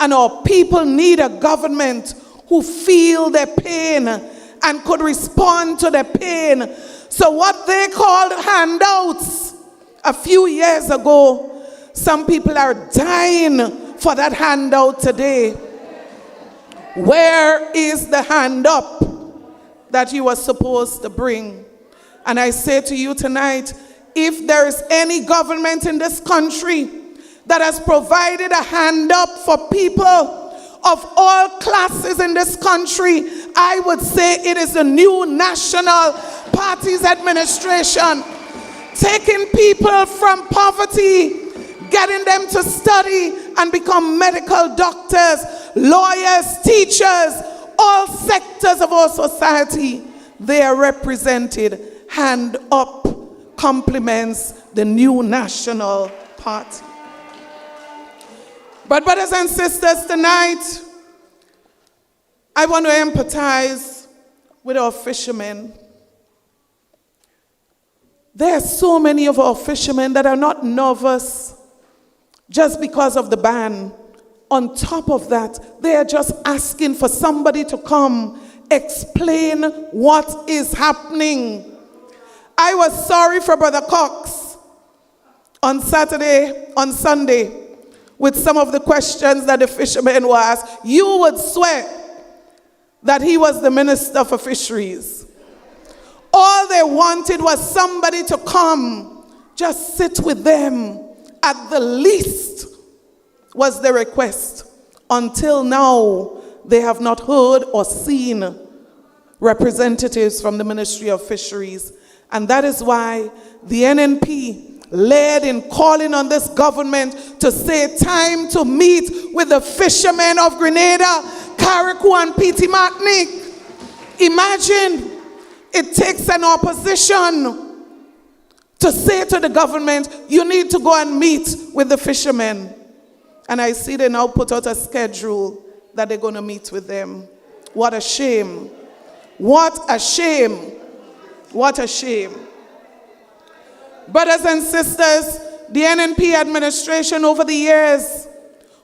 And our people need a government who feel their pain and could respond to their pain. So what they called handouts a few years ago, some people are dying for that handout today. Where is the hand up that you were supposed to bring? And I say to you tonight, if there is any government in this country that has provided a hand up for people of all classes in this country, I would say it is the new National Party's administration. Taking people from poverty, getting them to study and become medical doctors, lawyers, teachers, all sectors of our society. They are represented. Hand up compliments the new National Party. But brothers and sisters, tonight, I want to empathize with our fishermen. There are so many of our fishermen that are not nervous just because of the ban. On top of that, they are just asking for somebody to come explain what is happening. I was sorry for Brother Cox on Sunday, with some of the questions that the fishermen were asked. You would swear that he was the Minister for Fisheries. All they wanted was somebody to come, just sit with them. At the least was the request. Until now, they have not heard or seen representatives from the Ministry of Fisheries. And that is why the NNP led in calling on this government to say time to meet with the fishermen of Grenada, Carriacou and Petit Martinique. Imagine it takes an opposition to say to the government, you need to go and meet with the fishermen. And I see they now put out a schedule that they're going to meet with them. What a shame. What a shame. What a shame. Brothers and sisters, the NNP administration over the years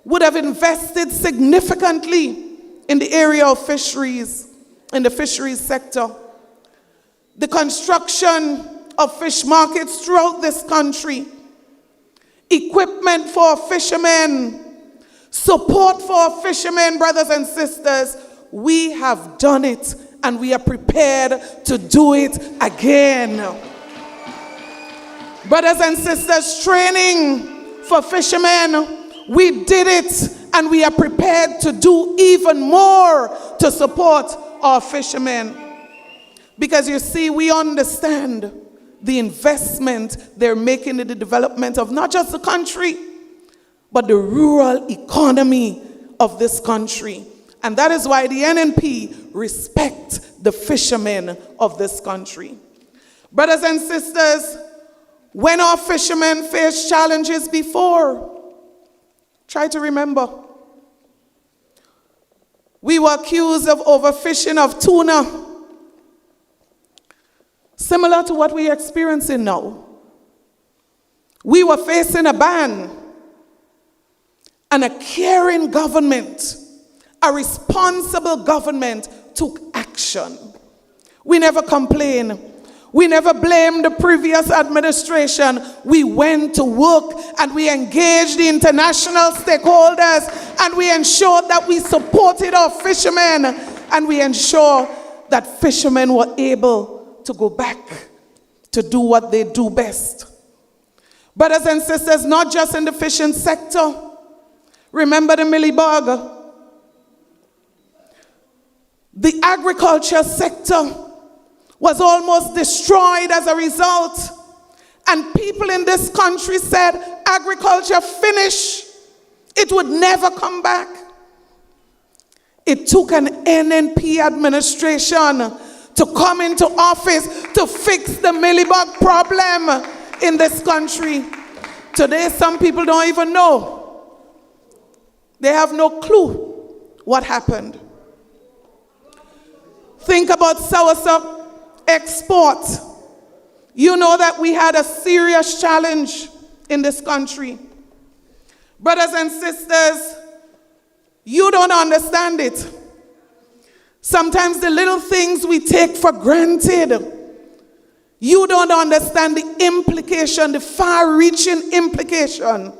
would have invested significantly in the area of fisheries, in the fisheries sector. The construction of fish markets throughout this country, equipment for fishermen, support for fishermen, brothers and sisters. We have done it and we are prepared to do it again. Brothers and sisters, training for fishermen, we did it and we are prepared to do even more to support our fishermen. Because you see, we understand the investment they're making in the development of not just the country, but the rural economy of this country. And that is why the NNP respect the fishermen of this country. Brothers and sisters, when our fishermen faced challenges before, try to remember. We were accused of overfishing of tuna, similar to what we are experiencing now. We were facing a ban, and a caring government, a responsible government took action. We never complained. We never blamed the previous administration. We went to work and we engaged the international stakeholders and we ensured that we supported our fishermen and we ensured that fishermen were able to go back to do what they do best. Brothers and sisters, not just in the fishing sector. Remember the millibug? The agriculture sector was almost destroyed as a result. And people in this country said, agriculture finish. It would never come back. It took an NNP administration to come into office to fix the millibug problem in this country. Today, some people don't even know. They have no clue what happened. Think about soursop export. You know that we had a serious challenge in this country. Brothers and sisters, you don't understand it. Sometimes the little things we take for granted, you don't understand the implication, the far-reaching implication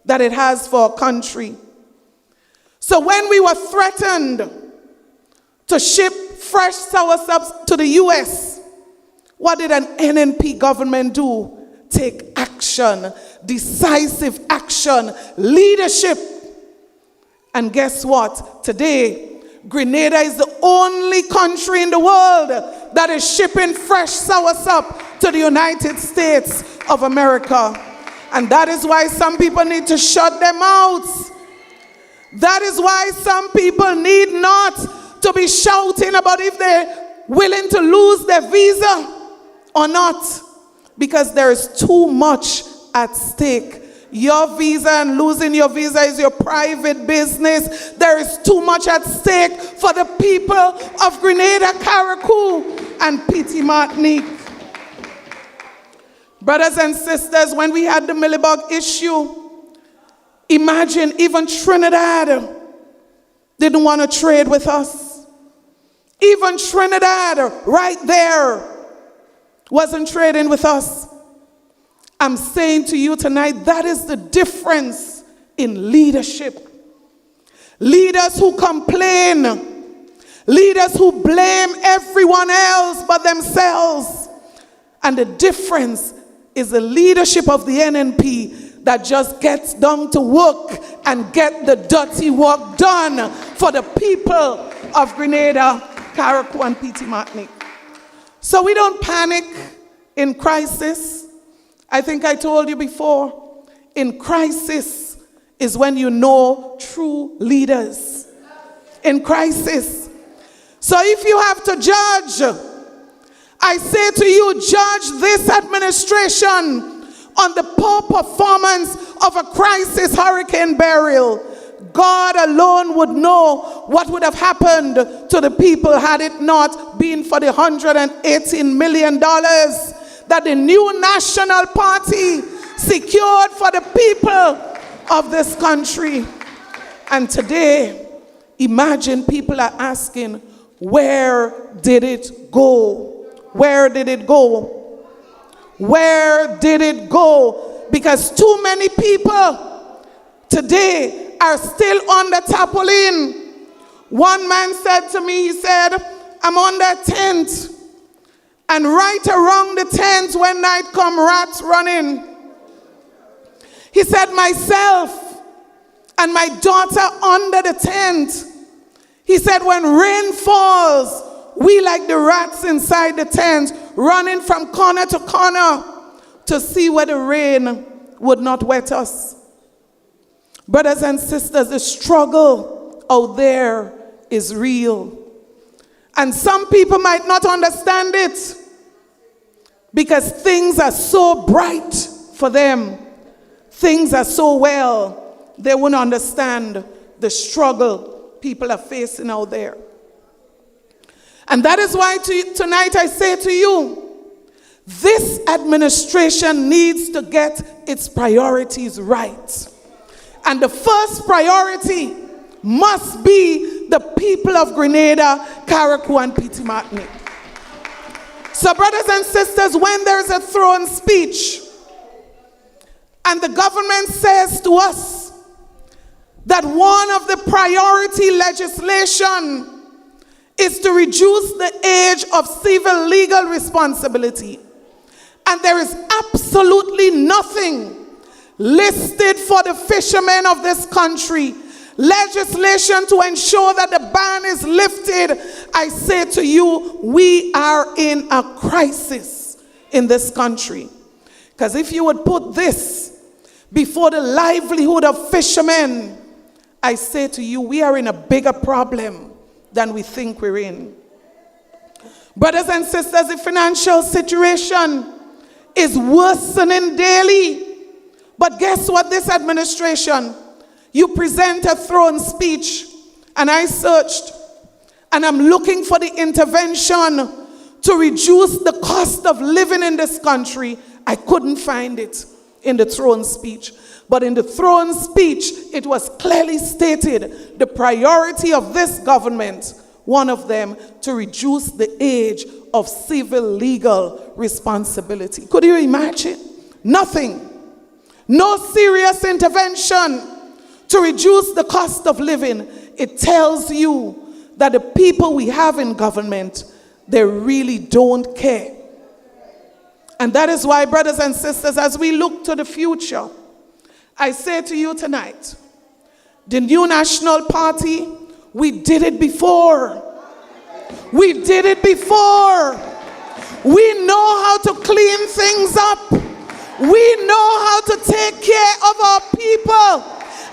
that it has for our country. So when we were threatened to ship fresh soursops to the US, what did an NNP government do? Take action, decisive action, leadership. And guess what? Today, Grenada is the only country in the world that is shipping fresh soursop to the United States of America. And that is why some people need to shut their mouths. That is why some people need not to be shouting about if they're willing to lose their visa or not, because there is too much at stake. Your visa and losing your visa is your private business. There is too much at stake for the people of Grenada, Carriacou, and Petit Martinique. Brothers and sisters, when we had the millibug issue, imagine even Trinidad didn't want to trade with us. Even Trinidad, right there, wasn't trading with us. I'm saying to you tonight, that is the difference in leadership. Leaders who complain, Leaders who blame everyone else but themselves. And the difference is the leadership of the NNP that just gets down to work and get the dirty work done for the people of Grenada, Carriacou, and Petit Martinique. So we don't panic in crisis. I think I told you before, in crisis is when you know true leaders. In crisis. So if you have to judge, I say to you, judge this administration on the poor performance of a crisis hurricane burial. God alone would know what would have happened to the people had it not been for the $118 million that the new National Party secured for the people of this country. And today, imagine people are asking, where did it go? Where did it go? Where did it go? Because too many people today are still on the tarpaulin. One man said to me, he said, I'm on that tent. And right around the tent when night come, rats running. He said, myself and my daughter under the tent. He said, when rain falls, we like the rats inside the tent, running from corner to corner to see where the rain would not wet us. Brothers and sisters, the struggle out there is real. And some people might not understand it because things are so bright for them. Things are so well, they wouldn't understand the struggle people are facing out there. And that is why tonight I say to you, this administration needs to get its priorities right. And the first priority must be the people of Grenada, Carriacou, and Petit Martinique. So brothers and sisters, when there's a throne speech and the government says to us that one of the priority legislation is to reduce the age of civil legal responsibility, and there is absolutely nothing listed for the fishermen of this country, legislation to ensure that the ban is lifted, I say to you, we are in a crisis in this country. Because if you would put this before the livelihood of fishermen, I say to you, we are in a bigger problem than we think we're in. Brothers and sisters, the financial situation is worsening daily. But guess what, this administration, you present a throne speech, and I searched, and I'm looking for the intervention to reduce the cost of living in this country. I couldn't find it in the throne speech. But in the throne speech, it was clearly stated the priority of this government, one of them, to reduce the age of civil legal responsibility. Could you imagine? Nothing. No serious intervention to reduce the cost of living. It tells you that the people we have in government, they really don't care. And that is why, brothers and sisters, as we look to the future, I say to you tonight, the new National Party, we did it before. We did it before. We know how to clean things up. We know how to take care of our people.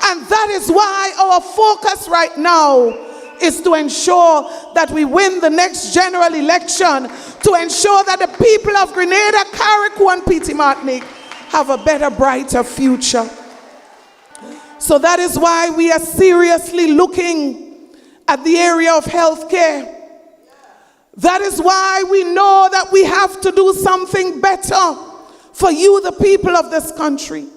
And that is why our focus right now is to ensure that we win the next general election, to ensure that the people of Grenada, Carriacou, and Petit Martinique have a better, brighter future. So that is why we are seriously looking at the area of healthcare. That is why we know that we have to do something better for you, the people of this country.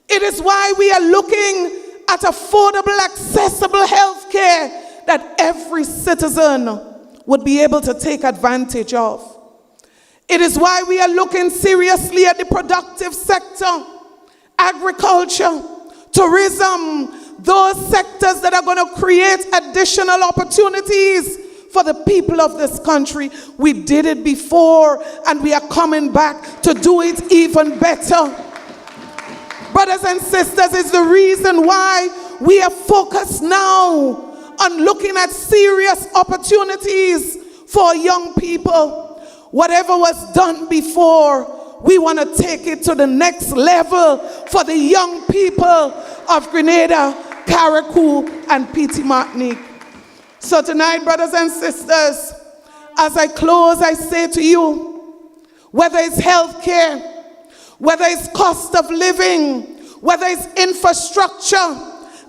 It is why we are looking at affordable, accessible health care that every citizen would be able to take advantage of. It is why we are looking seriously at the productive sector, agriculture, tourism, those sectors that are going to create additional opportunities for the people of this country. We did it before, and we are coming back to do it even better. Brothers and sisters, it's the reason why we are focused now on looking at serious opportunities for young people. Whatever was done before, we want to take it to the next level for the young people of Grenada, Carriacou, and Petit Martinique. So tonight, brothers and sisters, as I close, I say to you, whether it's healthcare, whether it's cost of living, whether it's infrastructure,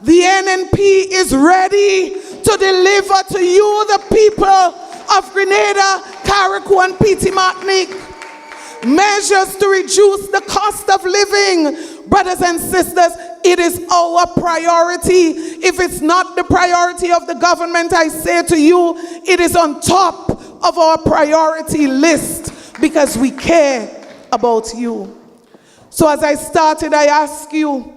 the NNP is ready to deliver to you, the people of Grenada, Carriacou, and Petit Martinique, measures to reduce the cost of living. Brothers and sisters, it is our priority. If it's not the priority of the government, I say to you, it is on top of our priority list because we care about you. So as I started, I ask you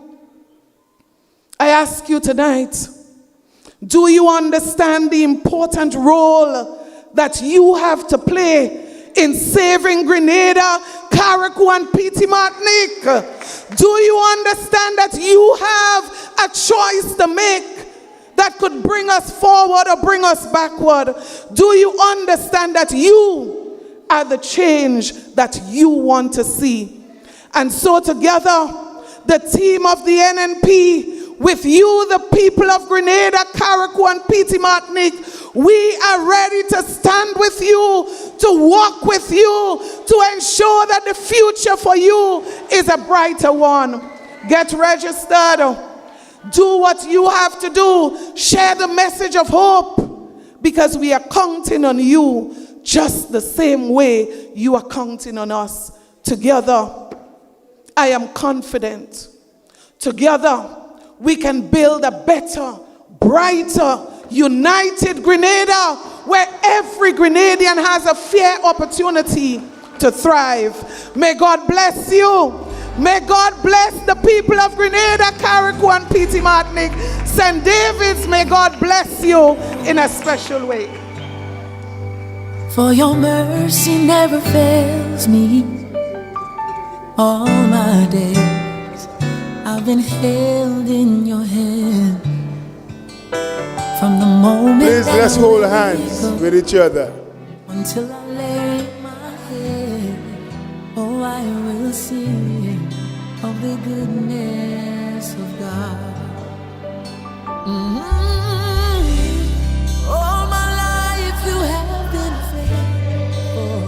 tonight, do you understand the important role that you have to play in saving Grenada, Carriacou, and Petit Martinique? Do you understand that you have a choice to make that could bring us forward or bring us backward? Do you understand that you are the change that you want to see? And so together, the team of the NNP, with you, the people of Grenada, Carriacou, and Petit Martinique, we are ready to stand with you, to walk with you, to ensure that the future for you is a brighter one. Get registered. Do what you have to do. Share the message of hope, because we are counting on you just the same way you are counting on us. Together, I am confident. Together, we can build a better, brighter, united Grenada where every Grenadian has a fair opportunity to thrive. May God bless you. May God bless the people of Grenada, Carriacou, and Petit Martinique. St. David's, may God bless you in a special way. For your mercy never fails me. All my days I've been held in your hand. From the moment please, let's hold hands with each other. Until I lay my head, oh, I will sing of the goodness of God. All my life you have been faithful,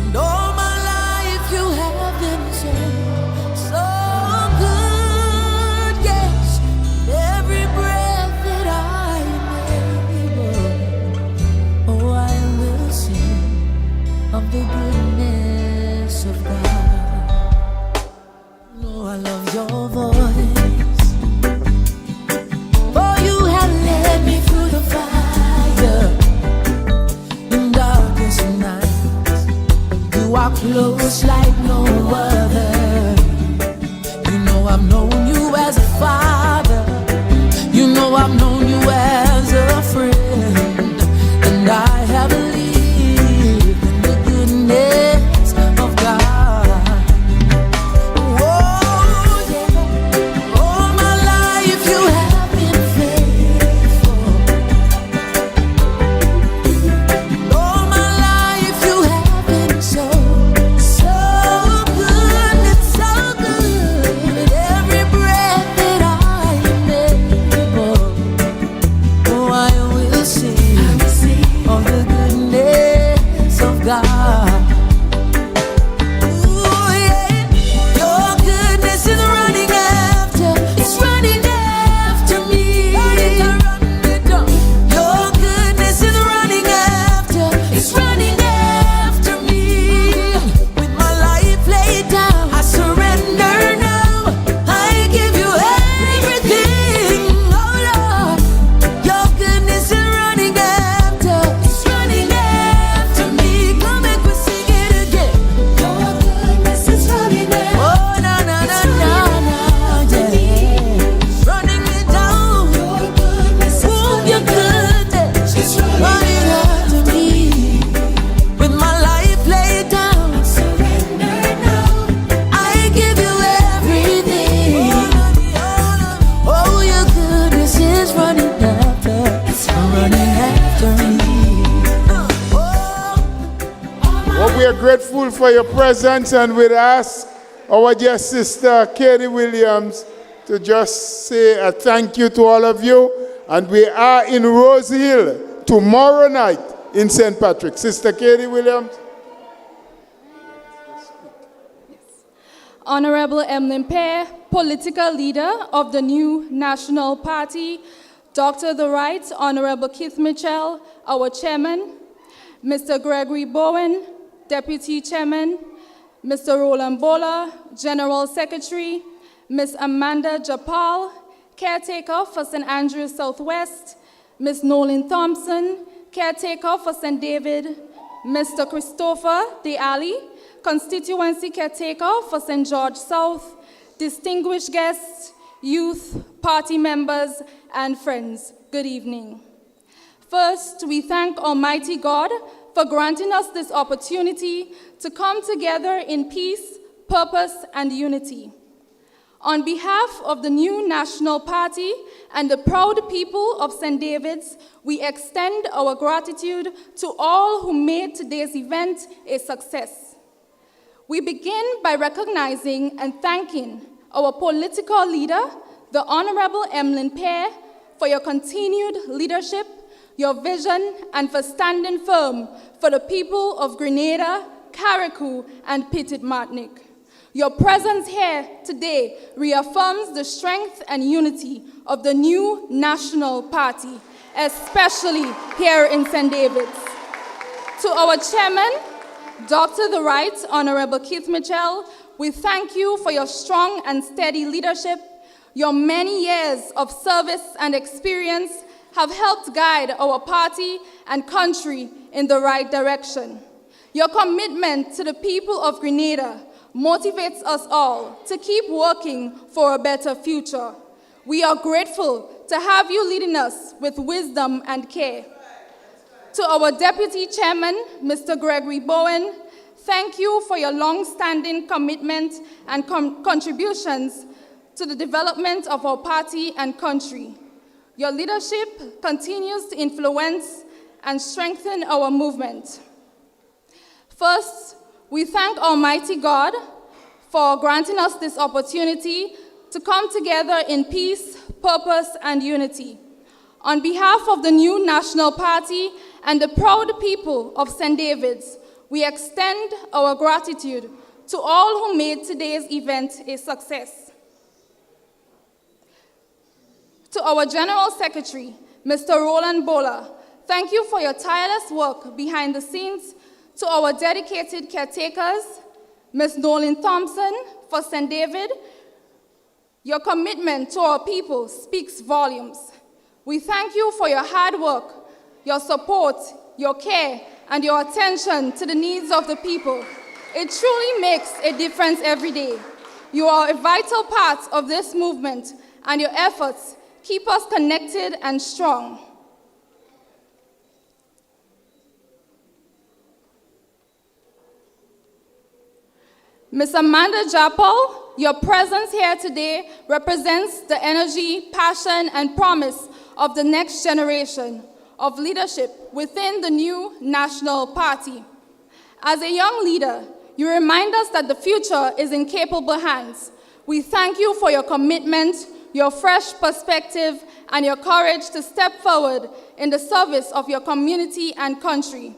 and all my life you have been so good. Yes, every breath that I am able, oh, I will sing of the goodness of God. Oh, I love your voice. grateful for your presence, and we'll ask our dear sister Katie Williams to just say a thank you to all of you. And we are in Rose Hill tomorrow night in St. Patrick. Sister Katie Williams. Honorable Emmilyn Pierre, political leader of the new National Party, Dr. The Right, Honorable Keith Mitchell, our chairman, Mr. Gregory Bowen, deputy chairman, Mr. Roland Bola, general secretary, Ms. Amanda Japal, caretaker for St. Andrews Southwest, Ms. Nolene Thompson, caretaker for St. David, Mr. Christopher De Ali, constituency caretaker for St. George South, distinguished guests, youth, party members, and friends, good evening. First, we thank Almighty God for granting us this opportunity to come together in peace, purpose, and unity. On behalf of the new National Party and the proud people of St. David's, we extend our gratitude to all who made today's event a success. We begin by recognizing and thanking our political leader, the Honorable Emmilyn Pierre, for your continued leadership, your vision, and for standing firm for the people of Grenada, Carriacou, and Petite Martinique. Your presence here today reaffirms the strength and unity of the new National Party, especially here in St. David's. To our chairman, Dr. The Right, Honorable Keith Mitchell, we thank you for your strong and steady leadership. Your many years of service and experience have helped guide our party and country in the right direction. Your commitment to the people of Grenada motivates us all to keep working for a better future. We are grateful to have you leading us with wisdom and care. To our Deputy Chairman, Mr. Gregory Bowen, thank you for your long-standing commitment and contributions to the development of our party and country. Your leadership continues to influence and strengthen our movement. First, we thank Almighty God for granting us this opportunity to come together in peace, purpose, and unity. On behalf of the new National Party and the proud people of St. David's, we extend our gratitude to all who made today's event a success. To our General Secretary, Mr. Roland Bola, thank you for your tireless work behind the scenes. To our dedicated caretakers, Ms. Nolene Thompson for St. David, your commitment to our people speaks volumes. We thank you for your hard work, your support, your care, and your attention to the needs of the people. It truly makes a difference every day. You are a vital part of this movement, and your efforts keep us connected and strong. Ms. Amanda Japal, your presence here today represents the energy, passion, and promise of the next generation of leadership within the new National Party. As a young leader, you remind us that the future is in capable hands. We thank you for your commitment, your fresh perspective, and your courage to step forward in the service of your community and country.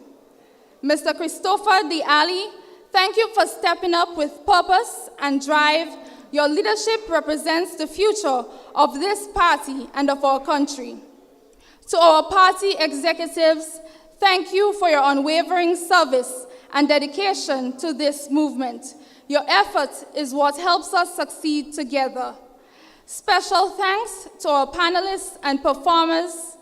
Mr. Christopher De Ali, thank you for stepping up with purpose and drive. Your leadership represents the future of this party and of our country. To our party executives, thank you for your unwavering service and dedication to this movement. Your effort is what helps us succeed together. Special thanks to our panelists and performers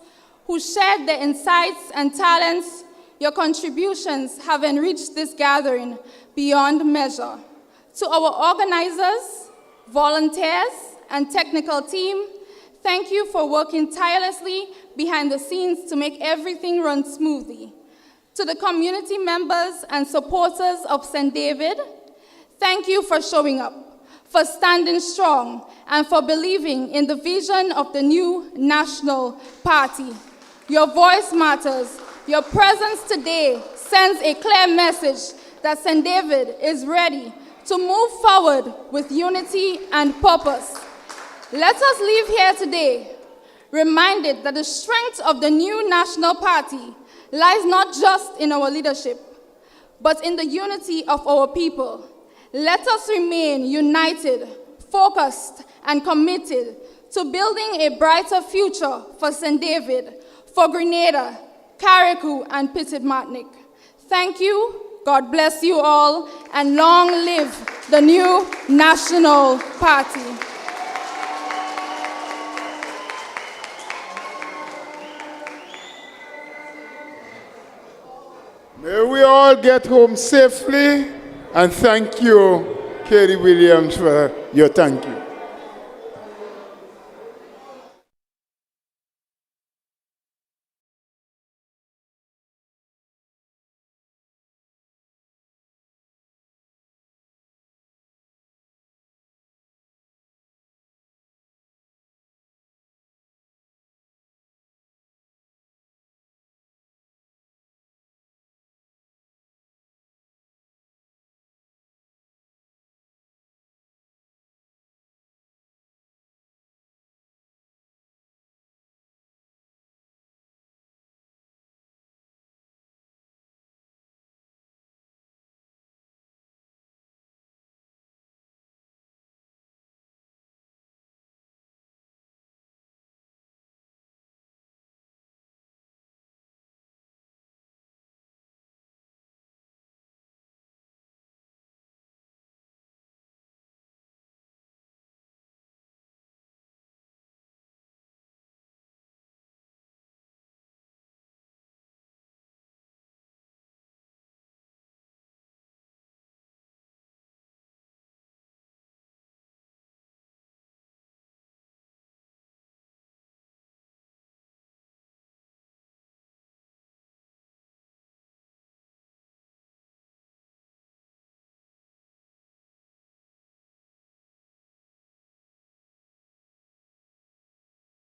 who shared their insights and talents. Your contributions have enriched this gathering beyond measure. To our organizers, volunteers, and technical team, thank you for working tirelessly behind the scenes to make everything run smoothly. To the community members and supporters of St. David, thank you for showing up, for standing strong, and for believing in the vision of the new National Party. Your voice matters. Your presence today sends a clear message that St. David is ready to move forward with unity and purpose. Let us leave here today reminded that the strength of the new National Party lies not just in our leadership, but in the unity of our people. Let us remain united, focused, and committed to building a brighter future for St. David, for Grenada, Carriacou, and Petit Martinique. Thank you, God bless you all, and long live the new National Party. May we all get home safely, and thank you, Kerry Williams, for your thank you.